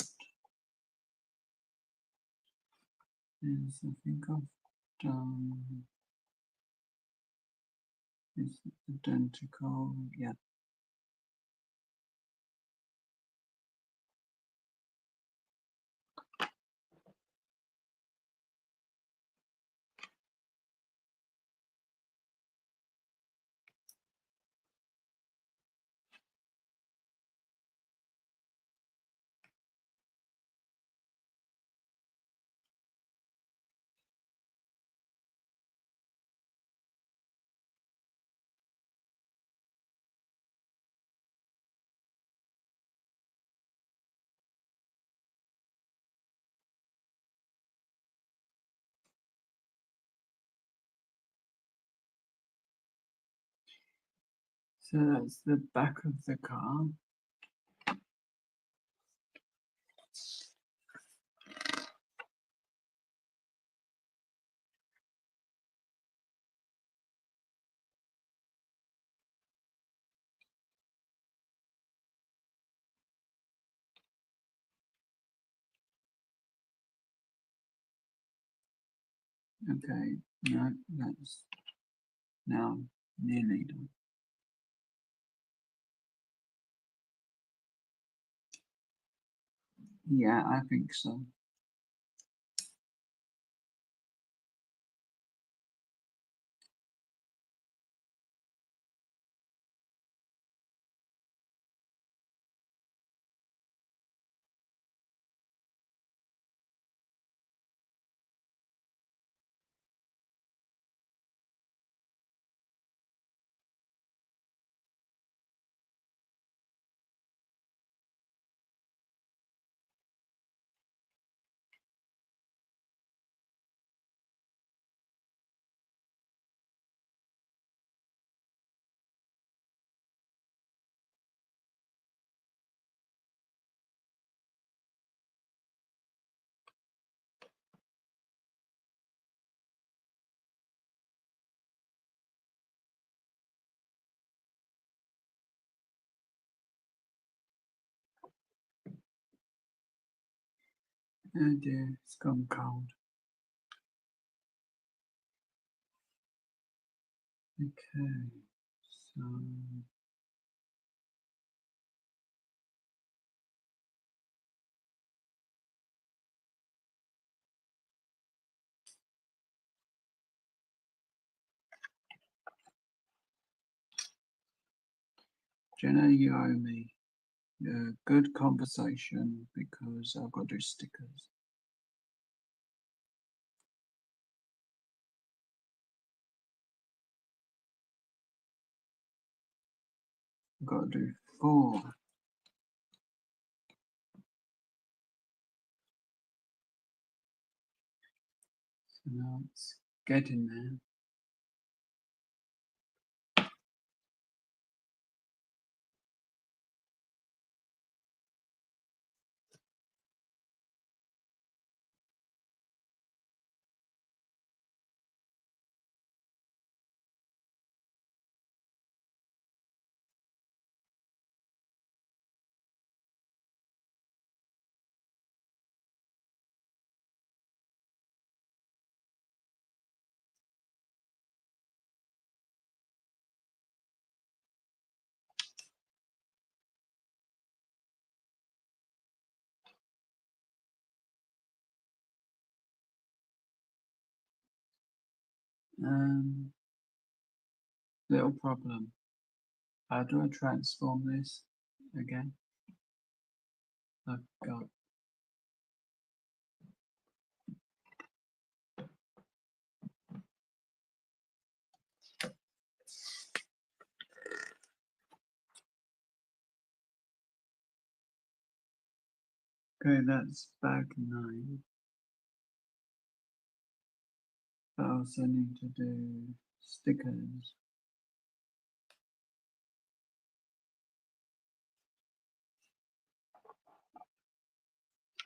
Speaker 1: Is I think I've done is identical, yeah. So that's the back of the car. Okay, no, that's now nearly done. Yeah, I think so. Oh dear, it's gone cold. Okay, so Jenna, you owe me a good conversation because I've got to do stickers. I've got to do 4. So now it's getting there. Little problem. How do I transform this again? I've got okay, that's bag 9. But I also need to do stickers.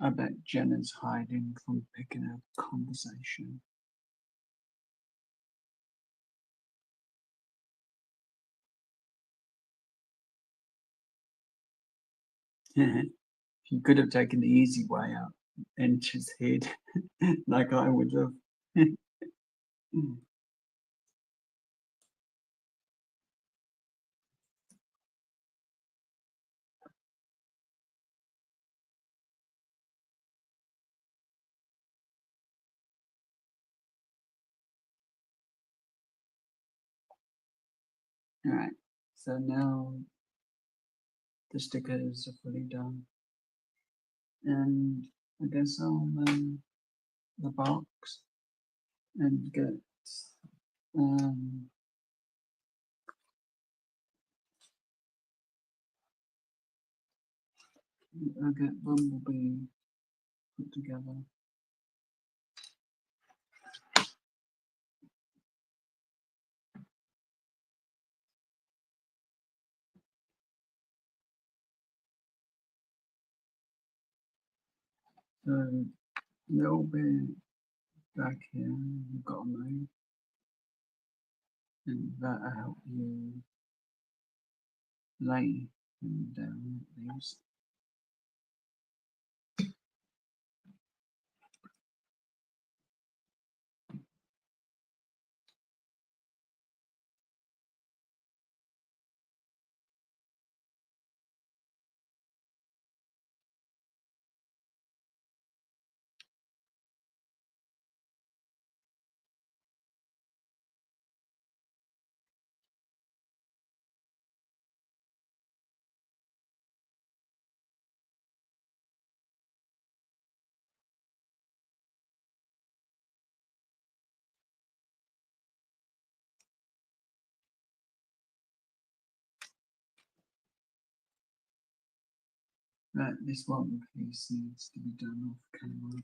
Speaker 1: I bet Jenna's hiding from picking up conversation. You could have taken the easy way out and just hid like I would have. Alright, so now the stickers are fully done. And I guess I'll the box and get I'll get Bumblebee put together. So a little bit back here, you've got to move, and that'll help you lay them down at least. This one piece needs to be done off camera.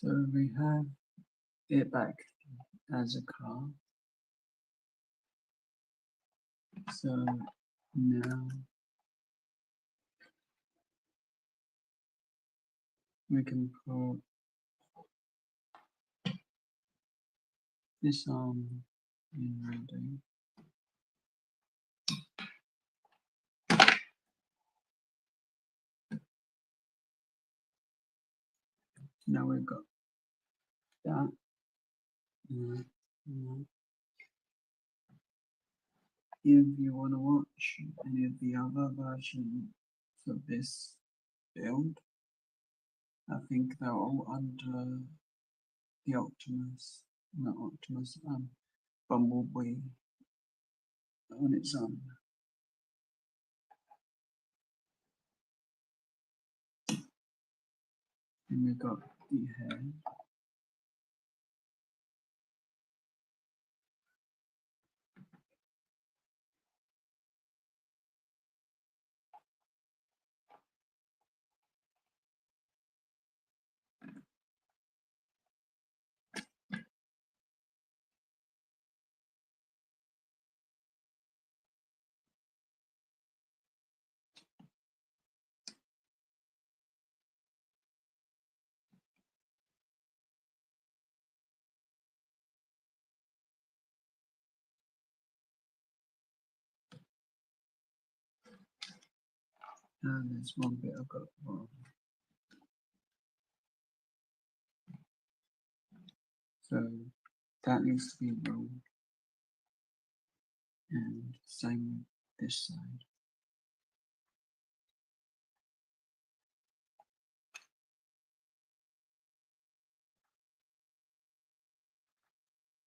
Speaker 1: So we have it back as a car. So now we can put this in ready. Now we've got that. Mm. If you want to watch any of the other versions of this build, I think they're all under the Optimus, not Optimus, Bumblebee on its own. And we've got the head. And there's one bit I got wrong. So that needs to be rolled. And same with this side.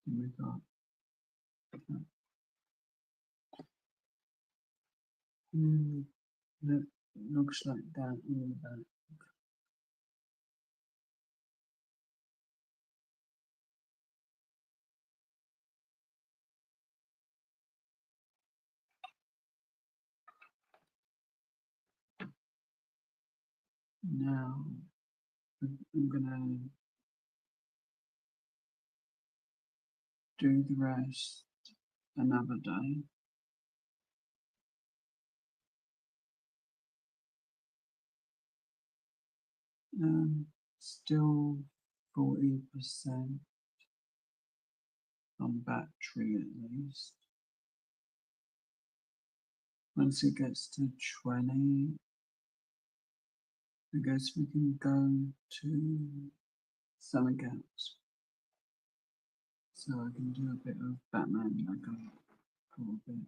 Speaker 1: And we've got that looks like that in the back. Now I'm gonna do the rest another day. Still 40% on battery at least. Once it gets to 20, I guess we can go to something else. So I can do a bit of Batman Lego for a bit.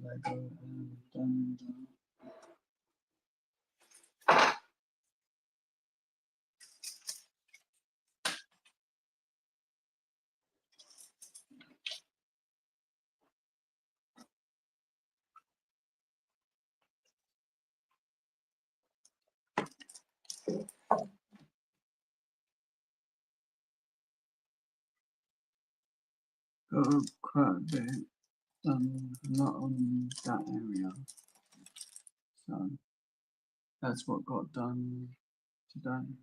Speaker 1: Lego and Diamond Dart. Got quite a bit done, not on that area. So that's what got done today.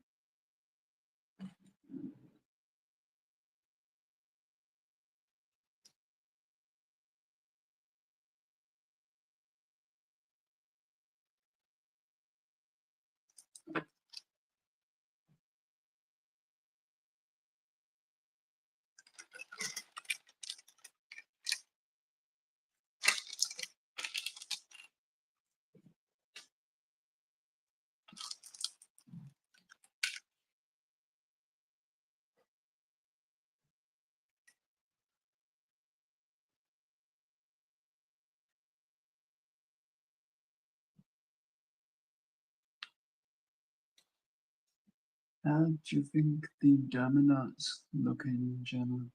Speaker 1: How do you think the Dominants looking, Jenna?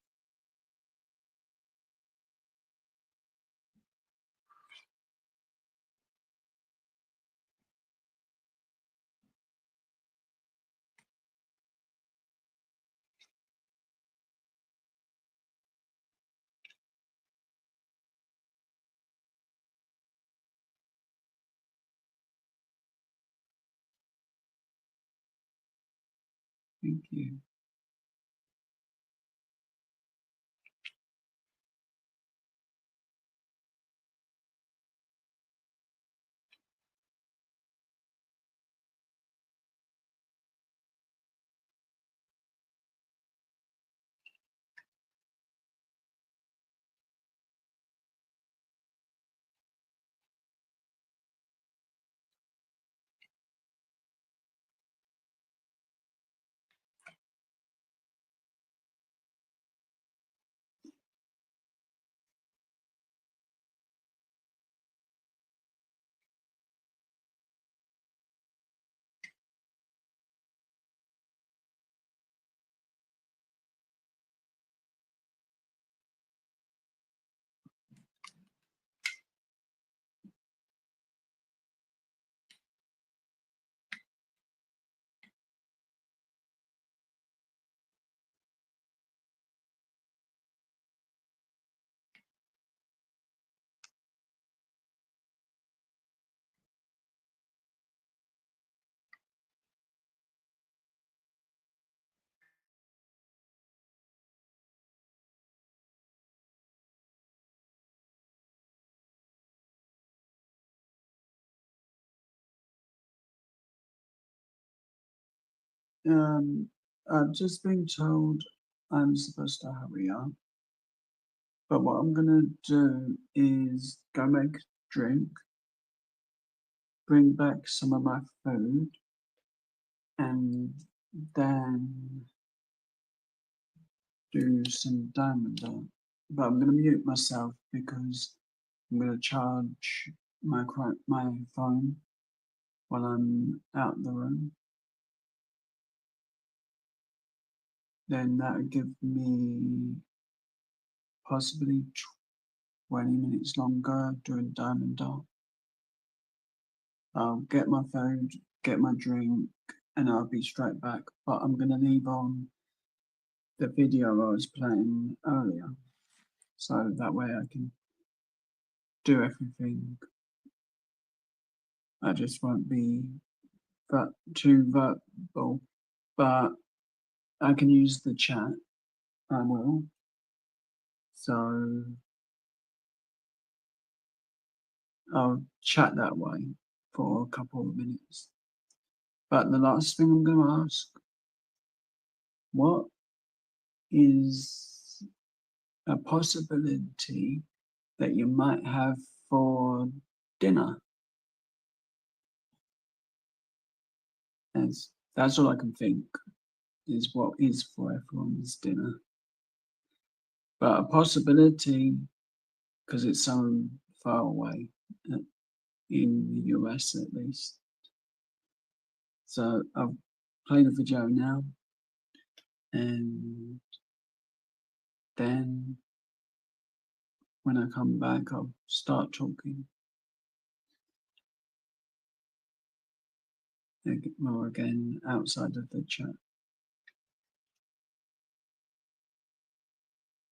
Speaker 1: Thank you. I've just been told I'm supposed to hurry up, but what I'm gonna do is go make a drink, bring back some of my food, and then do some diamond art. But I'm gonna mute myself because I'm gonna charge my phone while I'm out of the room. Then that would give me possibly 20 minutes longer doing diamond art. I'll get my food, get my drink, and I'll be straight back. But I'm gonna leave on the video I was playing earlier, so that way I can do everything. I just won't be too verbal, but I can use the chat. I will. So I'll chat that way for a couple of minutes. But the last thing I'm going to ask, what is a possibility that you might have for dinner? That's all I can think is what is for everyone's dinner. But a possibility, because it's so far away, in the US at least. So I'll play the video now, and then when I come back, I'll start talking more again outside of the chat.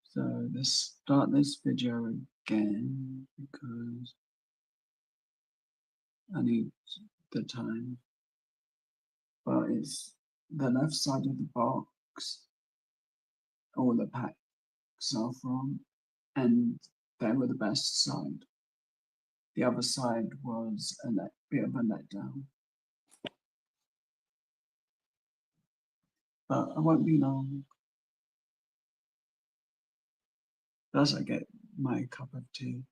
Speaker 1: So let's start this video again because I need the time. But it's the left side of the box, all the packs are from, and they were the best side. The other side was a bit of a letdown. But I won't be long. As I get my cup of tea.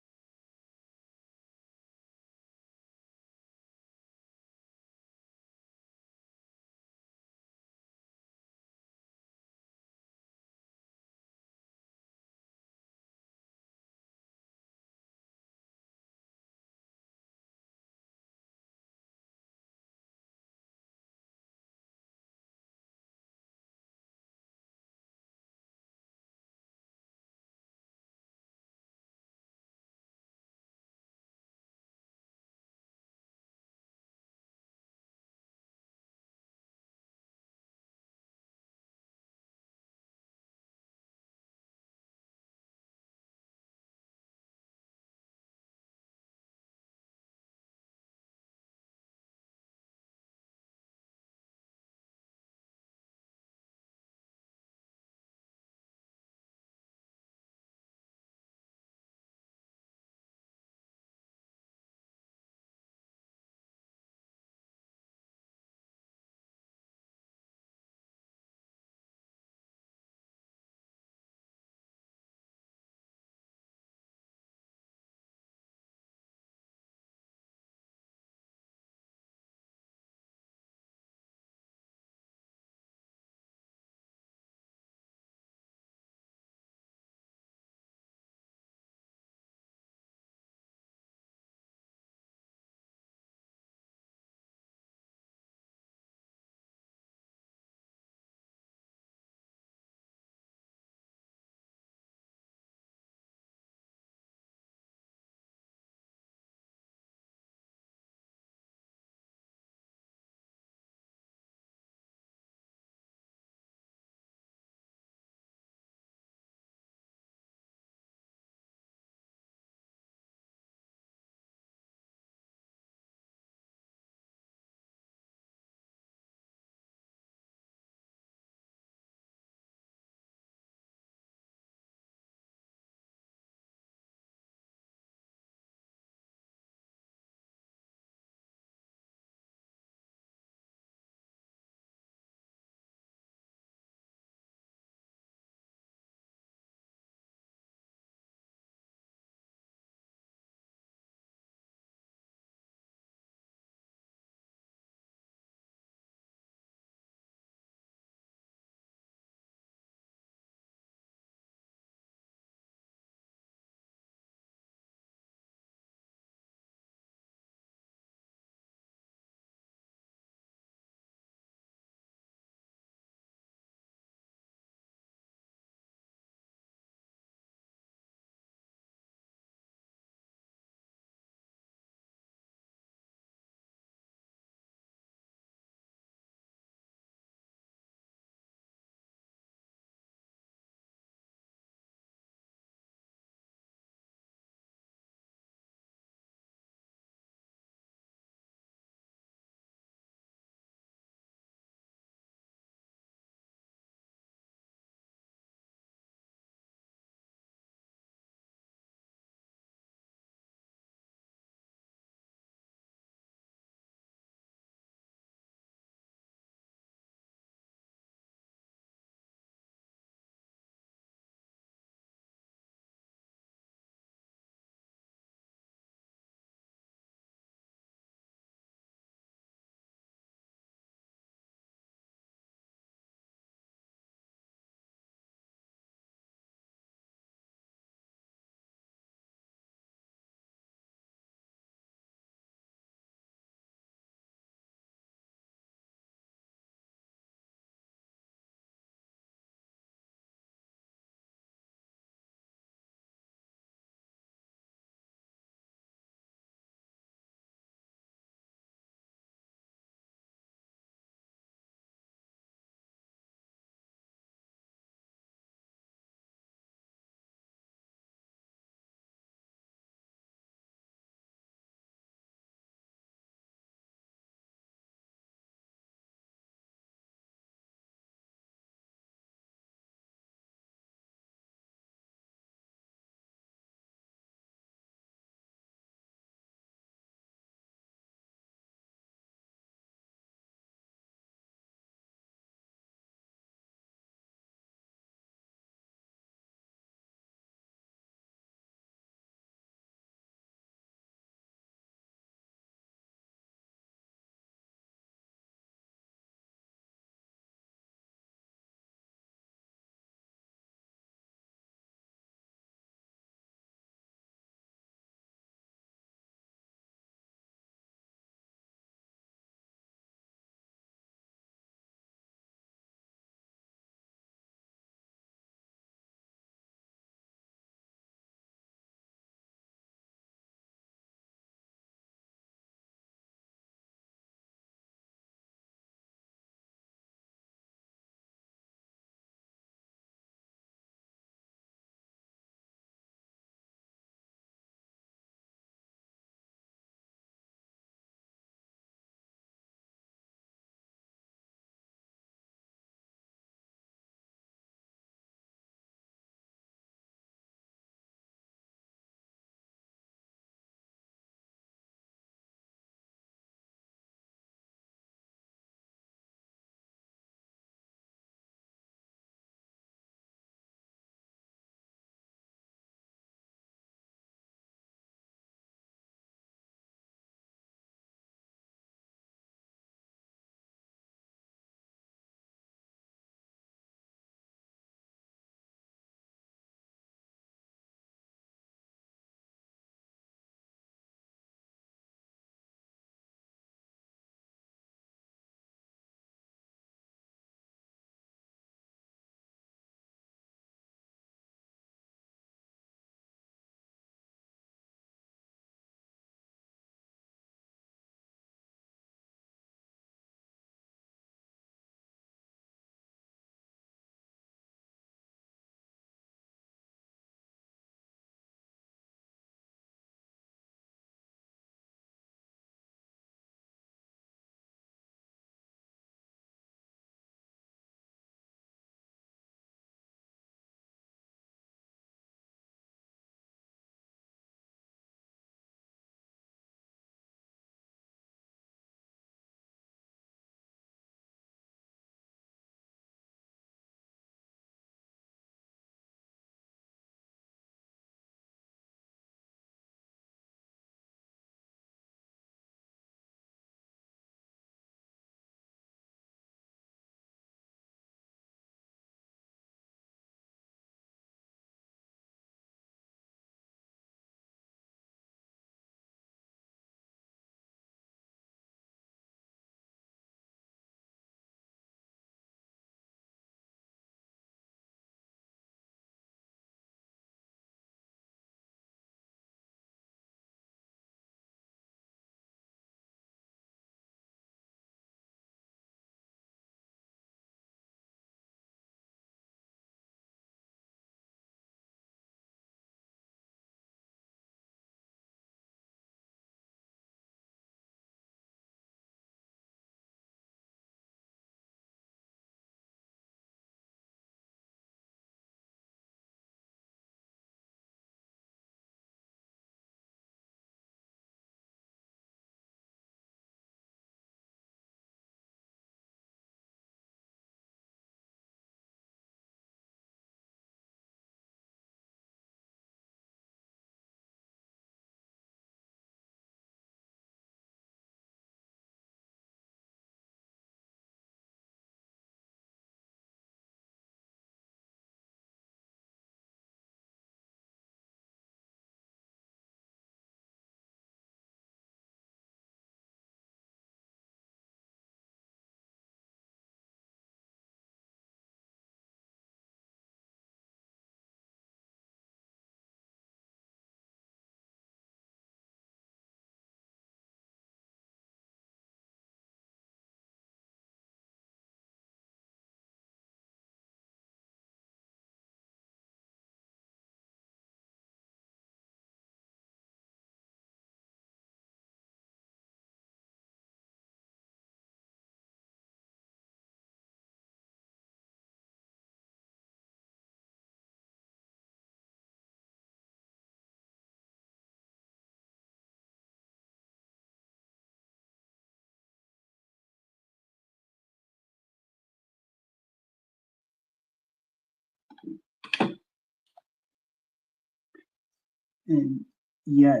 Speaker 1: And yeah,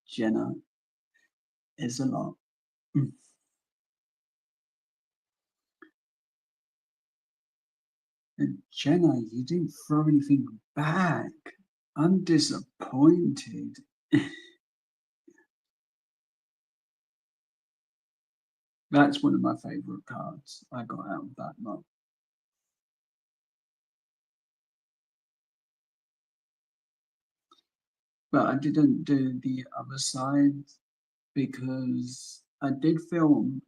Speaker 1: Jenna is a lot. Mm. And Jenna, you didn't throw anything back. I'm disappointed. That's one of my favourite cards I got out of that lot. But I didn't do the other side because I did film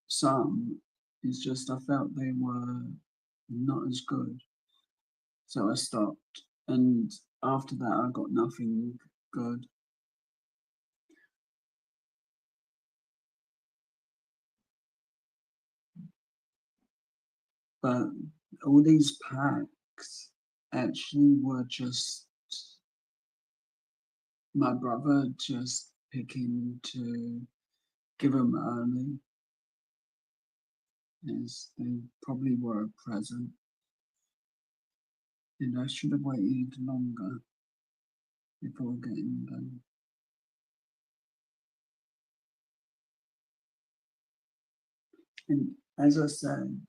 Speaker 1: some. It's just I felt they were not as good. So I stopped. And after that, I got nothing good. But all these packs actually were just my brother just picking to give them early, as they probably were a present. And I should have waited longer before getting them. And as I said,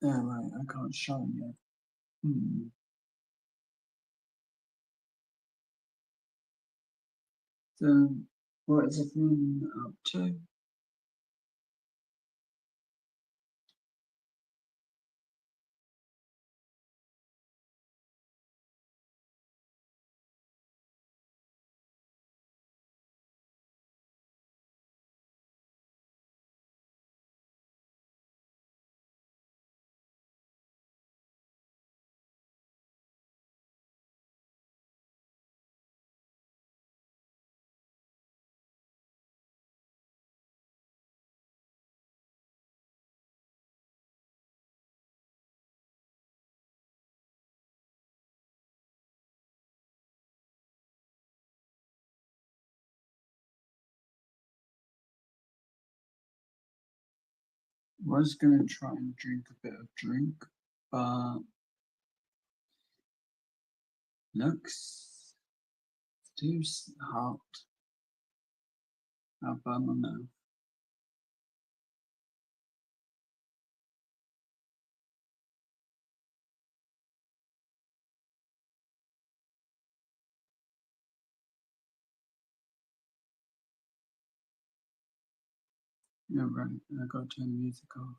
Speaker 1: right, I can't show you. Hmm. So, what is everyone up to? Was gonna try and drink a bit of drink, but looks too hot. I'll burn my mouth. Yeah, right. I got to turn the music off.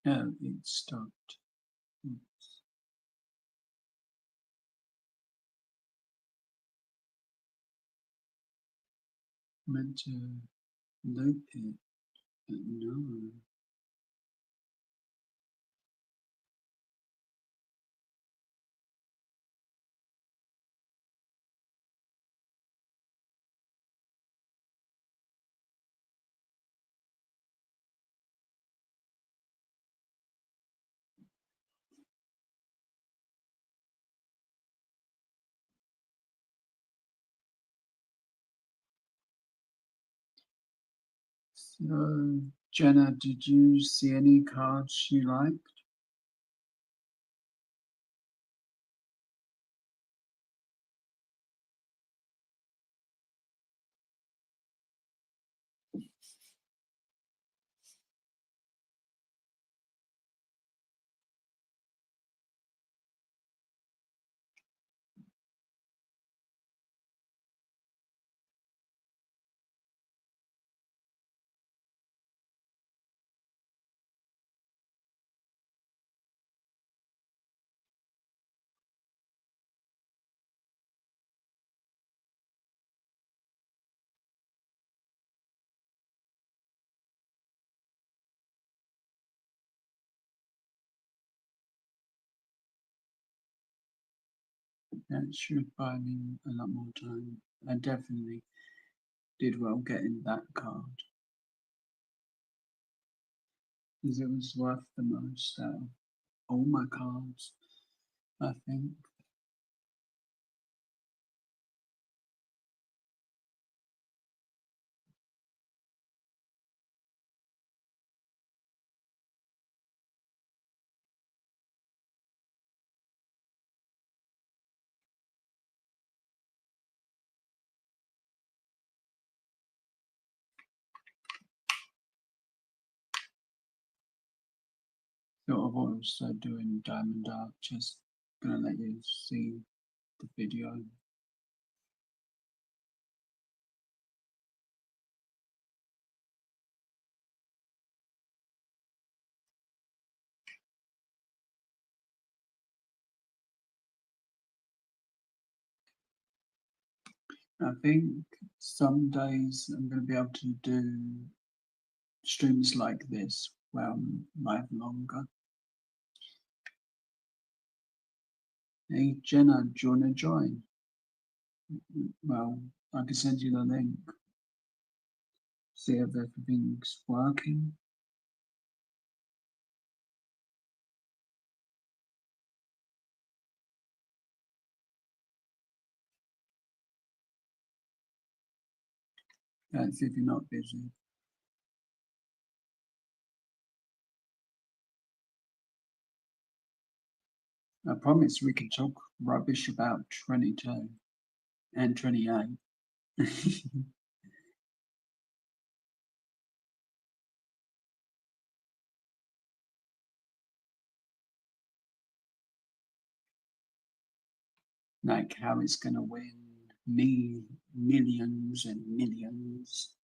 Speaker 1: Yeah, it stopped. Oops. Meant to loop it, but no. So, Jenna, did you see any cards you liked? That should buy me a lot more time. I definitely did well getting that card because it was worth the most out of all my cards, I think. Thought of also doing Diamond Art, just gonna let you see the video. I think some days I'm going to be able to do streams like this where I'm live longer. Hey Jenna, do you want to join? Well, I can send you the link. See if everything's working. That's if you're not busy. I promise we can talk rubbish about 22 and 28. Like how it's gonna win me millions and millions.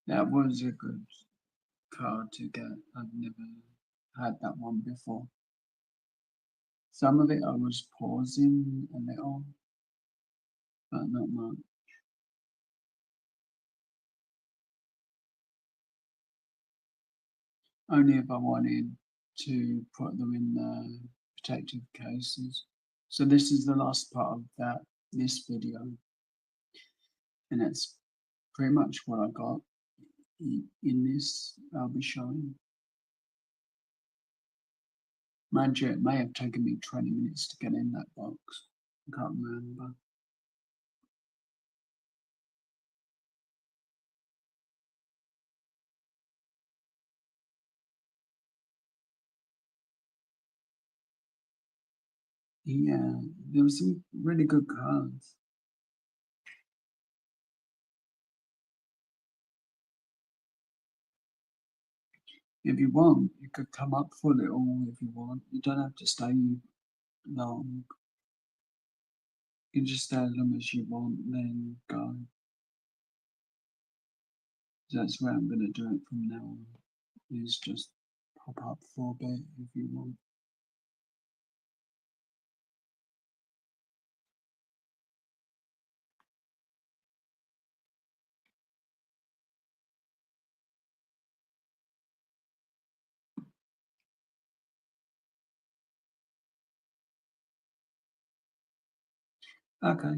Speaker 1: That was a good card to get. I've never had that one before. Some of it I was pausing a little, but not much. Only if I wanted to put them in the protective cases. So this is the last part of this video, and that's pretty much what I got in this I'll be showing. Mind you, it may have taken me 20 minutes to get in that box. I can't remember. Yeah, there were some really good cards. If you want, you could come up for a little if you want. You don't have to stay long. You can just stay as long as you want, then go. That's where I'm going to do it from now on. Is just pop up for a bit if you want. Okay.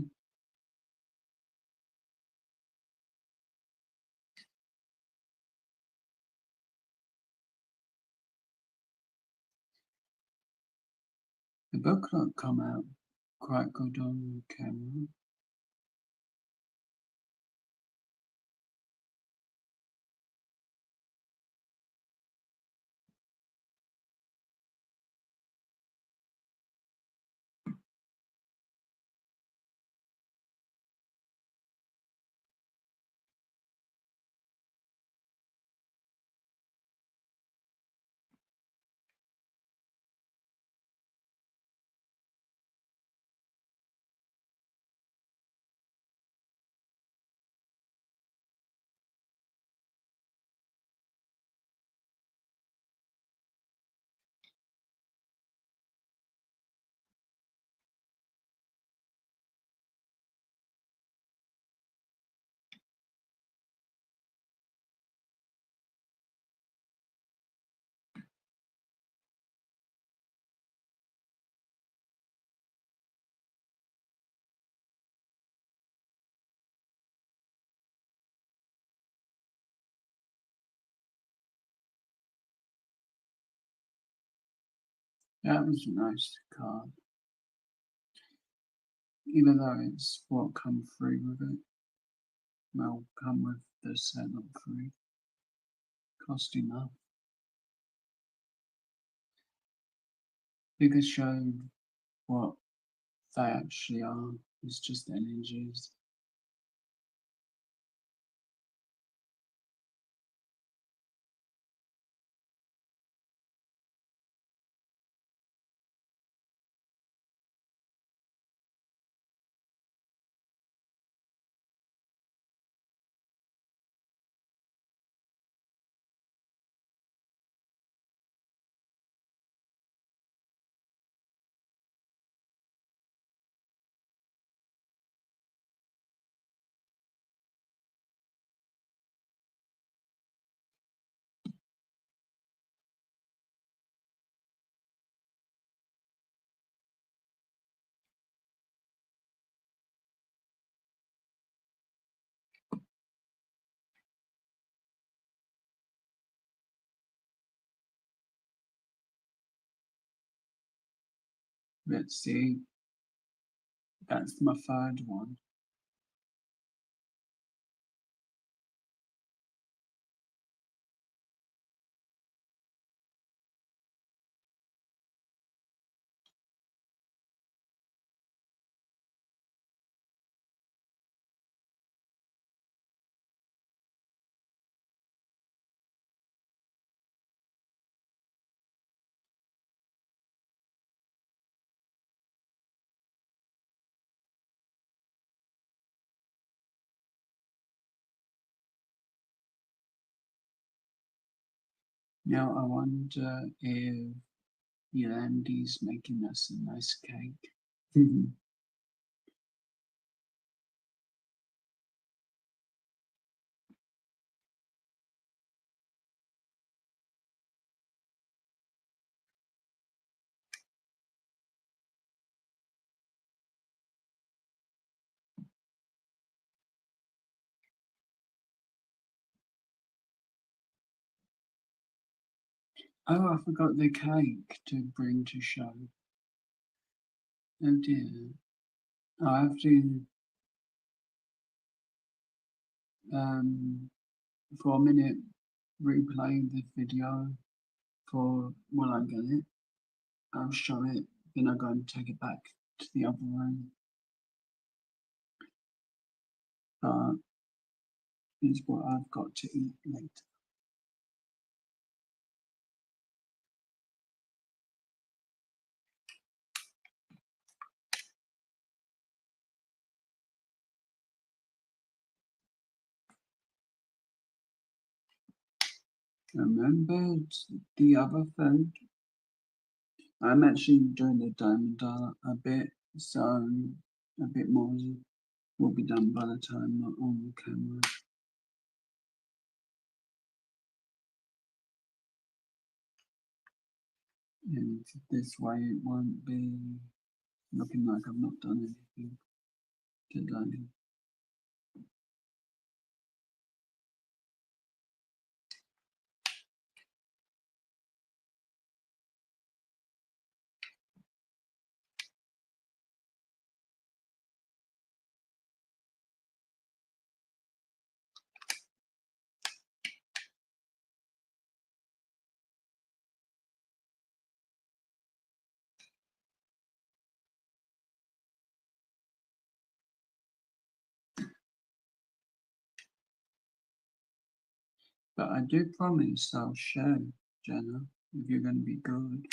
Speaker 1: The booklet come out quite good on camera. That was a nice card. Even though it's what come free with it. Well, come with the set, not free. Cost enough. Figures showed what they actually are. It's just energies. Let's see. That's my third one. Now I wonder if Yolandi's making us a nice cake. Oh, I forgot the cake to bring to show. Oh dear. I have to, for a minute, replay the video for when I get it. I'll show it, then I'll go and take it back to the other room. But it's what I've got to eat later. Remembered the other food? I'm actually doing the diamond a bit, so a bit more will be done by the time not on camera. And this way it won't be looking like I've not done anything today. But I do promise I'll share, Jenna, if you're going to be good.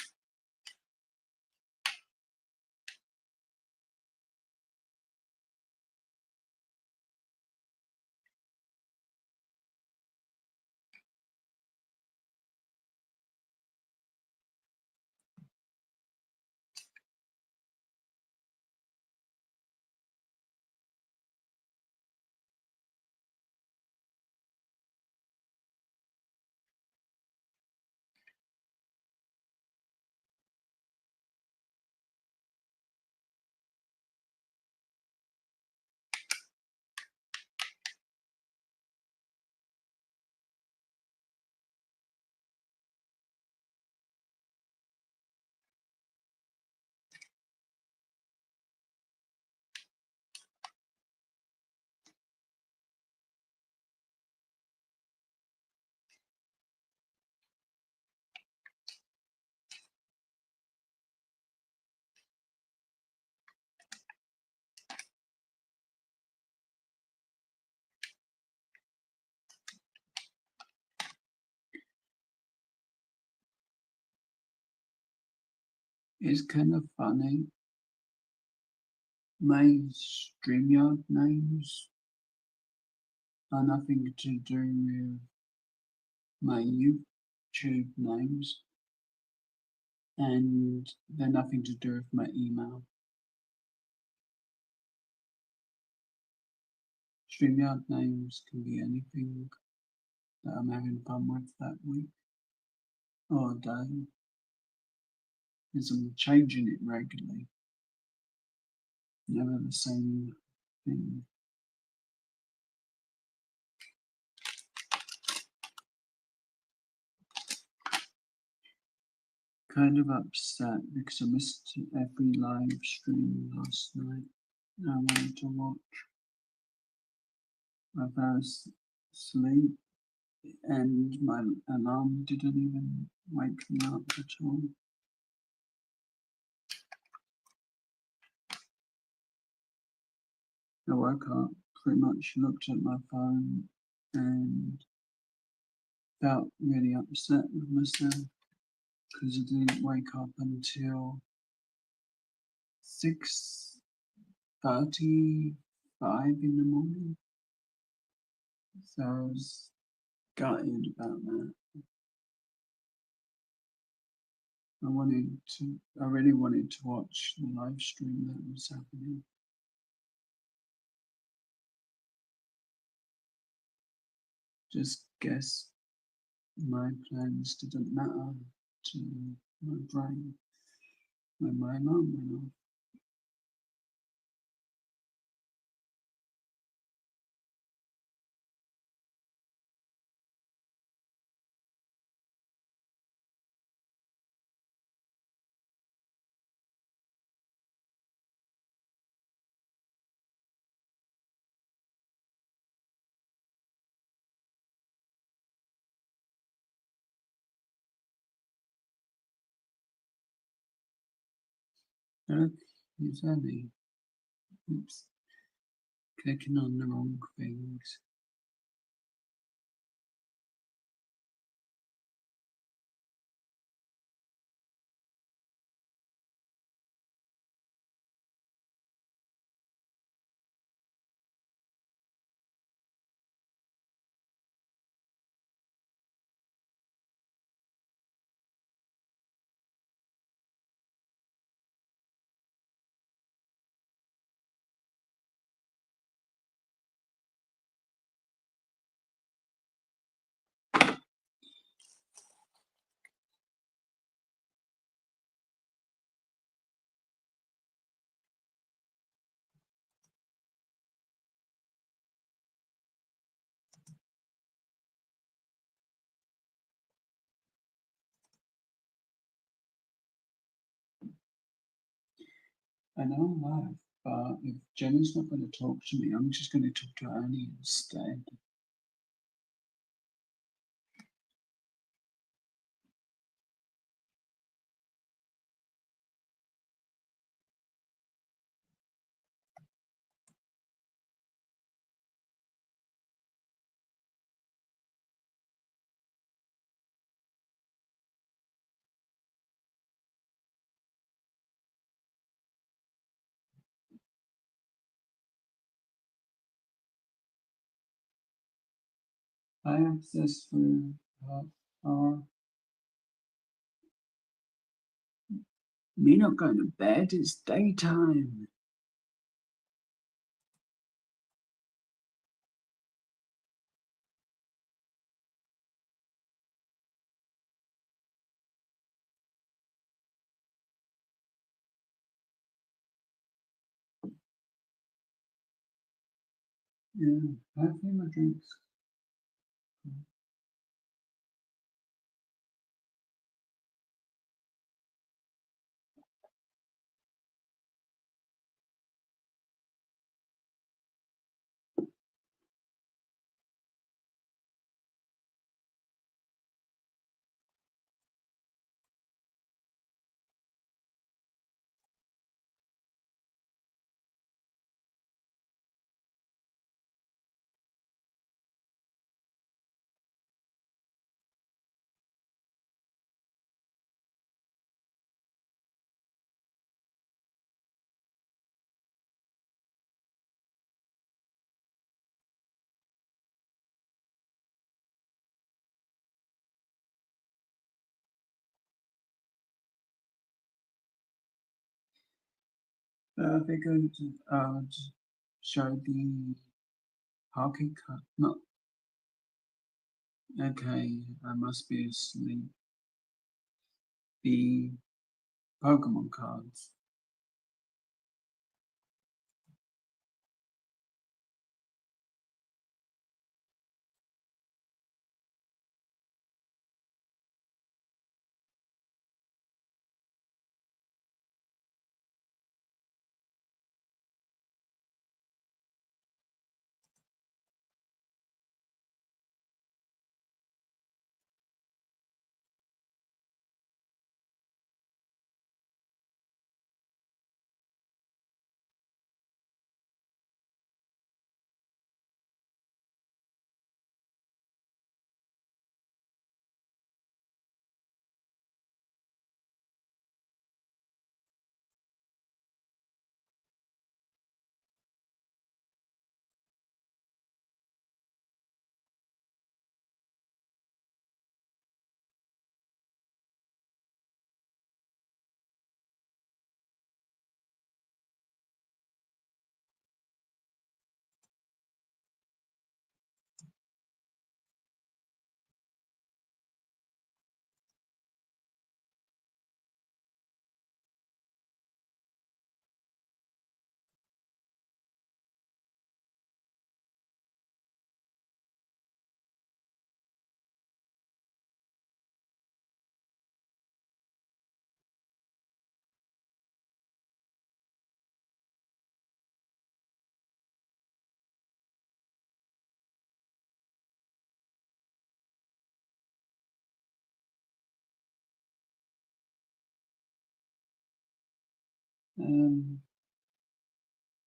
Speaker 1: It's kind of funny. My StreamYard names are nothing to do with my YouTube names, and they're nothing to do with my email. StreamYard names can be anything that I'm having fun with that week or day, because I'm changing it regularly. Never the same thing. Kind of upset because I missed every live stream last night. I wanted to watch. I fell asleep and my alarm didn't even wake me up at all. I woke up, pretty much looked at my phone and felt really upset with myself because I didn't wake up until 6:35 in the morning. So I was gutted about that. I really wanted to watch the live stream that was happening. Just guess my plans didn't matter to my brain when my alarm went off. Look, it's Ellie. Oops, clicking on the wrong things. I know I'm live, but if Jenna's not going to talk to me, I'm just going to talk to Annie instead. I access through me not going to bed, it's daytime. Yeah, I have my drinks. We're going to show the hockey card. No, okay, I must be asleep. The Pokemon cards.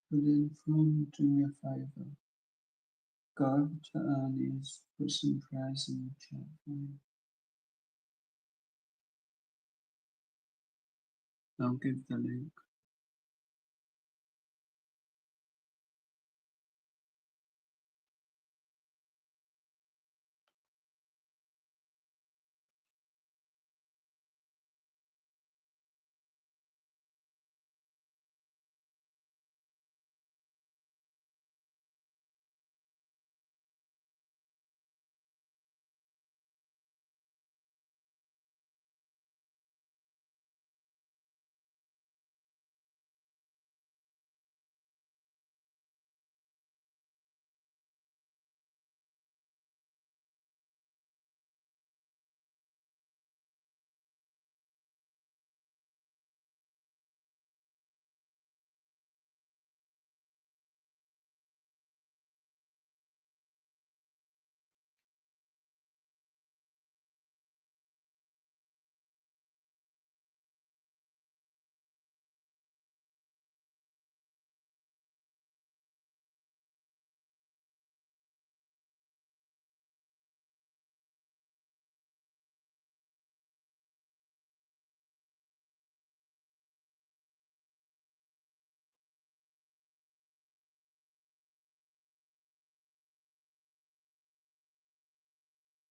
Speaker 1: Put in from do me a favor. Go over to Ernie's, put some prayers in the chat for me. I'll give the link.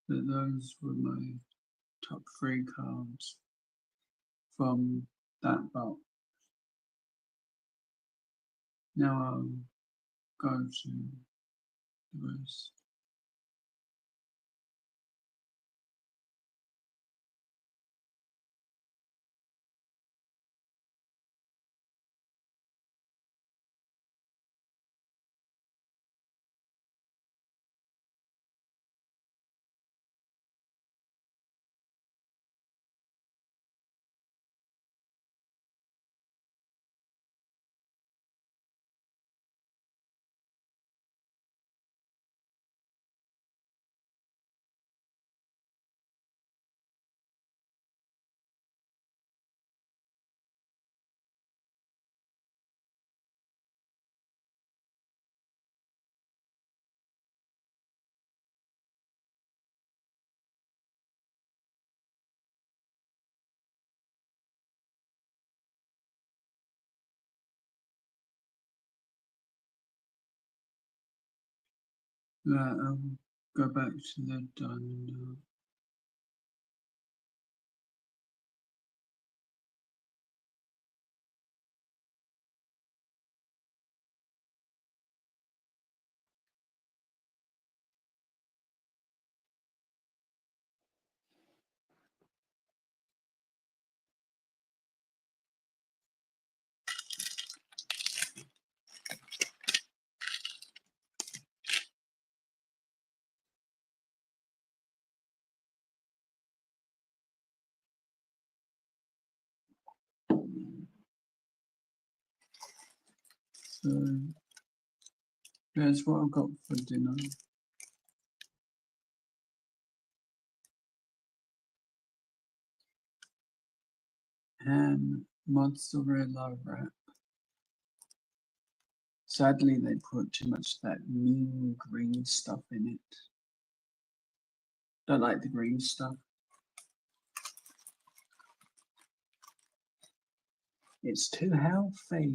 Speaker 1: But those were my top 3 cards from that box. Now I'll go to the rest. I'll go back to the diamond now. So that's what I got for dinner. Ham, mozzarella wrap. Sadly, they put too much of that mean green stuff in it. Don't like the green stuff. It's too healthy.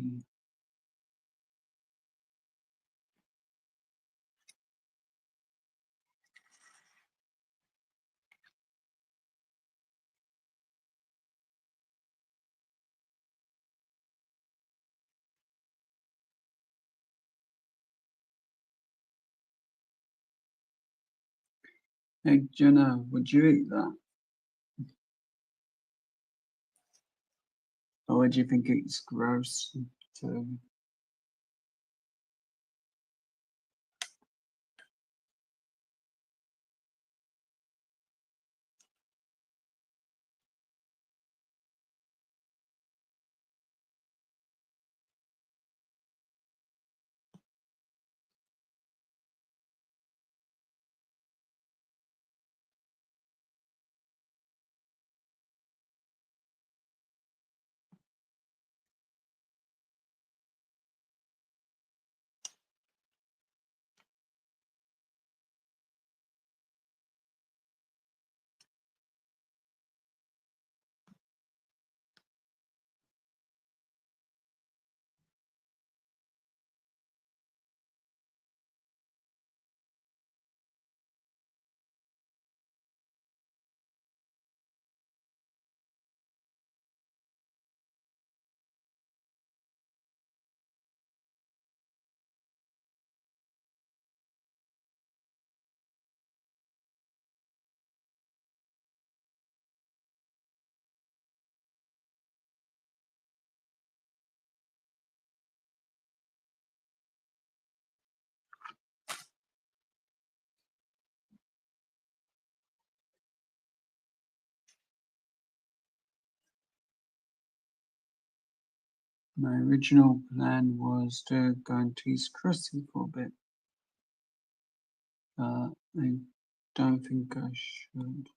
Speaker 1: Hey, Jenna, would you eat that? Or would you think it's gross to My original plan was to go and tease Chrissy for a bit. I don't think I should.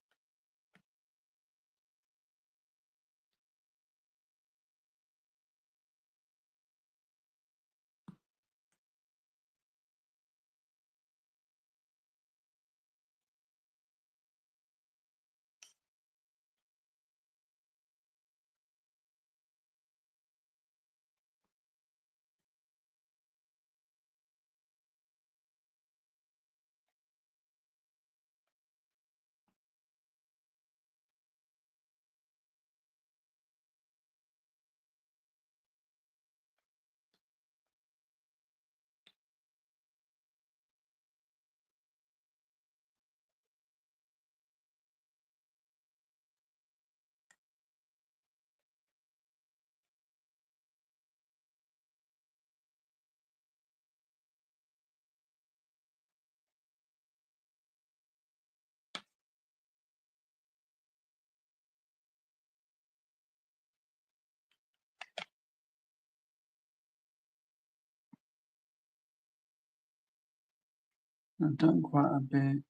Speaker 1: I've done quite a bit,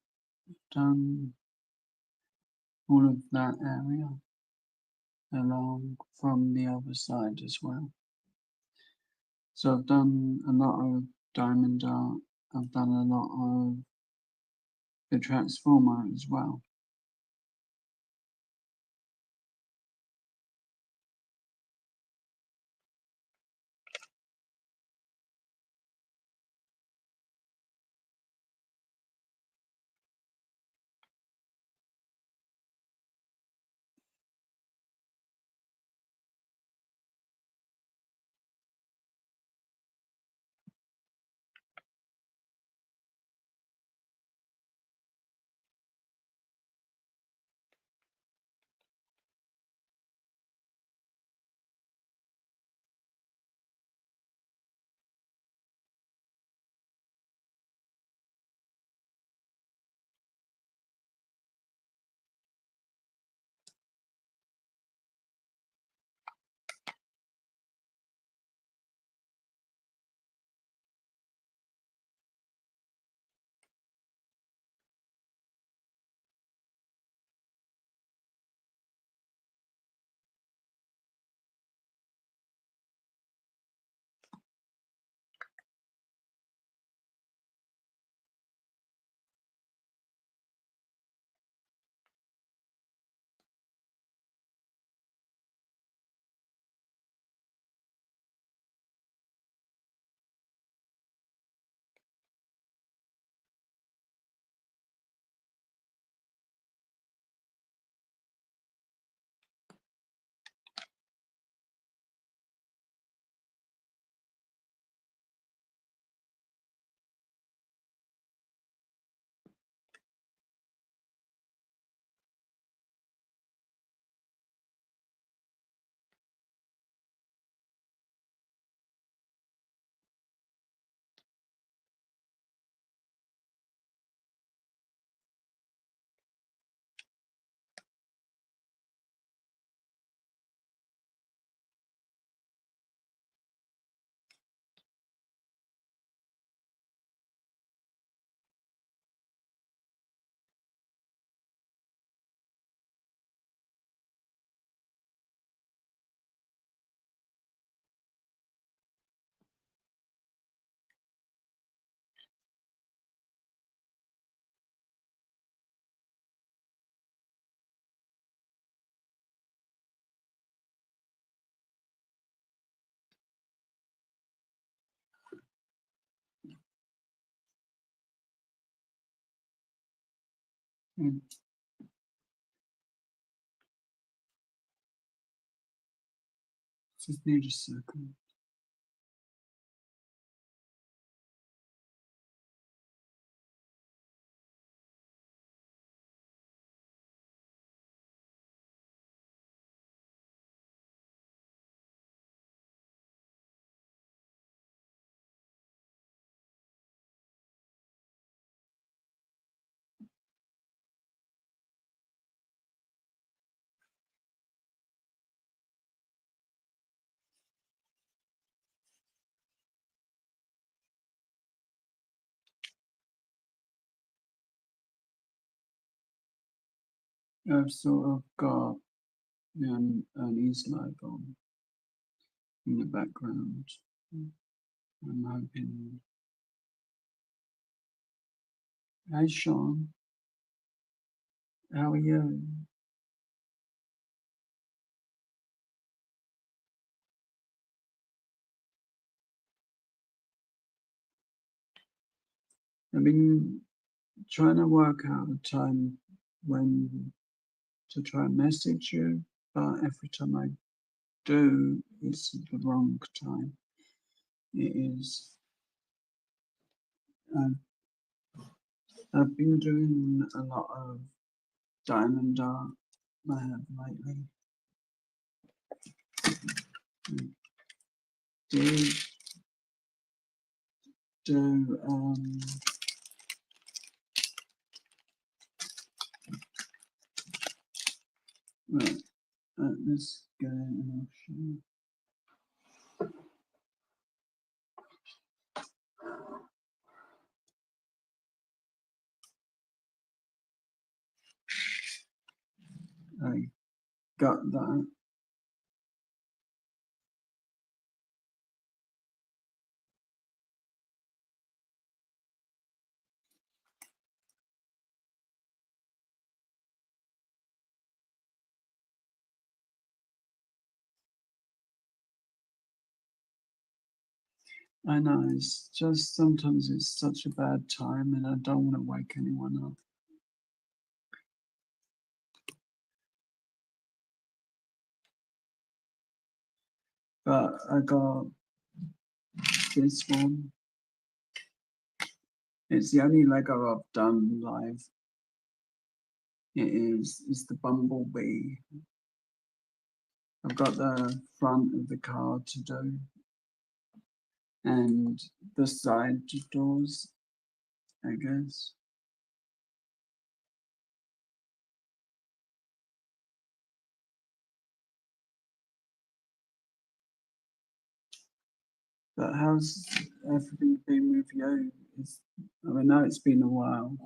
Speaker 1: done all of that area along from the other side as well. So I've done a lot of diamond art, I've done a lot of the transformer as well. And just need a second. I've sort of got an Eastlight on in the background. I'm hoping. Hey Sean, how are you? I've been trying to work out a time when to try and message you, but every time I do, it's the wrong time. It is. I've, I've been doing a lot of diamond art. I have lately. I did do right, let's go and I'll show you. I got that. I know it's just sometimes it's such a bad time and I don't want to wake anyone up. But I got this one. It's the only Lego I've done live. It's the Bumblebee. I've got the front of the car to do and the side doors, I guess. But how's everything been with you? I know it's been a while.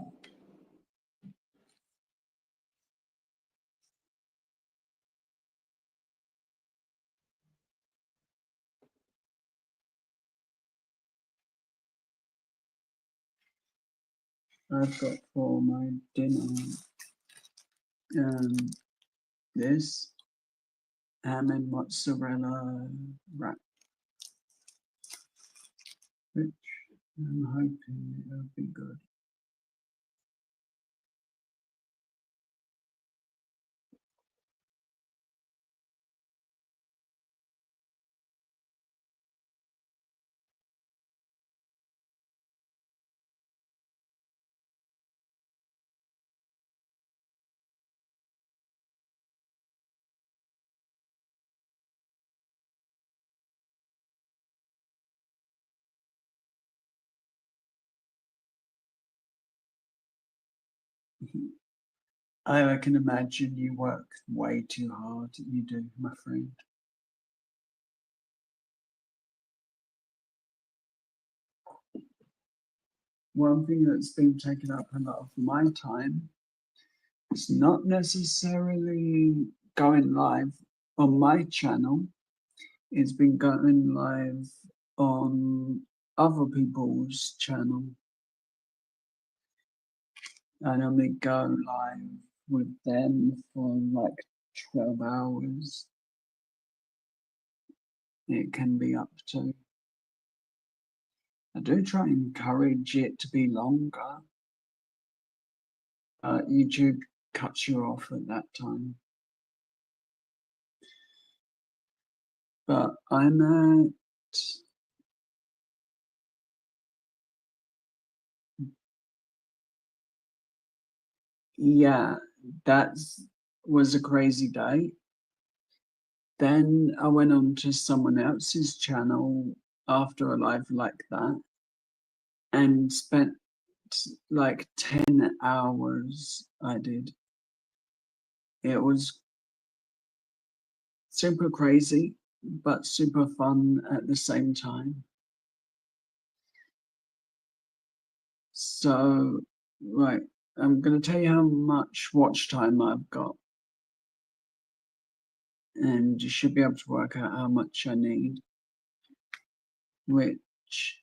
Speaker 1: I've got for my dinner um, this ham and mozzarella wrap, which I'm hoping it'll be good. I can imagine you work way too hard. You do, my friend. One thing that's been taking up a lot of my time is not necessarily going live on my channel. It's been going live on other people's channel. I normally go live with them for like 12 hours. It can be up to. I do try and encourage it to be longer. YouTube cuts you off at that time. But I'm at yeah, that was a crazy day. Then I went on to someone else's channel after a live like that and spent like 10 hours. I did. It was super crazy, but super fun at the same time. So, right, I'm going to tell you how much watch time I've got. And you should be able to work out how much I need. Which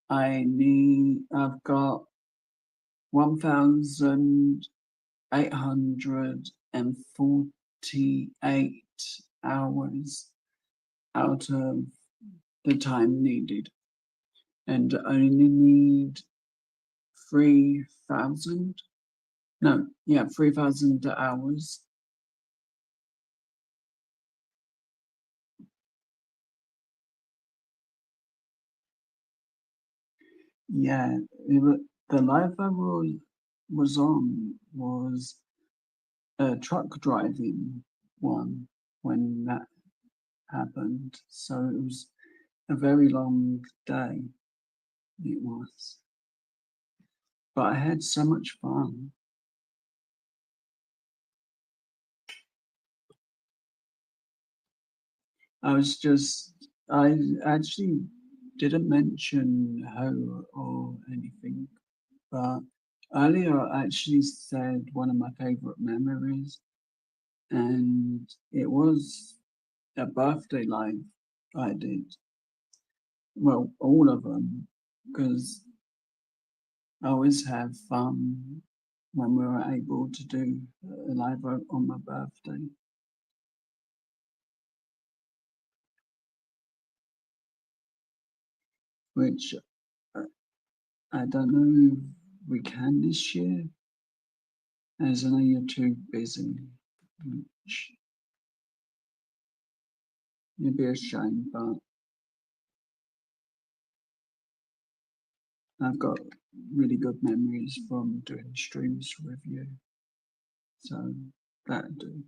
Speaker 1: I've got 1,848 hours out of the time needed. And I only need 3,000. No, yeah, 3,000 hours. Yeah, the live I was on was a truck driving one when that happened. So it was a very long day. It was. But I had so much fun. I actually didn't mention Ho or anything, but earlier I actually said one of my favorite memories, and it was a birthday live I did. Well, all of them, because I always have fun when we were able to do a live on my birthday. Which I don't know if we can this year, as I know you're too busy, which it'd be a shame, but I've got really good memories from doing streams with you, so that'd do.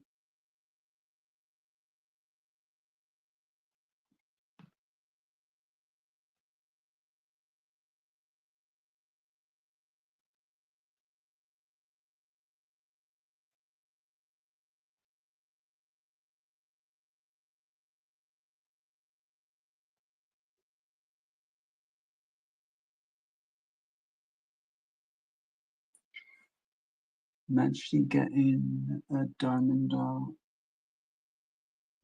Speaker 1: I'm actually getting a diamond art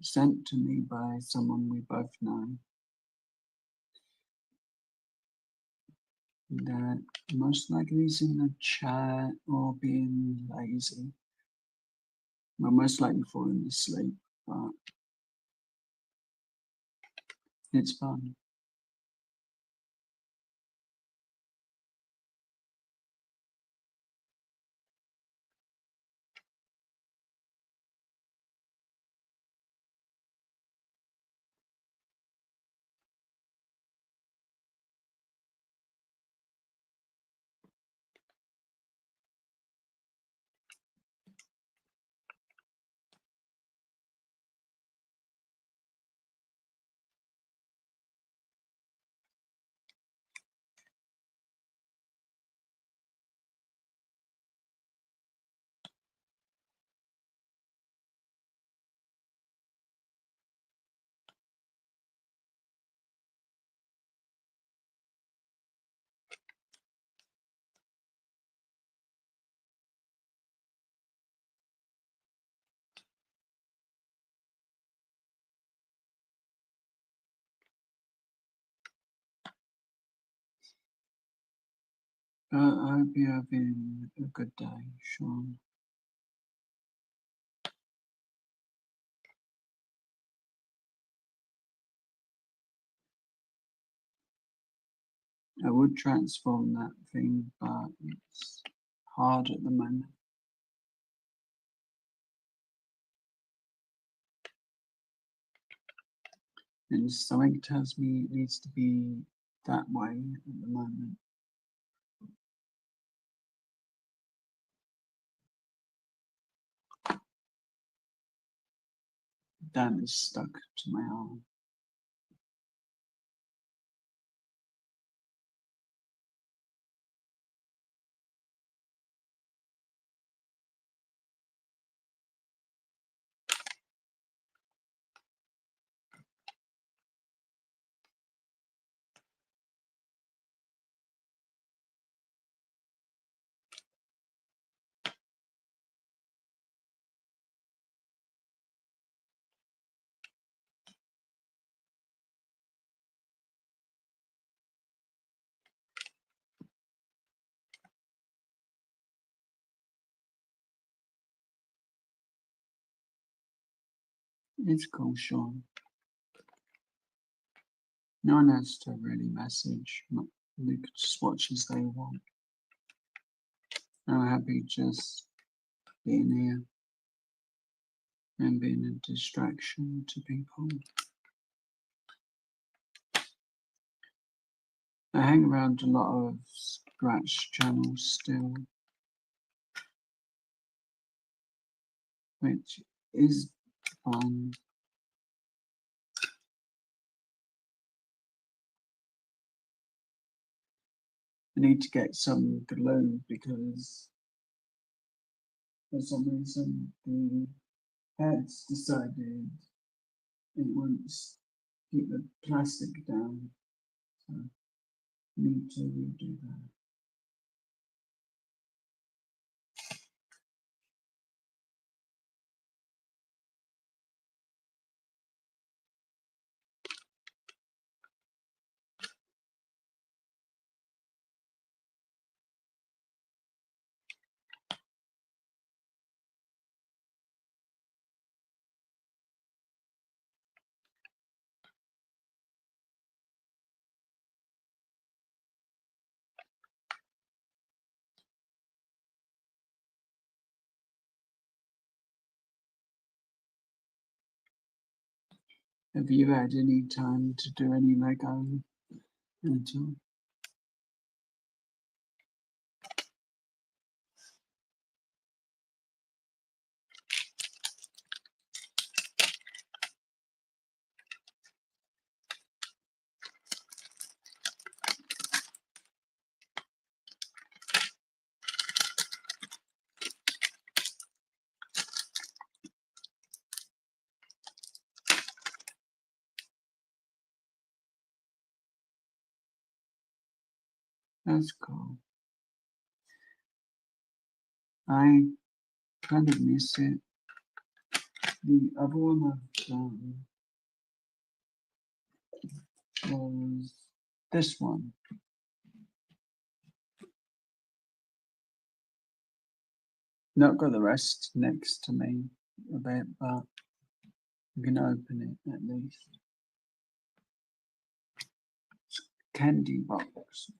Speaker 1: sent to me by someone we both know. That most likely is in the chat or being lazy. Well, most likely falling asleep, but it's fun. I hope you're having a good day, Sean. I would transform that thing, but it's hard at the moment. and something tells me it needs to be that way at the moment. That is stuck to my arm. It's cool, Sean. No one has to really message. They could just watch as they want. I'm happy just being here and being a distraction to people. I hang around a lot of Scratch channels still, which is fun. I need to get some glue because for some reason the heads decided it wants to keep the plastic down, so I need to redo that. Have you had any time to do any Lego at all? That's cool. I kind of miss it. The other one I've done was this one. Not got the rest next to me a bit, but I'm gonna open it at least. It's candy box.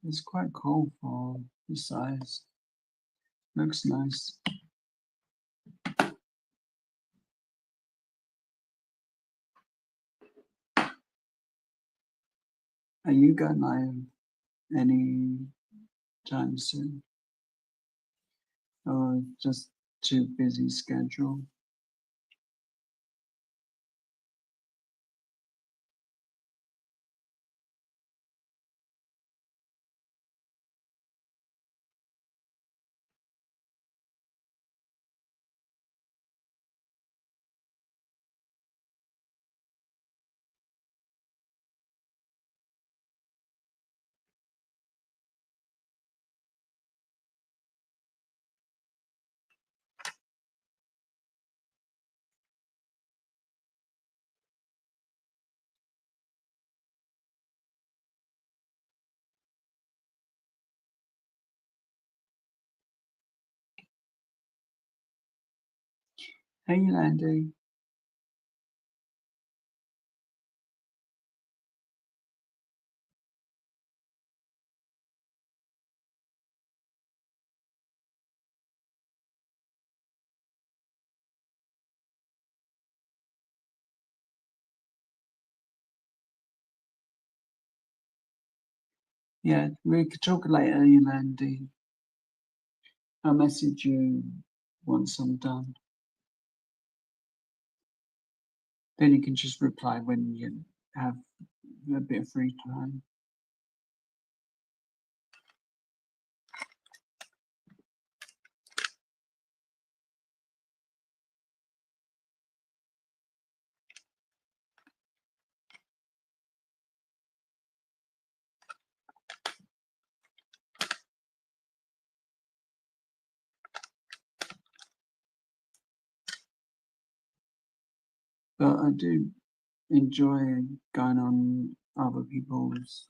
Speaker 1: It's quite cool for the size. Looks nice. Are you going live any time soon? Or just too busy schedule? Hey Landy. Yeah, we could talk later, Yolandi. I'll message you once I'm done. Then you can just reply when you have a bit of free time. But I do enjoy going on other people's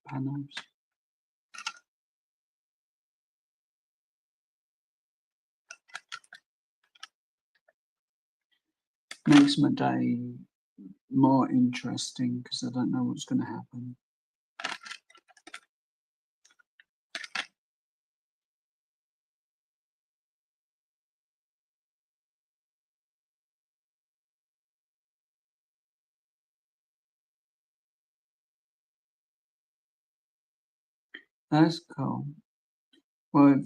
Speaker 1: panels. Makes my day more interesting because I don't know what's going to happen. That's cool. Well,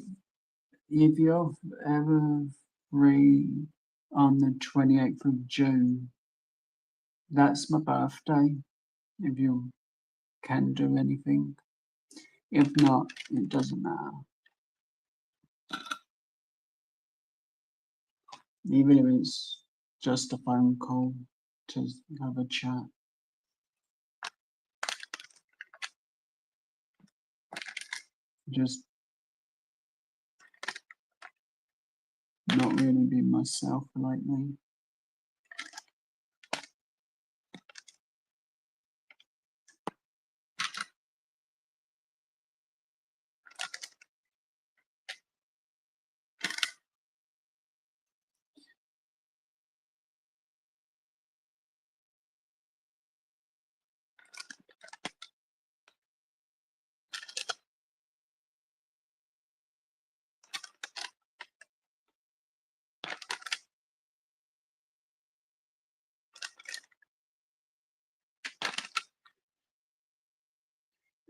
Speaker 1: if you're ever free on the 28th of June, that's my birthday. If you can do anything. If not, it doesn't matter. Even if it's just a phone call to have a chat. Just not really being myself lately.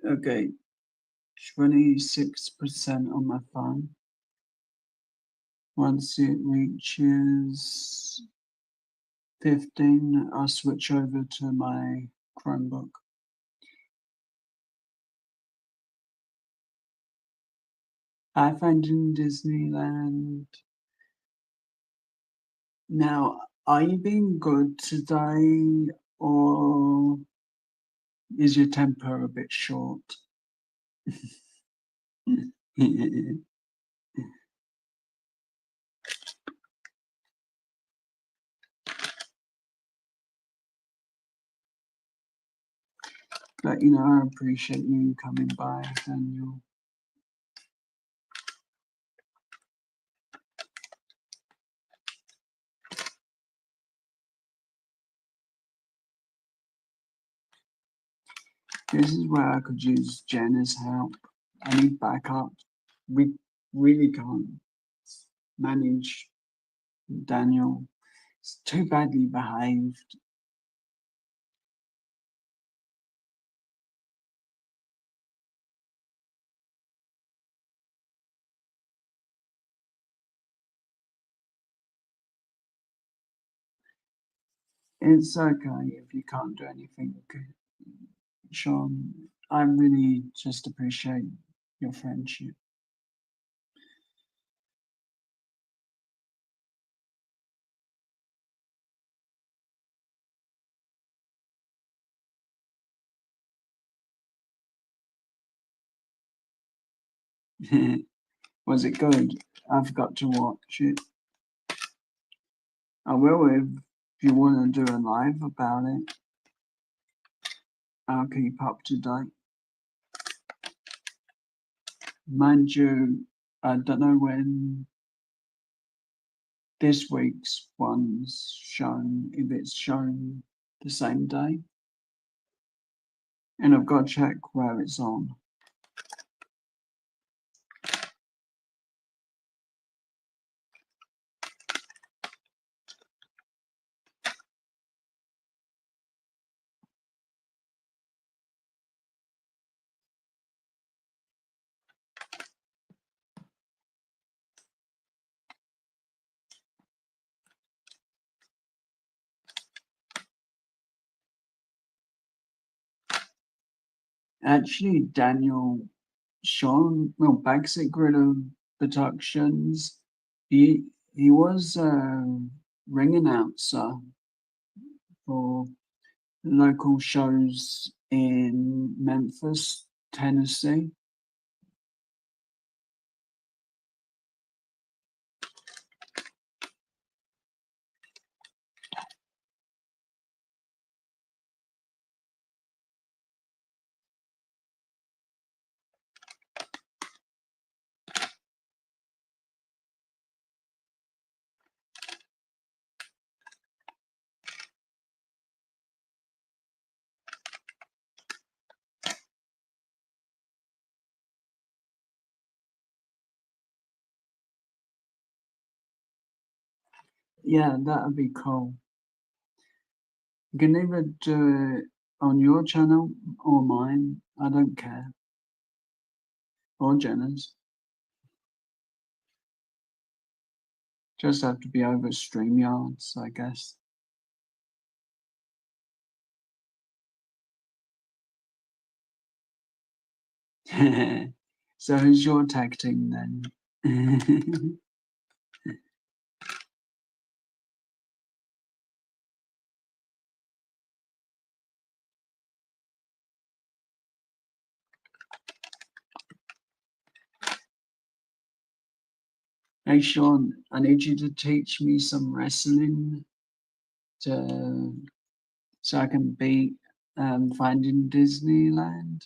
Speaker 1: Okay, 26% on my phone. Once it reaches 15, I'll switch over to my Chromebook. I found in Disneyland. Now, are you being good today, or is your temper a bit short? But I appreciate you coming by, Daniel. This is where I could use Jenna's help. I need backup. We really can't manage Daniel. It's too badly behaved. It's okay if you can't do anything, Sean. I really just appreciate your friendship. Was it good? I've got to watch it. I will if you want to do a live about it. I'll keep up to date. Mind you, I don't know when this week's one's shown, if it's shown the same day. And I've got to check where it's on. Actually, Daniel Sean, well, Basic Grill Productions, he was a ring announcer for local shows in Memphis, Tennessee. Yeah, that would be cool. You can either do it on your channel or mine. I don't care. Or Jenna's. Just have to be over StreamYards, I guess. So who's your tag team then? Hey Sean, I need you to teach me some wrestling to so I can beat Finding Disneyland.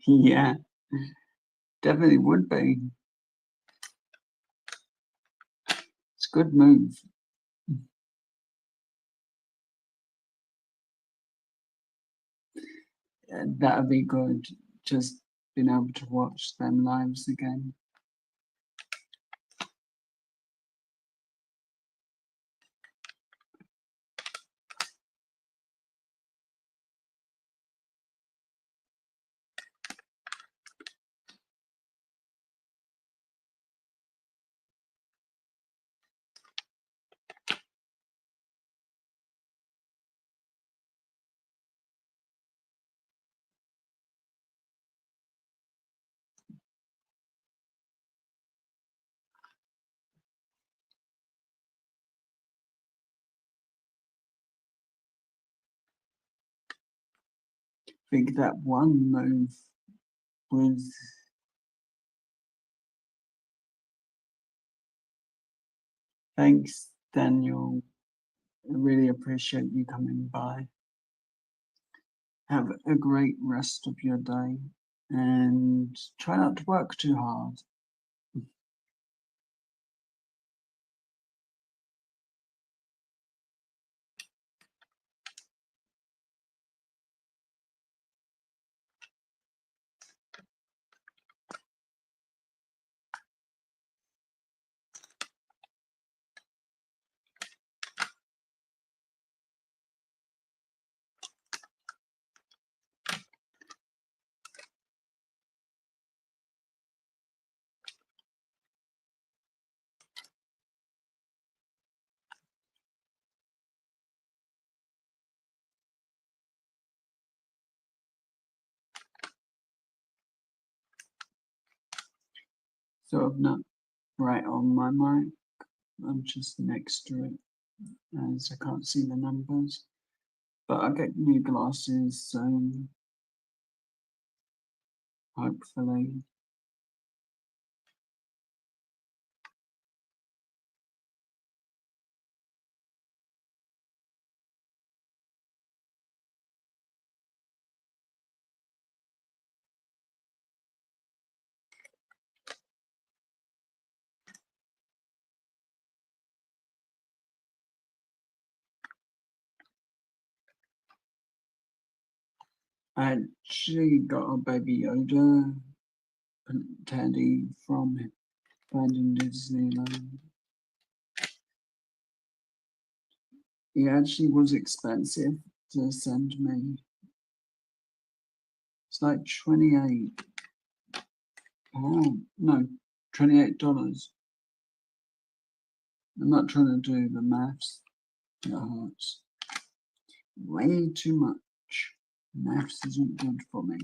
Speaker 1: Yeah, definitely would be. It's a good move. That would be good. Just being able to watch them lives again. I think that one move was thanks, Daniel. I really appreciate you coming by. Have a great rest of your day and try not to work too hard. Sort of not right on my mic. I'm just next to it as I can't see the numbers. But I'll get new glasses soon, hopefully. I actually got a Baby Yoda teddy from Finding Disneyland. It actually was expensive to send me. It's like 28 pounds, no, $28. I'm not trying to do the maths, it hurts. Way too much. Maths isn't good for me.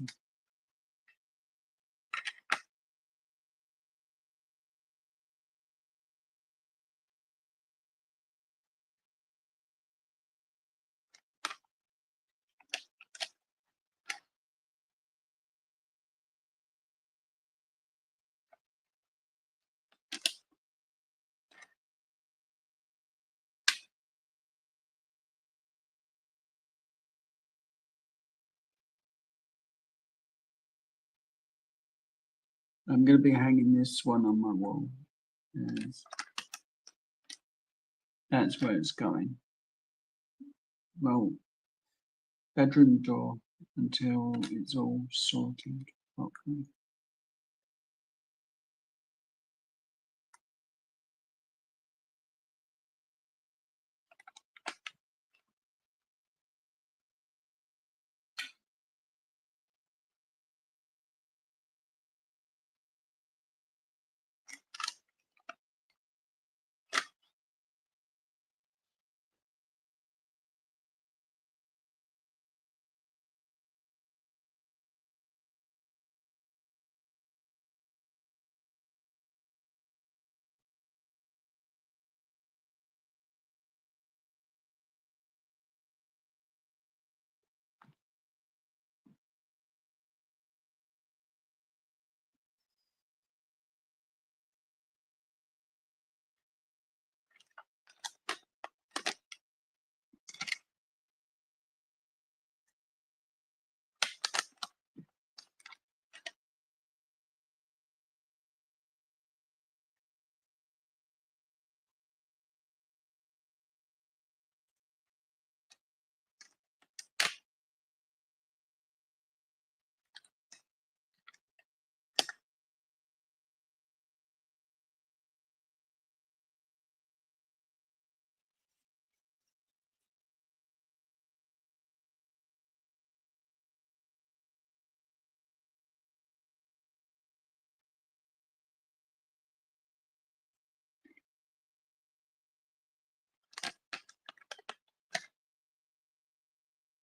Speaker 1: I'm going to be hanging this one on my wall. Yes. That's where it's going. Well, bedroom door until it's all sorted properly.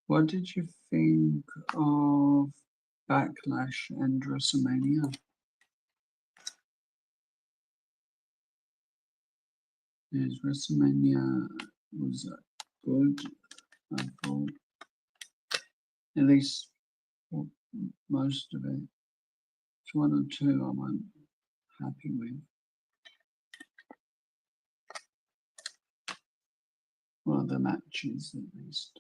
Speaker 1: What did you think of Backlash and WrestleMania? Yes, WrestleMania was good, I thought. At least for most of it. It's one or two I wasn't happy with. Well, the matches at least.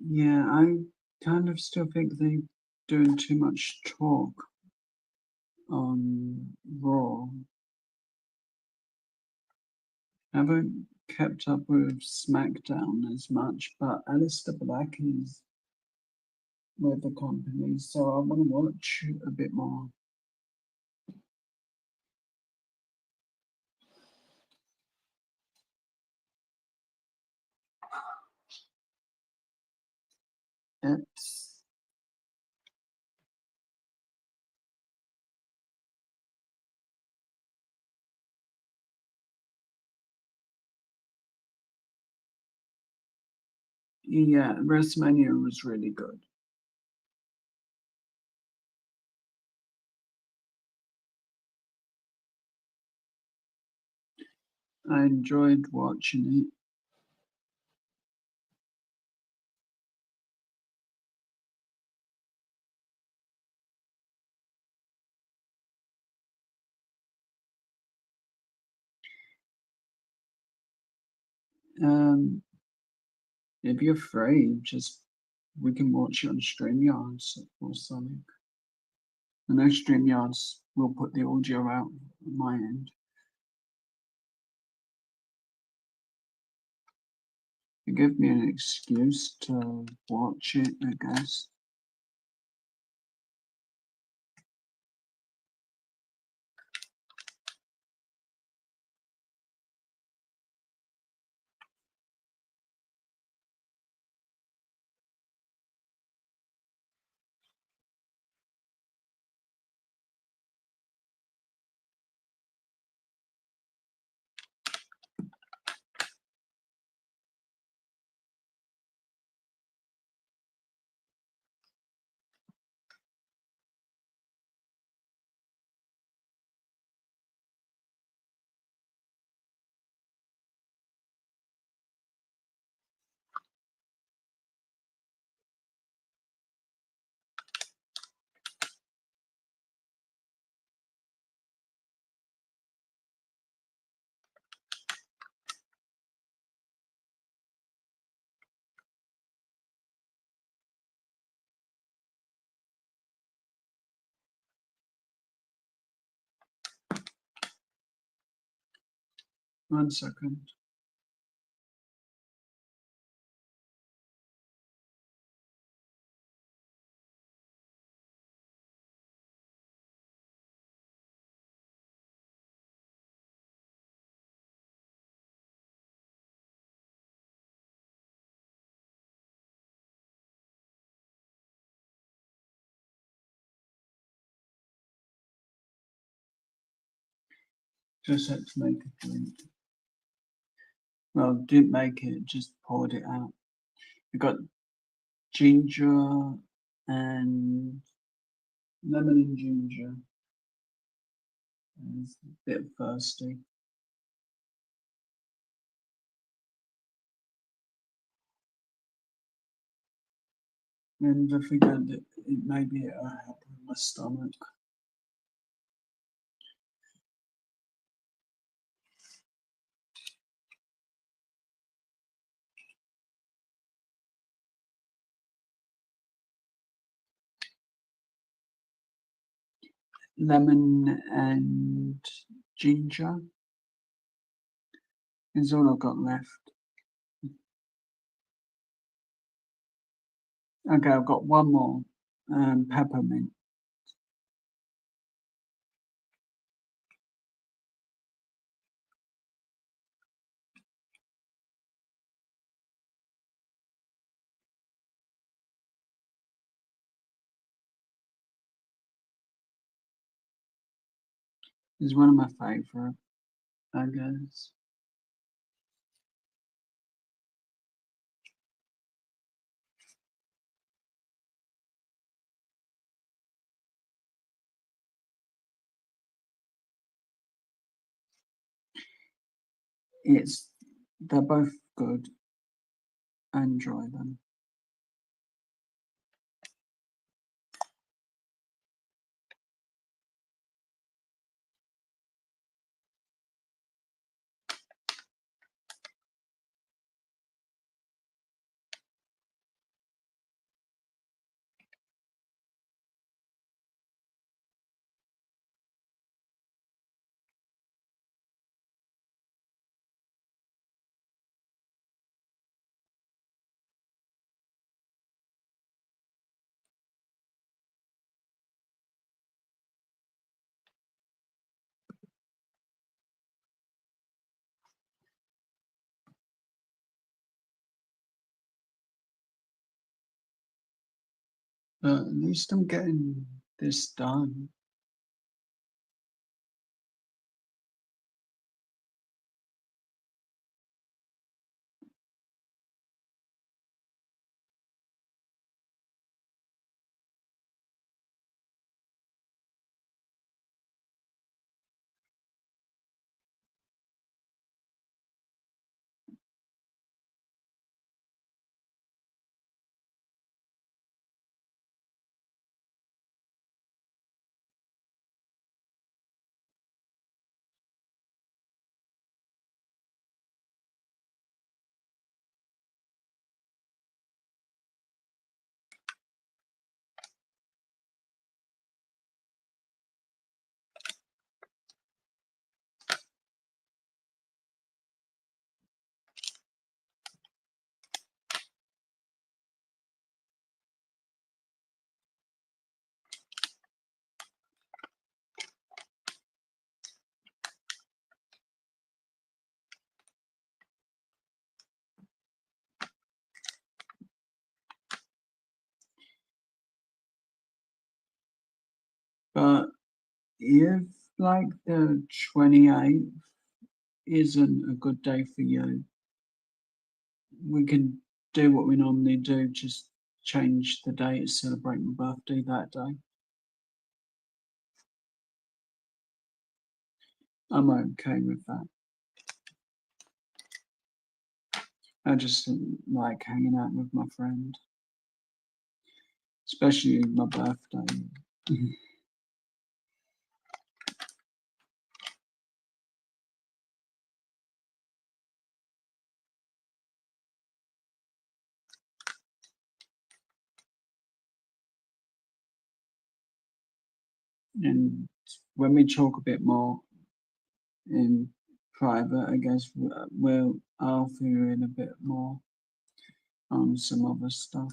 Speaker 1: Yeah, I kind of still think they're doing too much talk on Raw. Haven't kept up with SmackDown as much, but Alistair Black is with the company, so I want to watch a bit more. It's yeah, WrestleMania was really good. I enjoyed watching it. If you're free, just we can watch it on StreamYards or something. I know StreamYards will put the audio out on my end. It gives me an excuse to watch it, I guess. One second. Just had to make a drink. Well, didn't make it, just poured it out. We got ginger and lemon and ginger. It's a bit thirsty. And I figured that it maybe help with my stomach. Lemon and ginger is all I've got left. Okay, I've got one more. Peppermint is one of my favorite, I guess. It's they're both good. I enjoy them. But at least I'm getting this done. But if like the 28th isn't a good day for you, we can do what we normally do, just change the day to celebrate my birthday that day. I'm okay with that. I just like hanging out with my friend, especially my birthday. And when we talk a bit more in private, I guess I'll fill you in a bit more on some other stuff.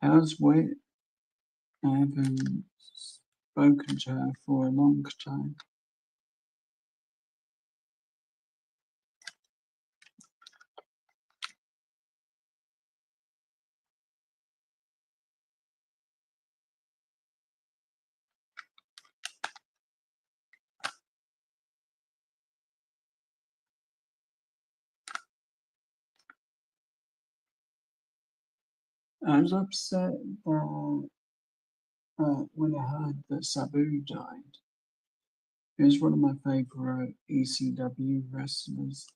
Speaker 1: How's Wit? I haven't spoken to her for a long time. I was upset that when I heard that Sabu died. He was one of my favorite ECW wrestlers.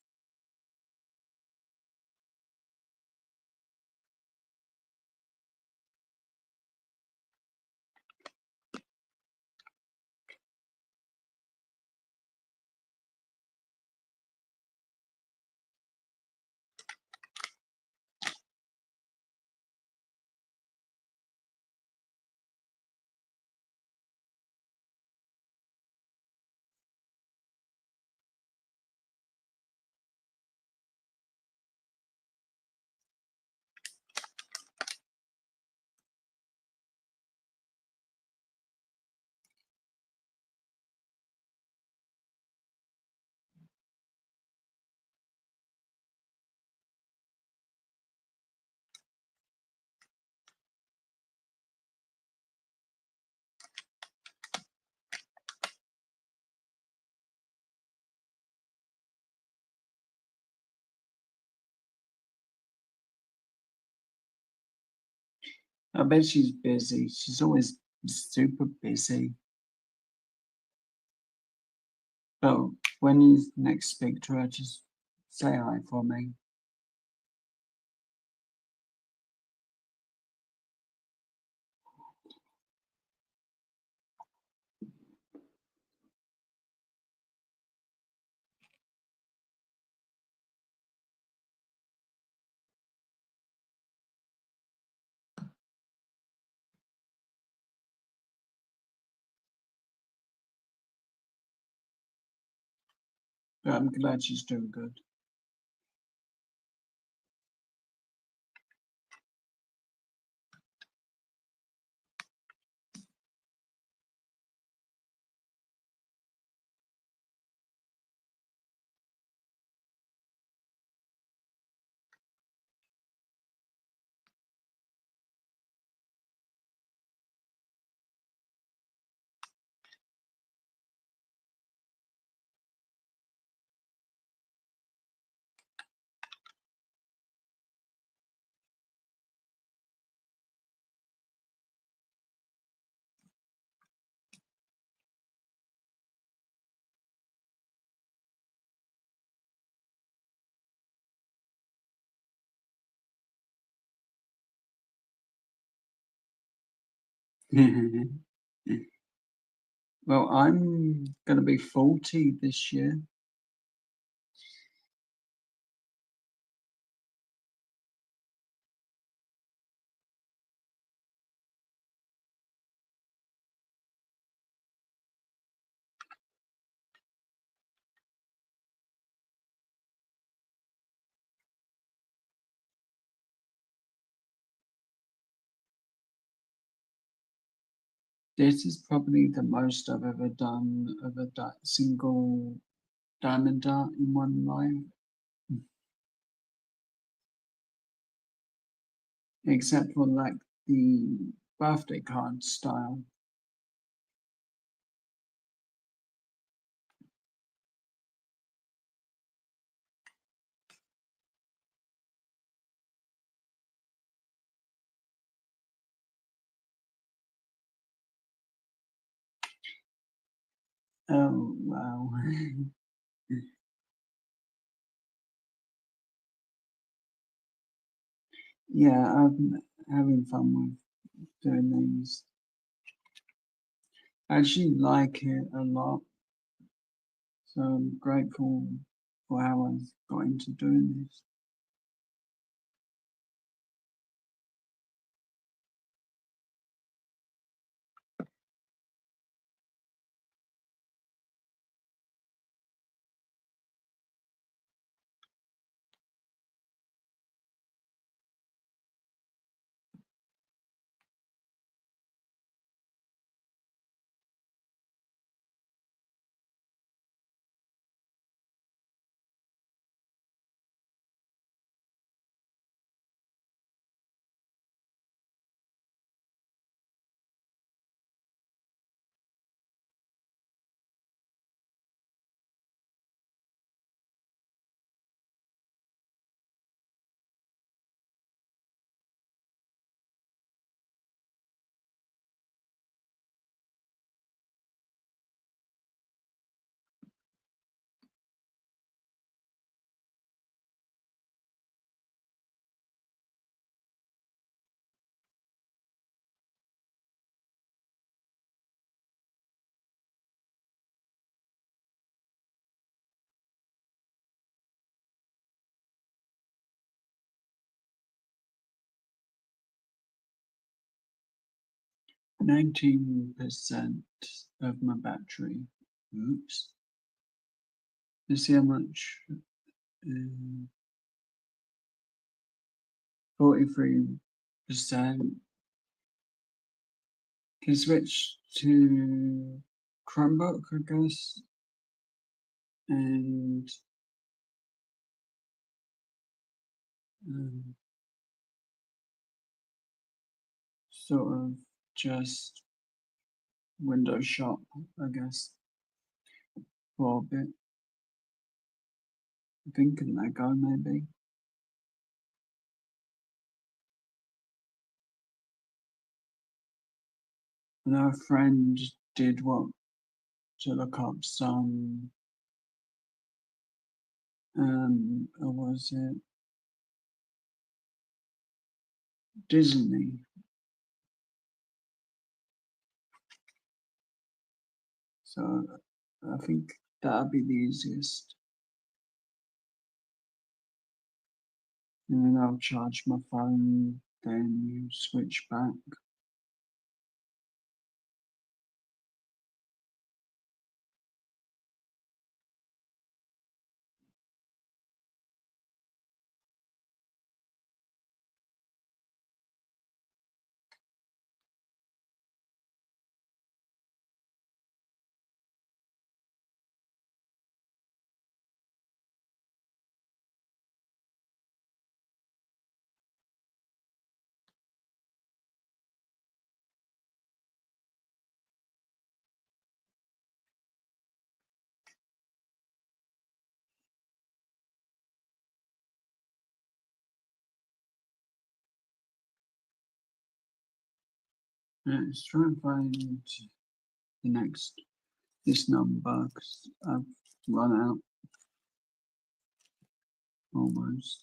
Speaker 1: I bet she's busy. She's always super busy. But when you next speak to her, just say hi for me. But I'm glad she's doing good. Well, I'm gonna be 40 this year. This is probably the most I've ever done of a single diamond dart in one life, except for like the birthday card style. Oh wow. Yeah, I'm having fun with doing these. I actually like it a lot, so I'm grateful for how I got into doing this. %19 of my battery. Oops. Let's see how much. 43%. Can switch to Chromebook, I guess, and um, sort of just Windows Shop, I guess, for a bit. I think in that go maybe. And our friend did what to look up some or was it Disney? So I think that'd be the easiest. And then I'll charge my phone, then switch back. Let's try and find the next this number because I've run out almost.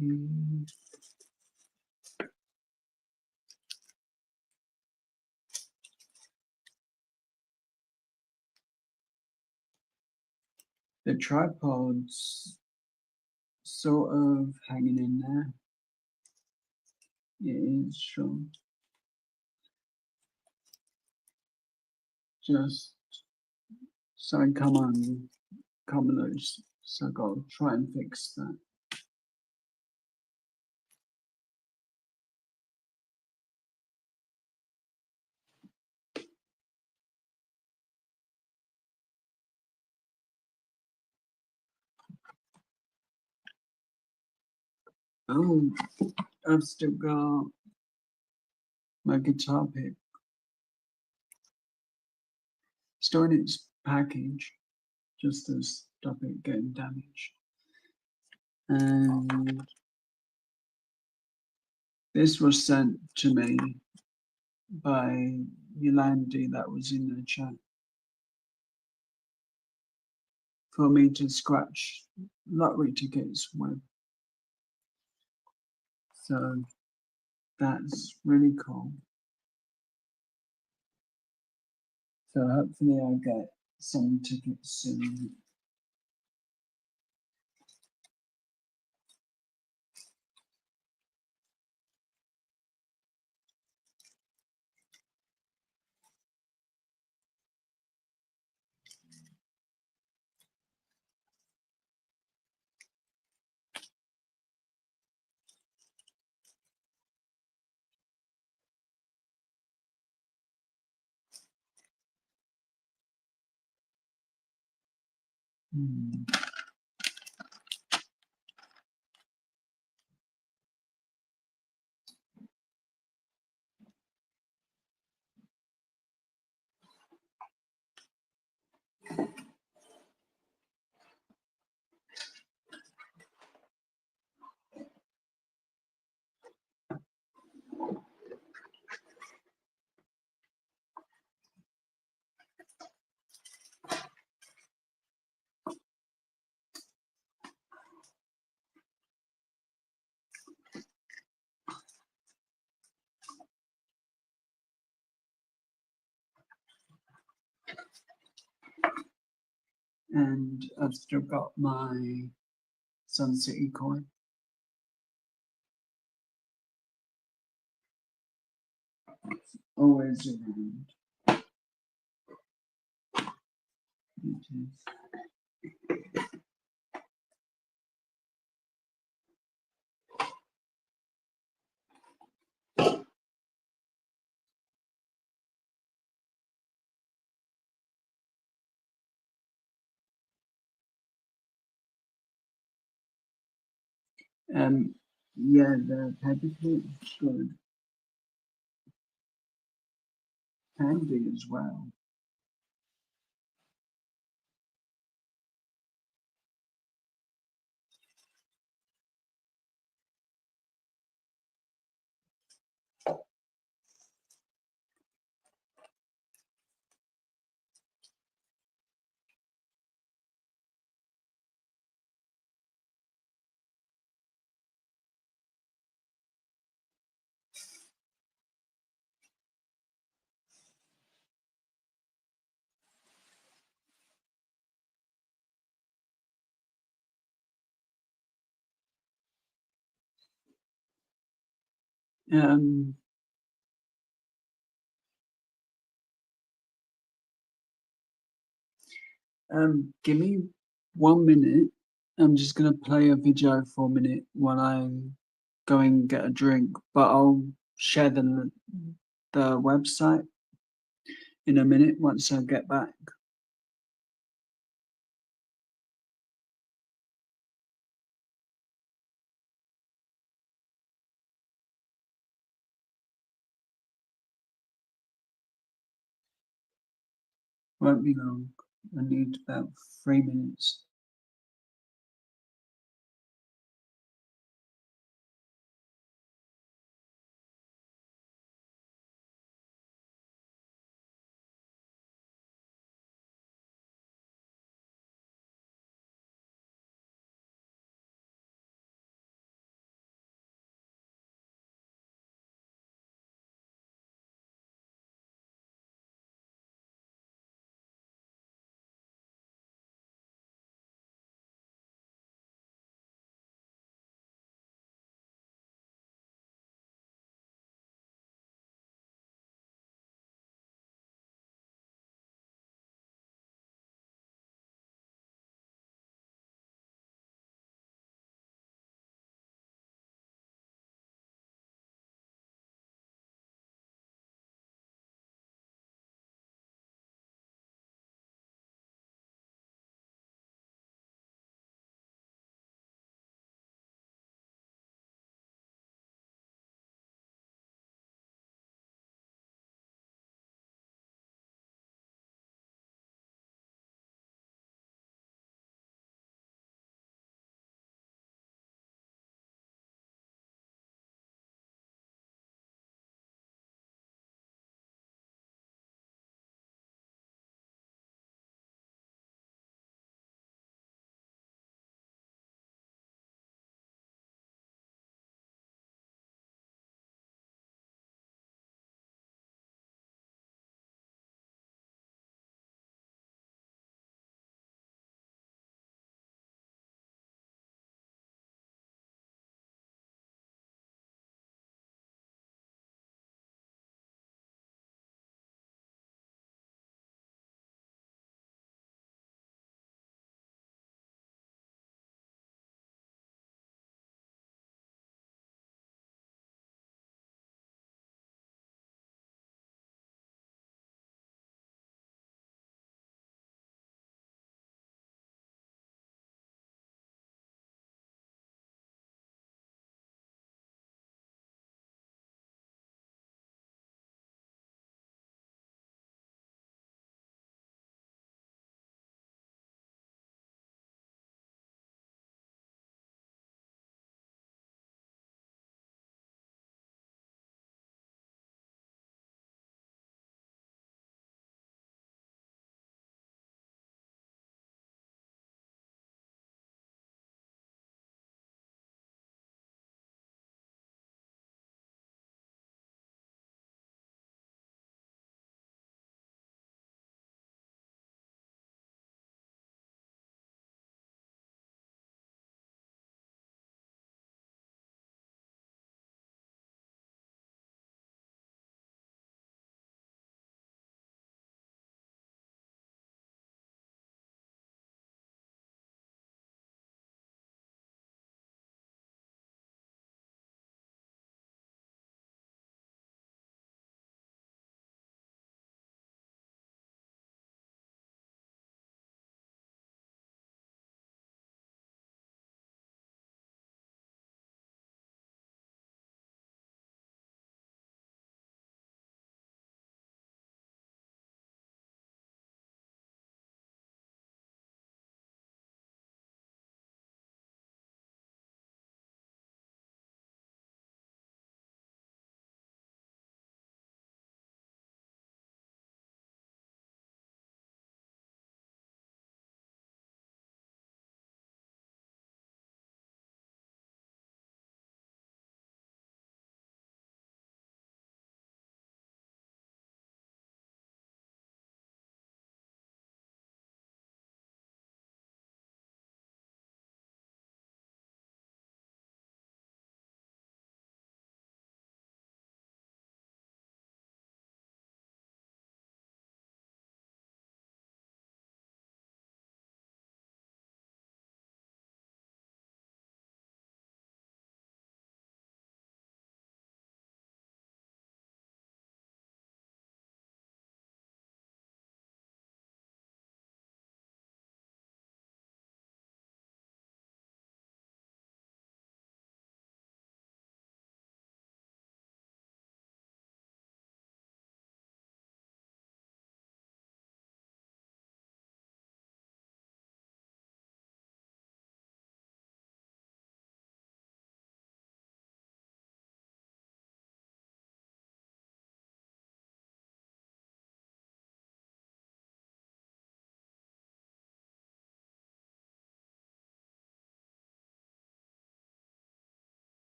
Speaker 1: Mm. The tripod's sort of hanging in there. It is, sure. Just something come loose. So I gotta try and fix that. Oh, I've still got my guitar pick. Still in its package, just to stop it getting damaged. And this was sent to me by Yolandi that was in the chat for me to scratch lottery tickets with. So that's really cool. So hopefully I'll get some tickets soon. Hmm. And I've still got my Sun City coin. Always around. It is. Yeah, the paperclip is good. Handy as well. Um, Give me 1 minute. I'm just gonna play a video for a minute while I go and get a drink, but I'll share the website in a minute once I get back. Won't be long. I need about 3 minutes.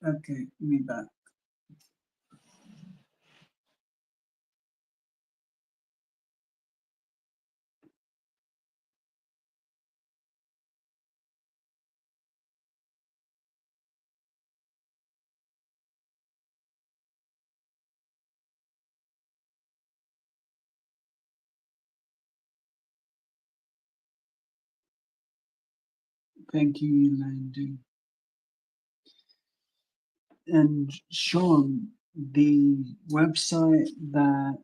Speaker 1: Okay, me back. Thank you, Landy. And Sean, the website that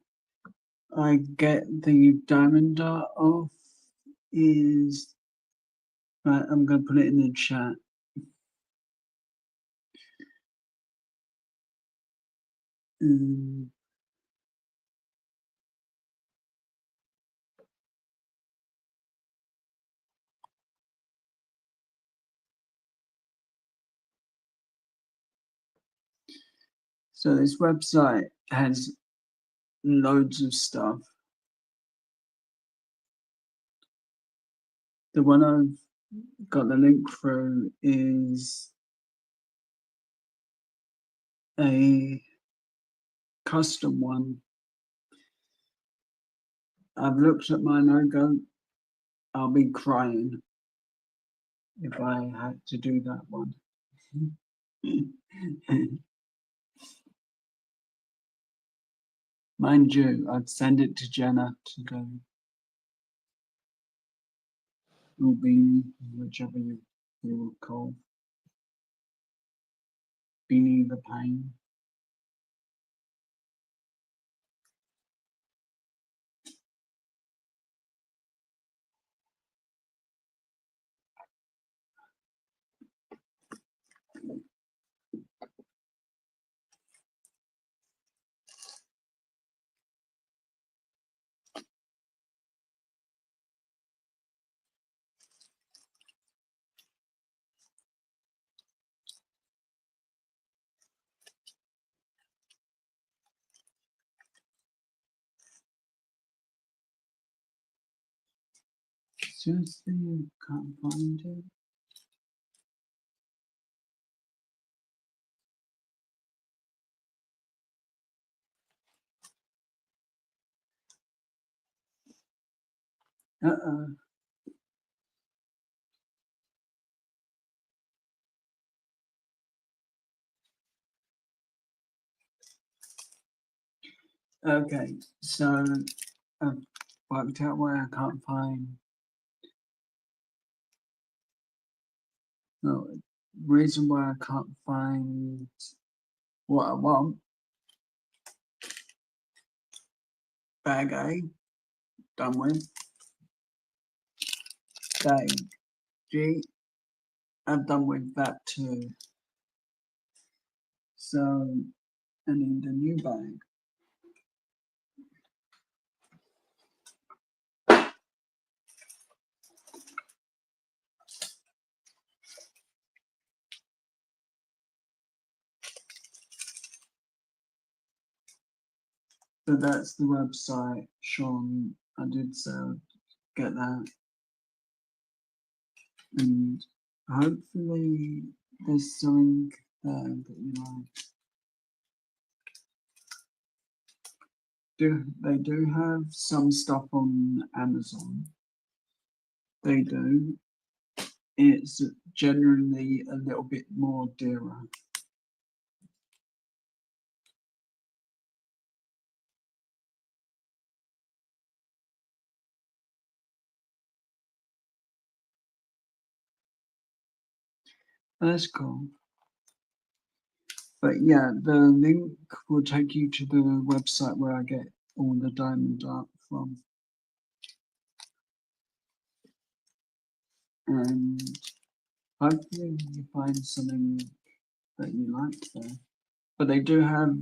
Speaker 1: I get the diamond dart off is, right, I'm going to put it in the chat. Um, so this website has loads of stuff. The one I've got the link through is a custom one. I've looked at my logo. I'll be crying if I had to do that one. Mind you, I'd send it to Jenna to go. Or Beanie, whichever you will call. Beanie the Pain. Seriously, you can't find it? Uh-oh. Okay, so I've worked out where I can't find. No, reason why I can't find what I want. Bag A, done with. Bag G, I've done with that too. So I need a new bag. So that's the website, Sean. I did so get that. And hopefully there's something there that you like. They do have some stuff on Amazon. They do. It's generally a little bit more dearer. That's cool. But yeah, the link will take you to the website where I get all the diamond art from. And hopefully you find something that you like there. But they do have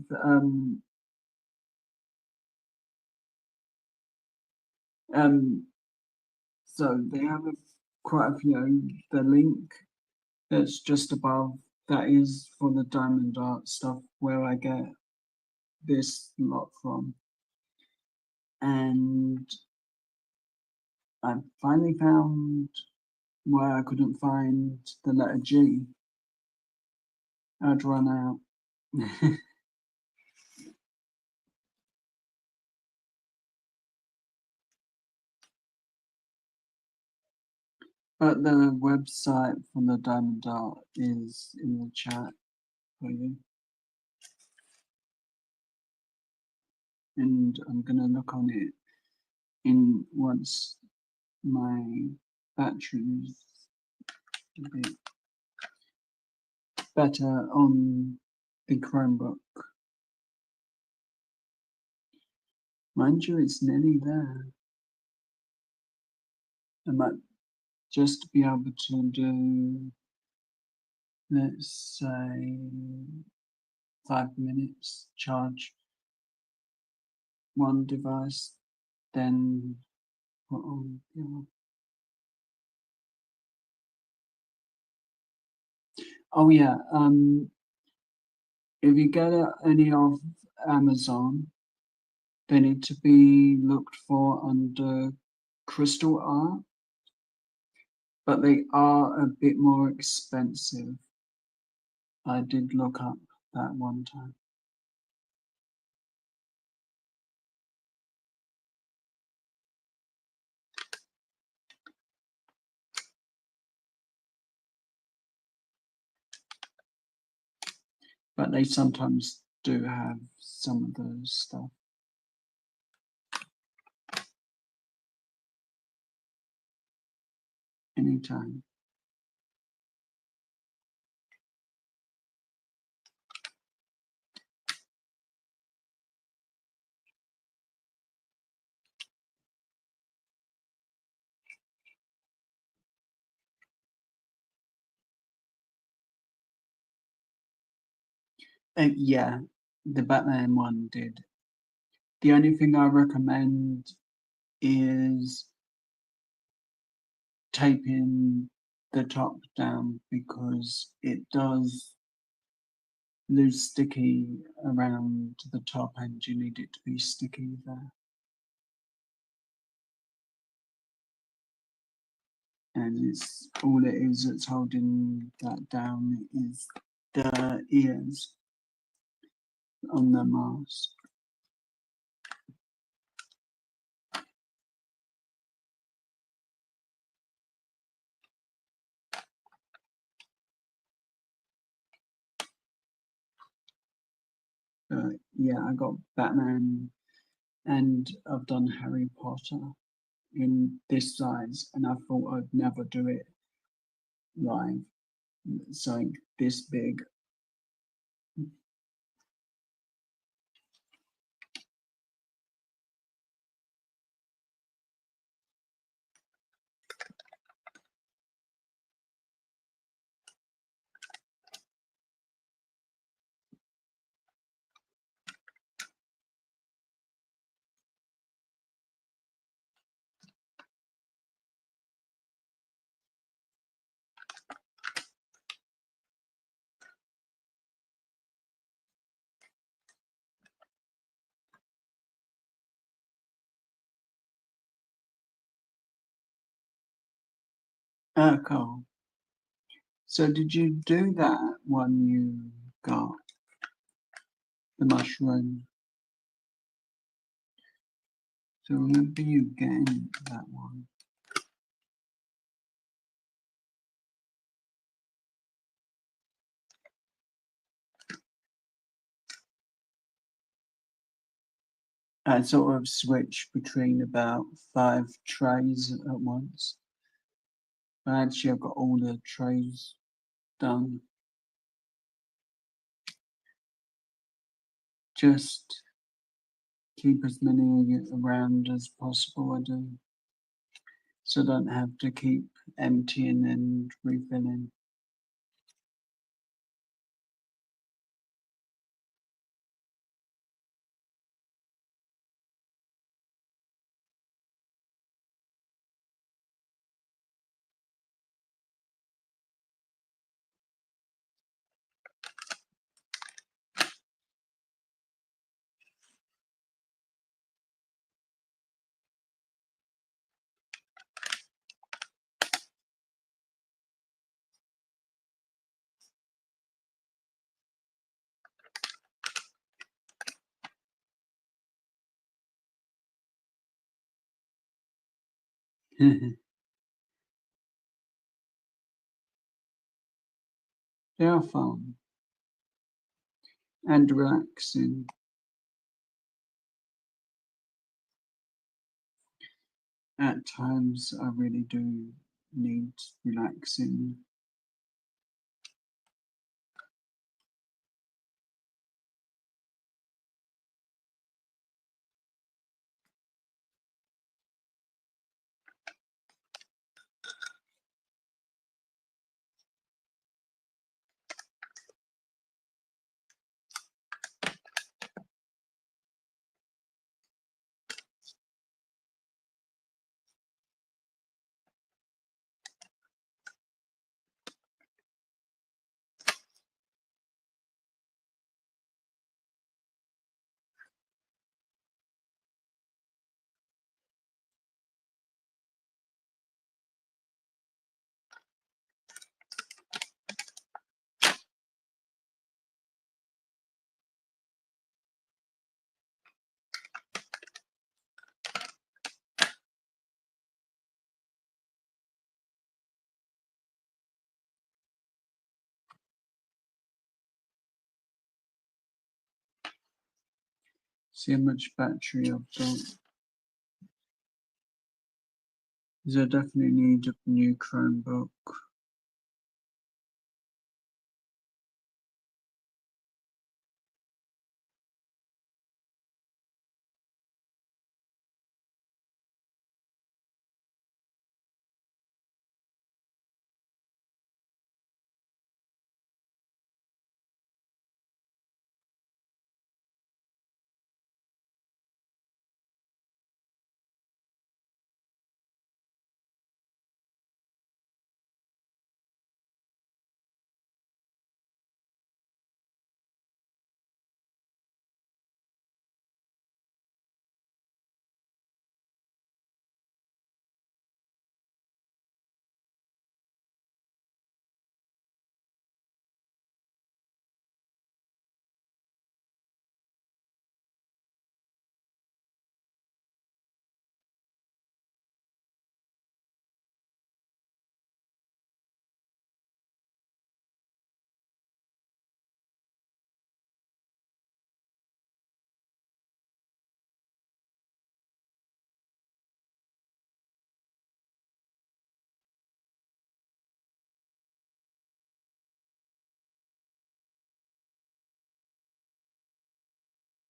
Speaker 1: so they have quite a few. The link that's just above that is for the diamond art stuff where I get this lot from. And I finally found where I couldn't find the letter G. I'd run out. But the website from the Diamond Art is in the chat for you. And I'm gonna look on it in once my battery's a bit better on the Chromebook. Mind you, it's nearly there. I might just be able to do, let's say, 5 minutes, charge one device, then put on the other. Oh yeah, if you get any of Amazon, they need to be looked for under Crystal Art, but they are a bit more expensive. I did look up that one time. But they sometimes do have some of those stuff. Anytime. Yeah, the Batman one did. The only thing I recommend is taping the top down because it does lose sticky around the top and you need it to be sticky there. And it's all it is that's holding that down is the ears on the mask. Yeah, I got Batman and I've done Harry Potter in this size, and I thought I'd never do it live. Something this big. Cool. So did you do that one you got? The mushroom. So remember you getting that one. I sort of switch between about 5 trays at once. But actually I've got all the trays done. Just keep as many around as possible, I do. So I don't have to keep emptying and refilling. They are fun and relaxing. At times, I really do need relaxing. See how much battery I've got. Because I definitely need a new Chromebook.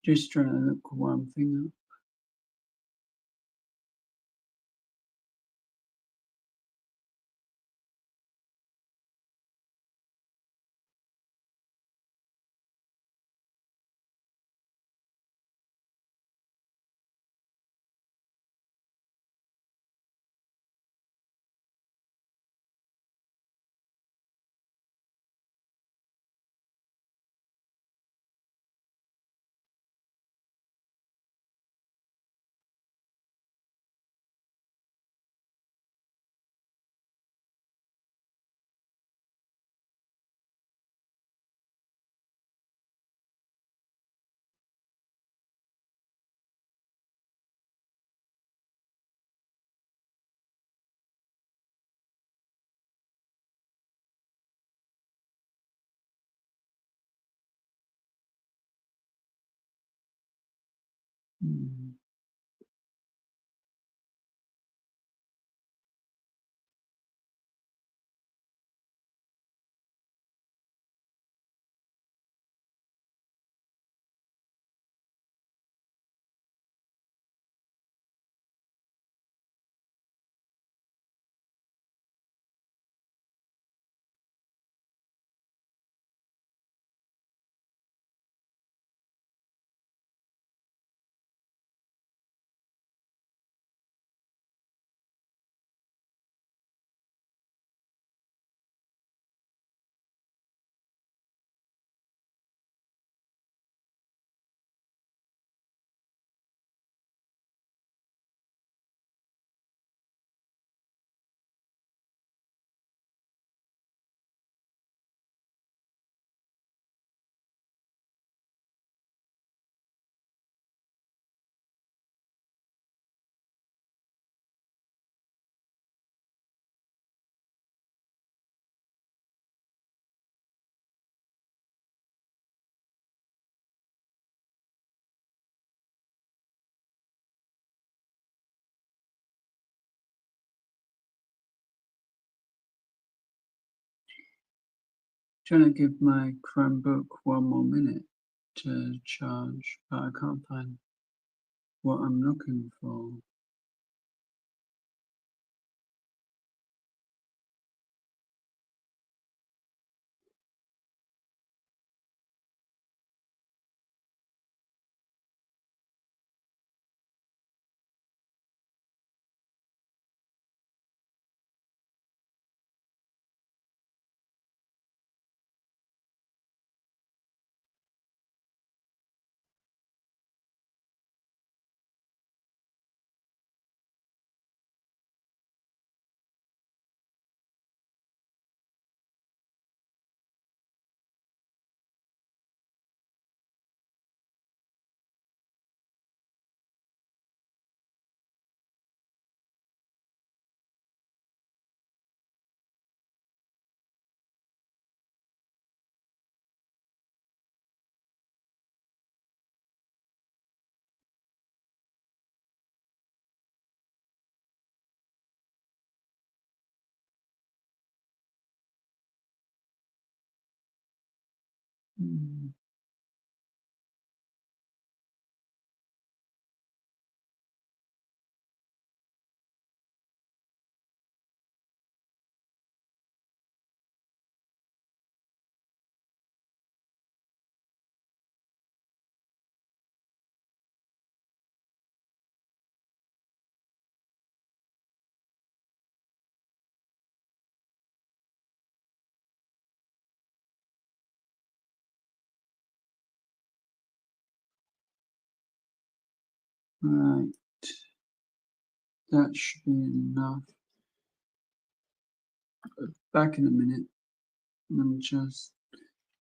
Speaker 1: Just trying to look one thing up. Hmm. Trying to give my Chromebook one more minute to charge, but I can't find what I'm looking for. Hmm. Right, that should be enough. Back in a minute. I'm just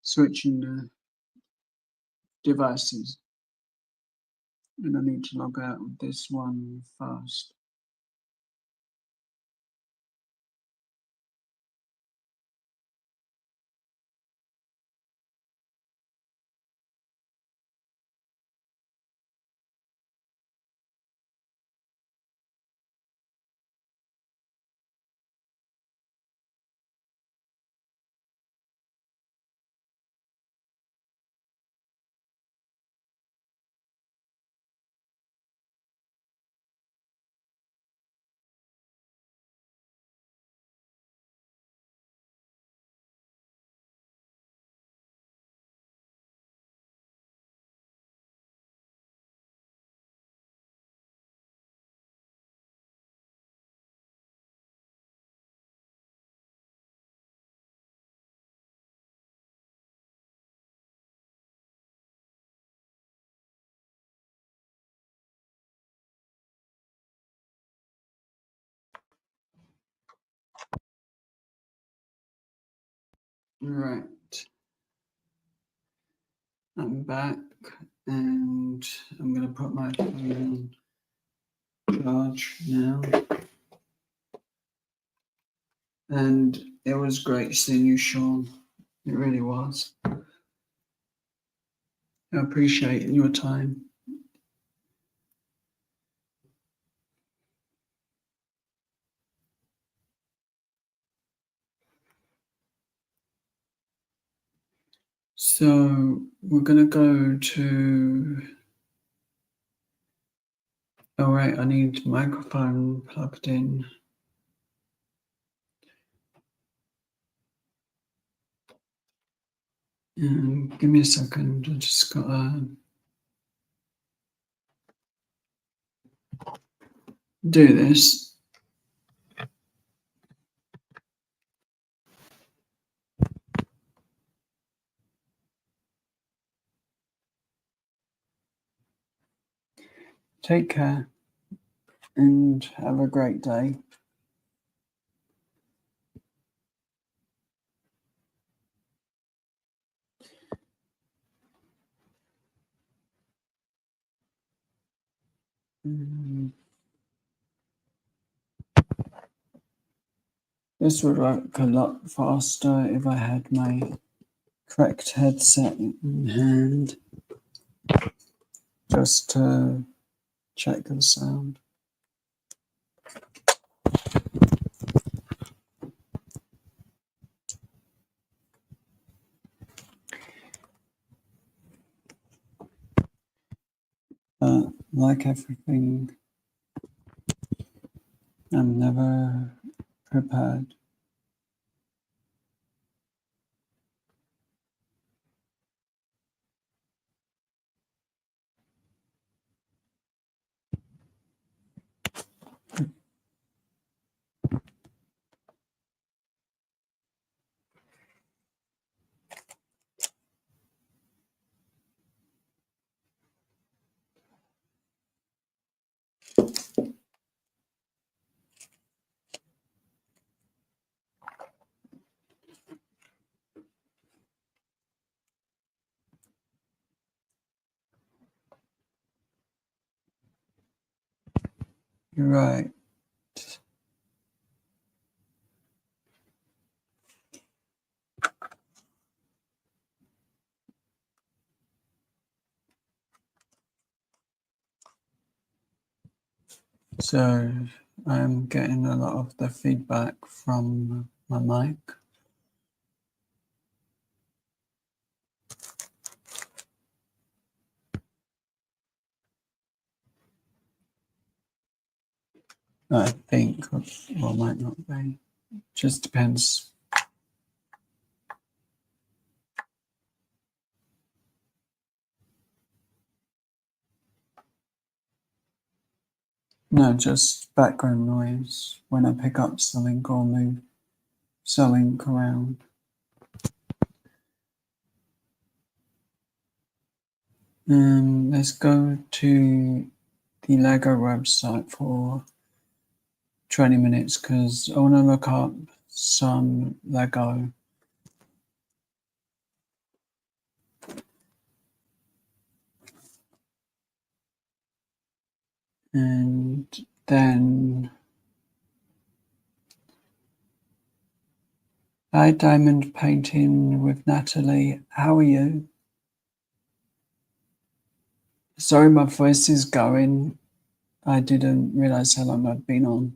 Speaker 1: switching the devices, and I need to log out of this one first. Right, I'm back, and I'm going to put my phone on charge now. And it was great seeing you, Sean. It really was. I appreciate your time. So we're going to go to. Oh, right, I need microphone plugged in. Give me a second. I just got to do this. Take care and have a great day. This would work a lot faster if I had my correct headset in hand, just to check the sound. like everything, I'm never prepared. You're right. So I'm getting a lot of the feedback from my mic. I think, or might not be. Just depends. No, just background noise when I pick up something or move something around. Let's go to the Lego website for 20 minutes because I want to look up some Lego. And then, hi, Diamond Painting with Natalie. How are you? Sorry, my voice is going. I didn't realize how long I'd been on.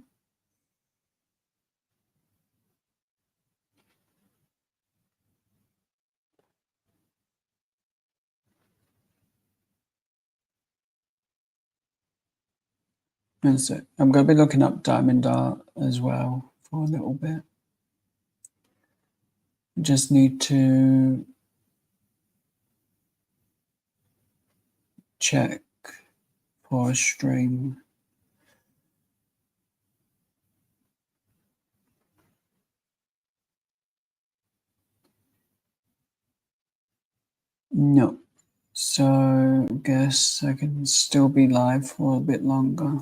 Speaker 1: So I'm going to be looking up diamond art as well for a little bit. Just need to check for a stream. No. So I guess I can still be live for a bit longer.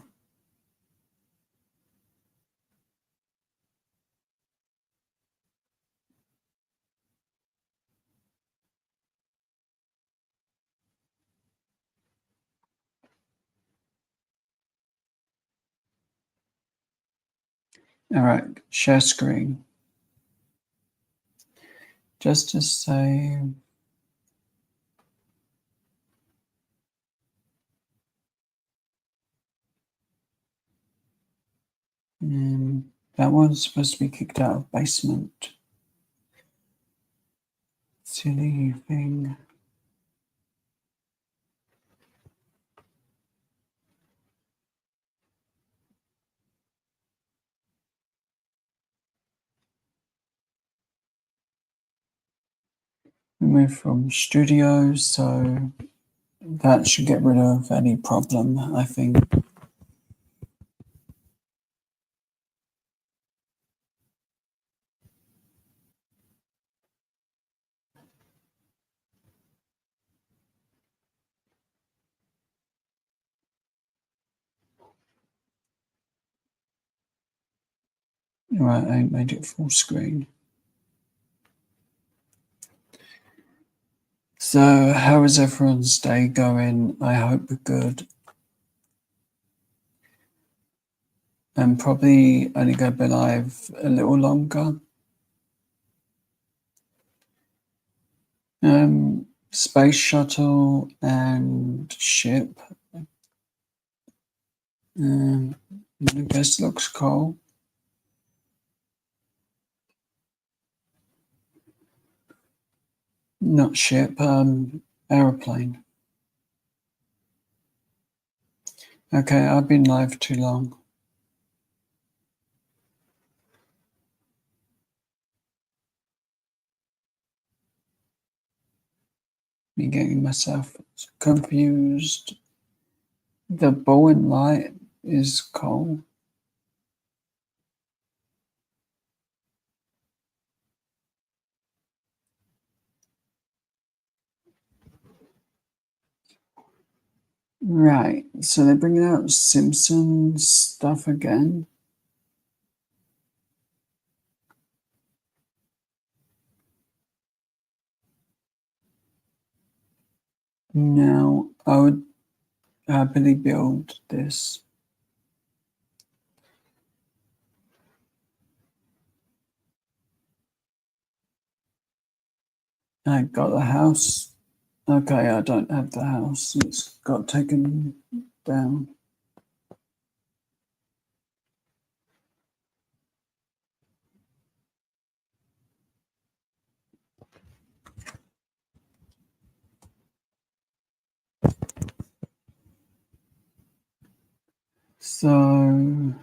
Speaker 1: All right, share screen. Just to say, that one's supposed to be kicked out of basement. Silly thing. We moved from studio, so that should get rid of any problem, I think. Right, I made it full screen. So, how is everyone's day going? I hope good. I'm probably only going to be live a little longer. Space shuttle and ship. I guess looks cool. Not ship, aeroplane. Okay, I've been live too long. Me getting myself confused. The ball and light is coal. Right, so they're bringing out Simpsons stuff again. Now, I would happily build this. I got the house. Okay, I don't have the house. It's got taken down. So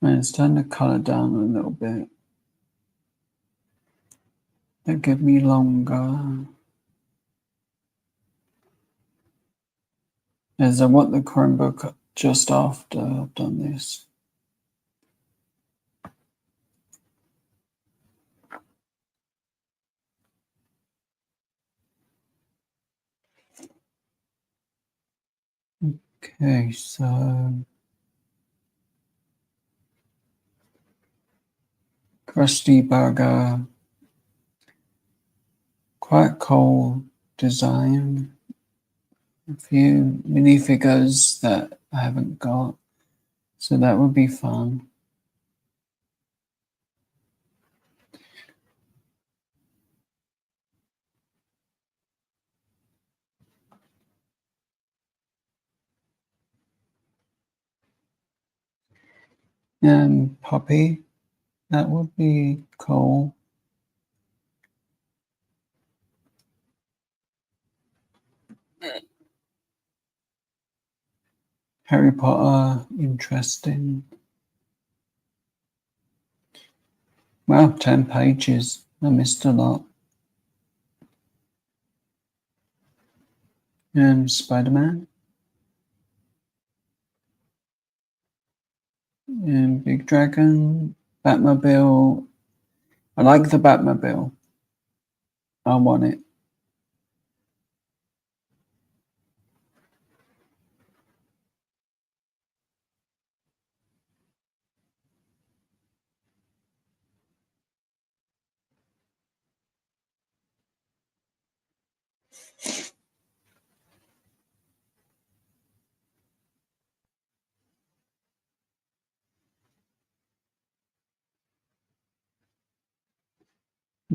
Speaker 1: let's turn the color down a little bit. That give me longer. As I want the Chromebook just after I've done this. Okay, so Krusty Burger, quite cool design. A few minifigures that I haven't got, so that would be fun. And Poppy, that would be cool. Harry Potter, interesting. Wow, 10 pages. I missed a lot. And Spider-Man. And Big Dragon. Batmobile. I like the Batmobile. I want it.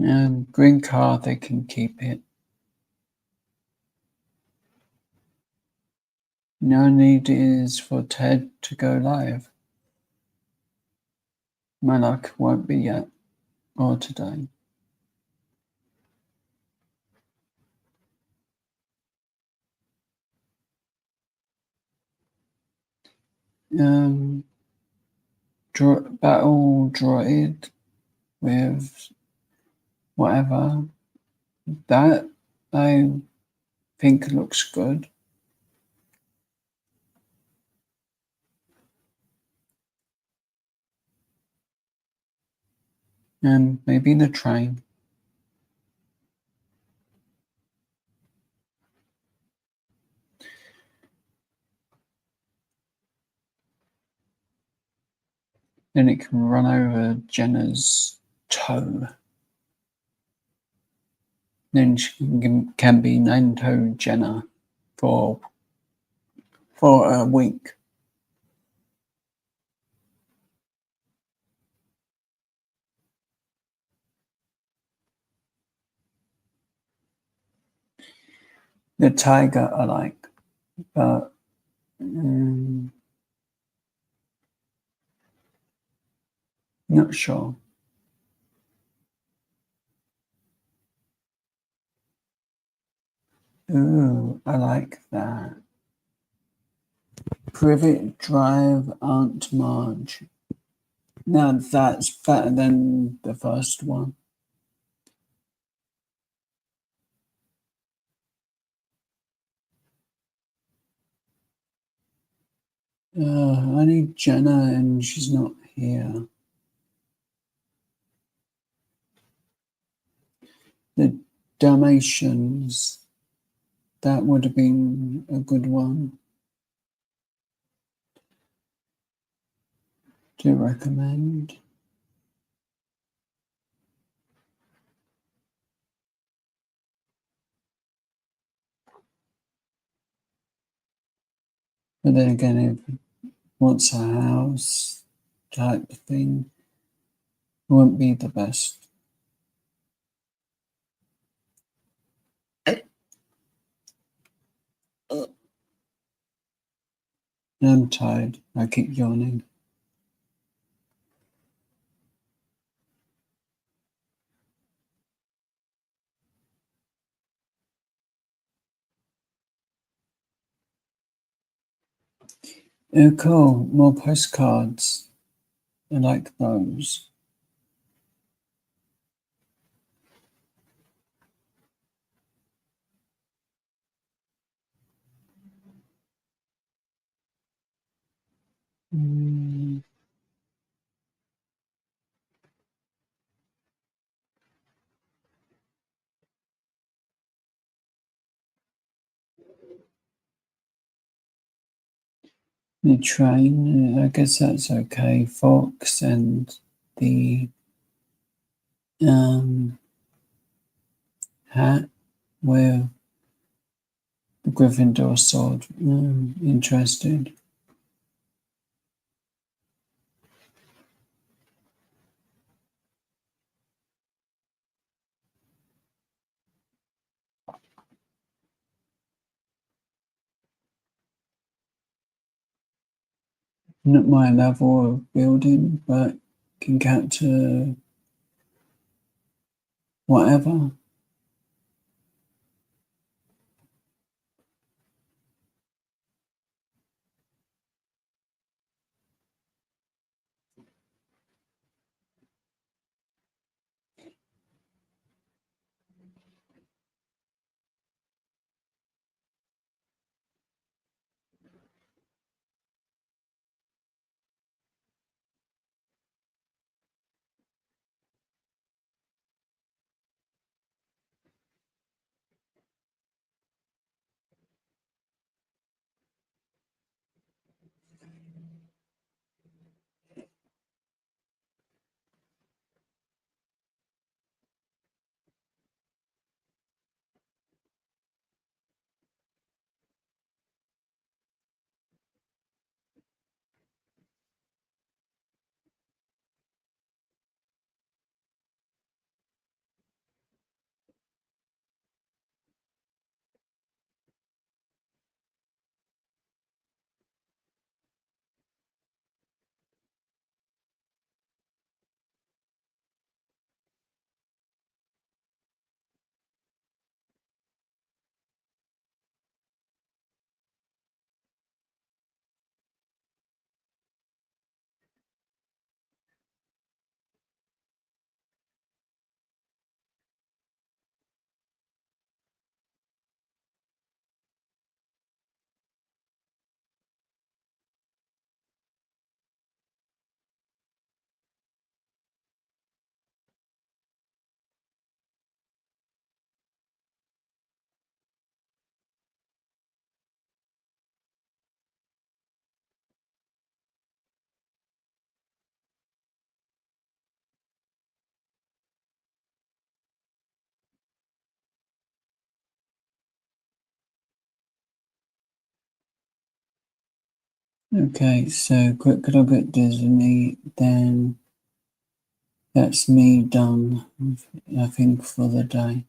Speaker 1: And green car, they can keep it. No need is for Ted to go live. My luck won't be yet, or today. Battle droid with whatever. That I think looks good. And maybe the train. Then it can run over Jenna's toe. Then she can be named Toe Jenna for a week. The tiger I like, but no, Not sure. Ooh, I like that. Privet Drive, Aunt Marge. Now that's better than the first one. I need Jenna and she's not here. The Dalmatians. That would have been a good one to recommend. But then again, if it wants a house type thing, it won't be the best. I'm tired. I keep yawning. Oh, cool. More postcards. I like those. Mm. The train, I guess that's okay. Fox and the hat with the Gryffindor sword. Interested. Not my level of building, but can count to whatever. Okay, so quick look at Disney, then that's me done, I think, for the day.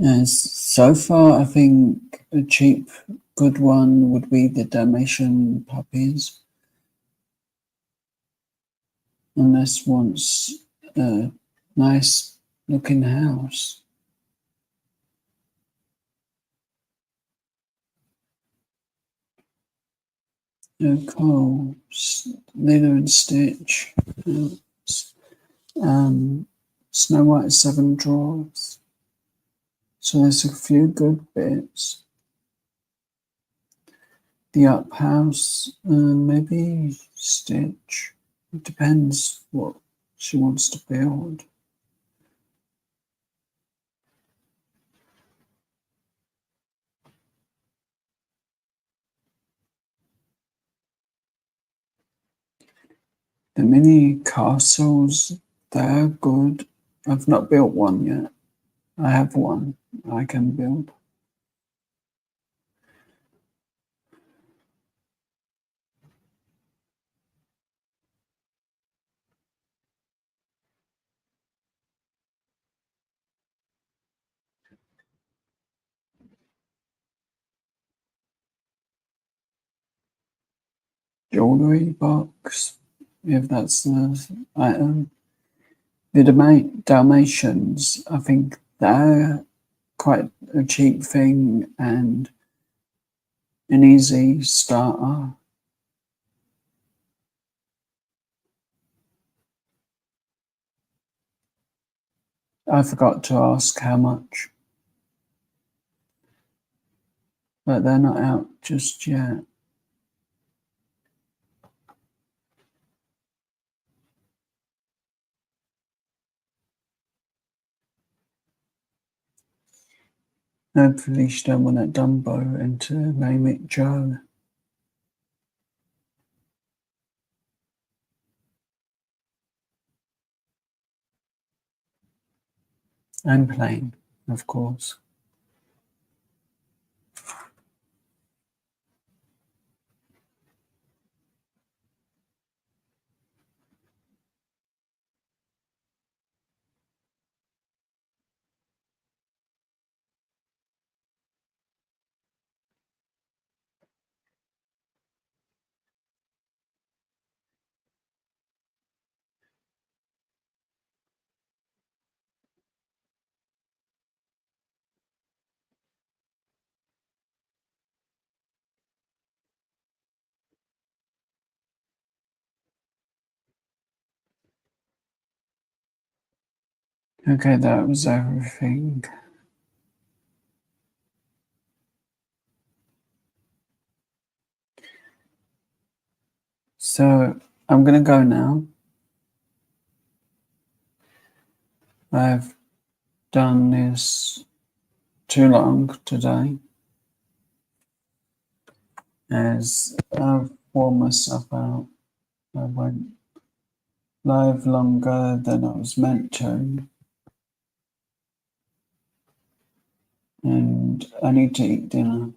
Speaker 1: So far, I think a cheap, good one would be the Dalmatian puppies. Unless wants a nice looking house. Nicole, Lilo and Stitch, Snow White Seven Dwarfs. So there's a few good bits. The Up House, maybe Stitch. It depends what she wants to build. The mini castles, they're good. I've not built one yet. I have one I can build. Jewelry box, if that's the item. The Dalmatians, I think they're quite a cheap thing and an easy starter. I forgot to ask how much, but they're not out just yet. Hopefully she don't want that Dumbo and to name it Joe. And plain, of course. Okay, that was everything. So I'm gonna go now. I've done this too long today, as I've worn myself out. I went live longer than I was meant to, and I need to eat dinner.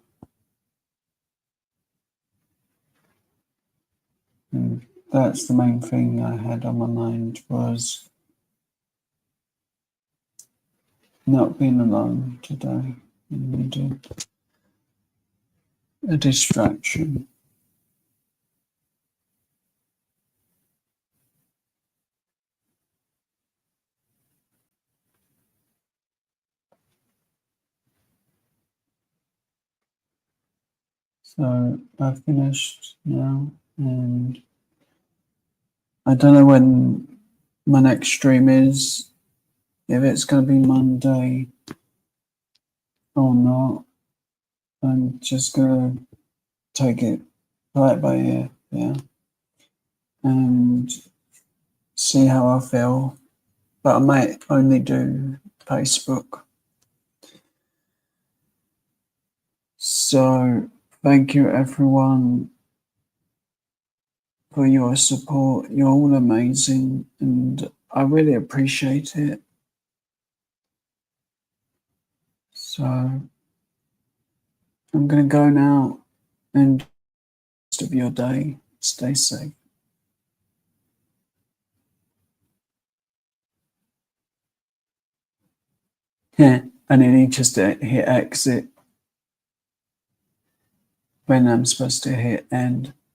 Speaker 1: And that's the main thing I had on my mind, was not being alone today. I needed a distraction. So I've finished now, and I don't know when my next stream is, if it's going to be Monday or not. I'm just going to take it right by ear, yeah, and see how I feel. But I might only do Facebook. So thank you everyone for your support. You're all amazing, and I really appreciate it. So I'm going to go now, and rest of your day. Stay safe. Yeah. and it needs just to hit exit when I'm supposed to hit end.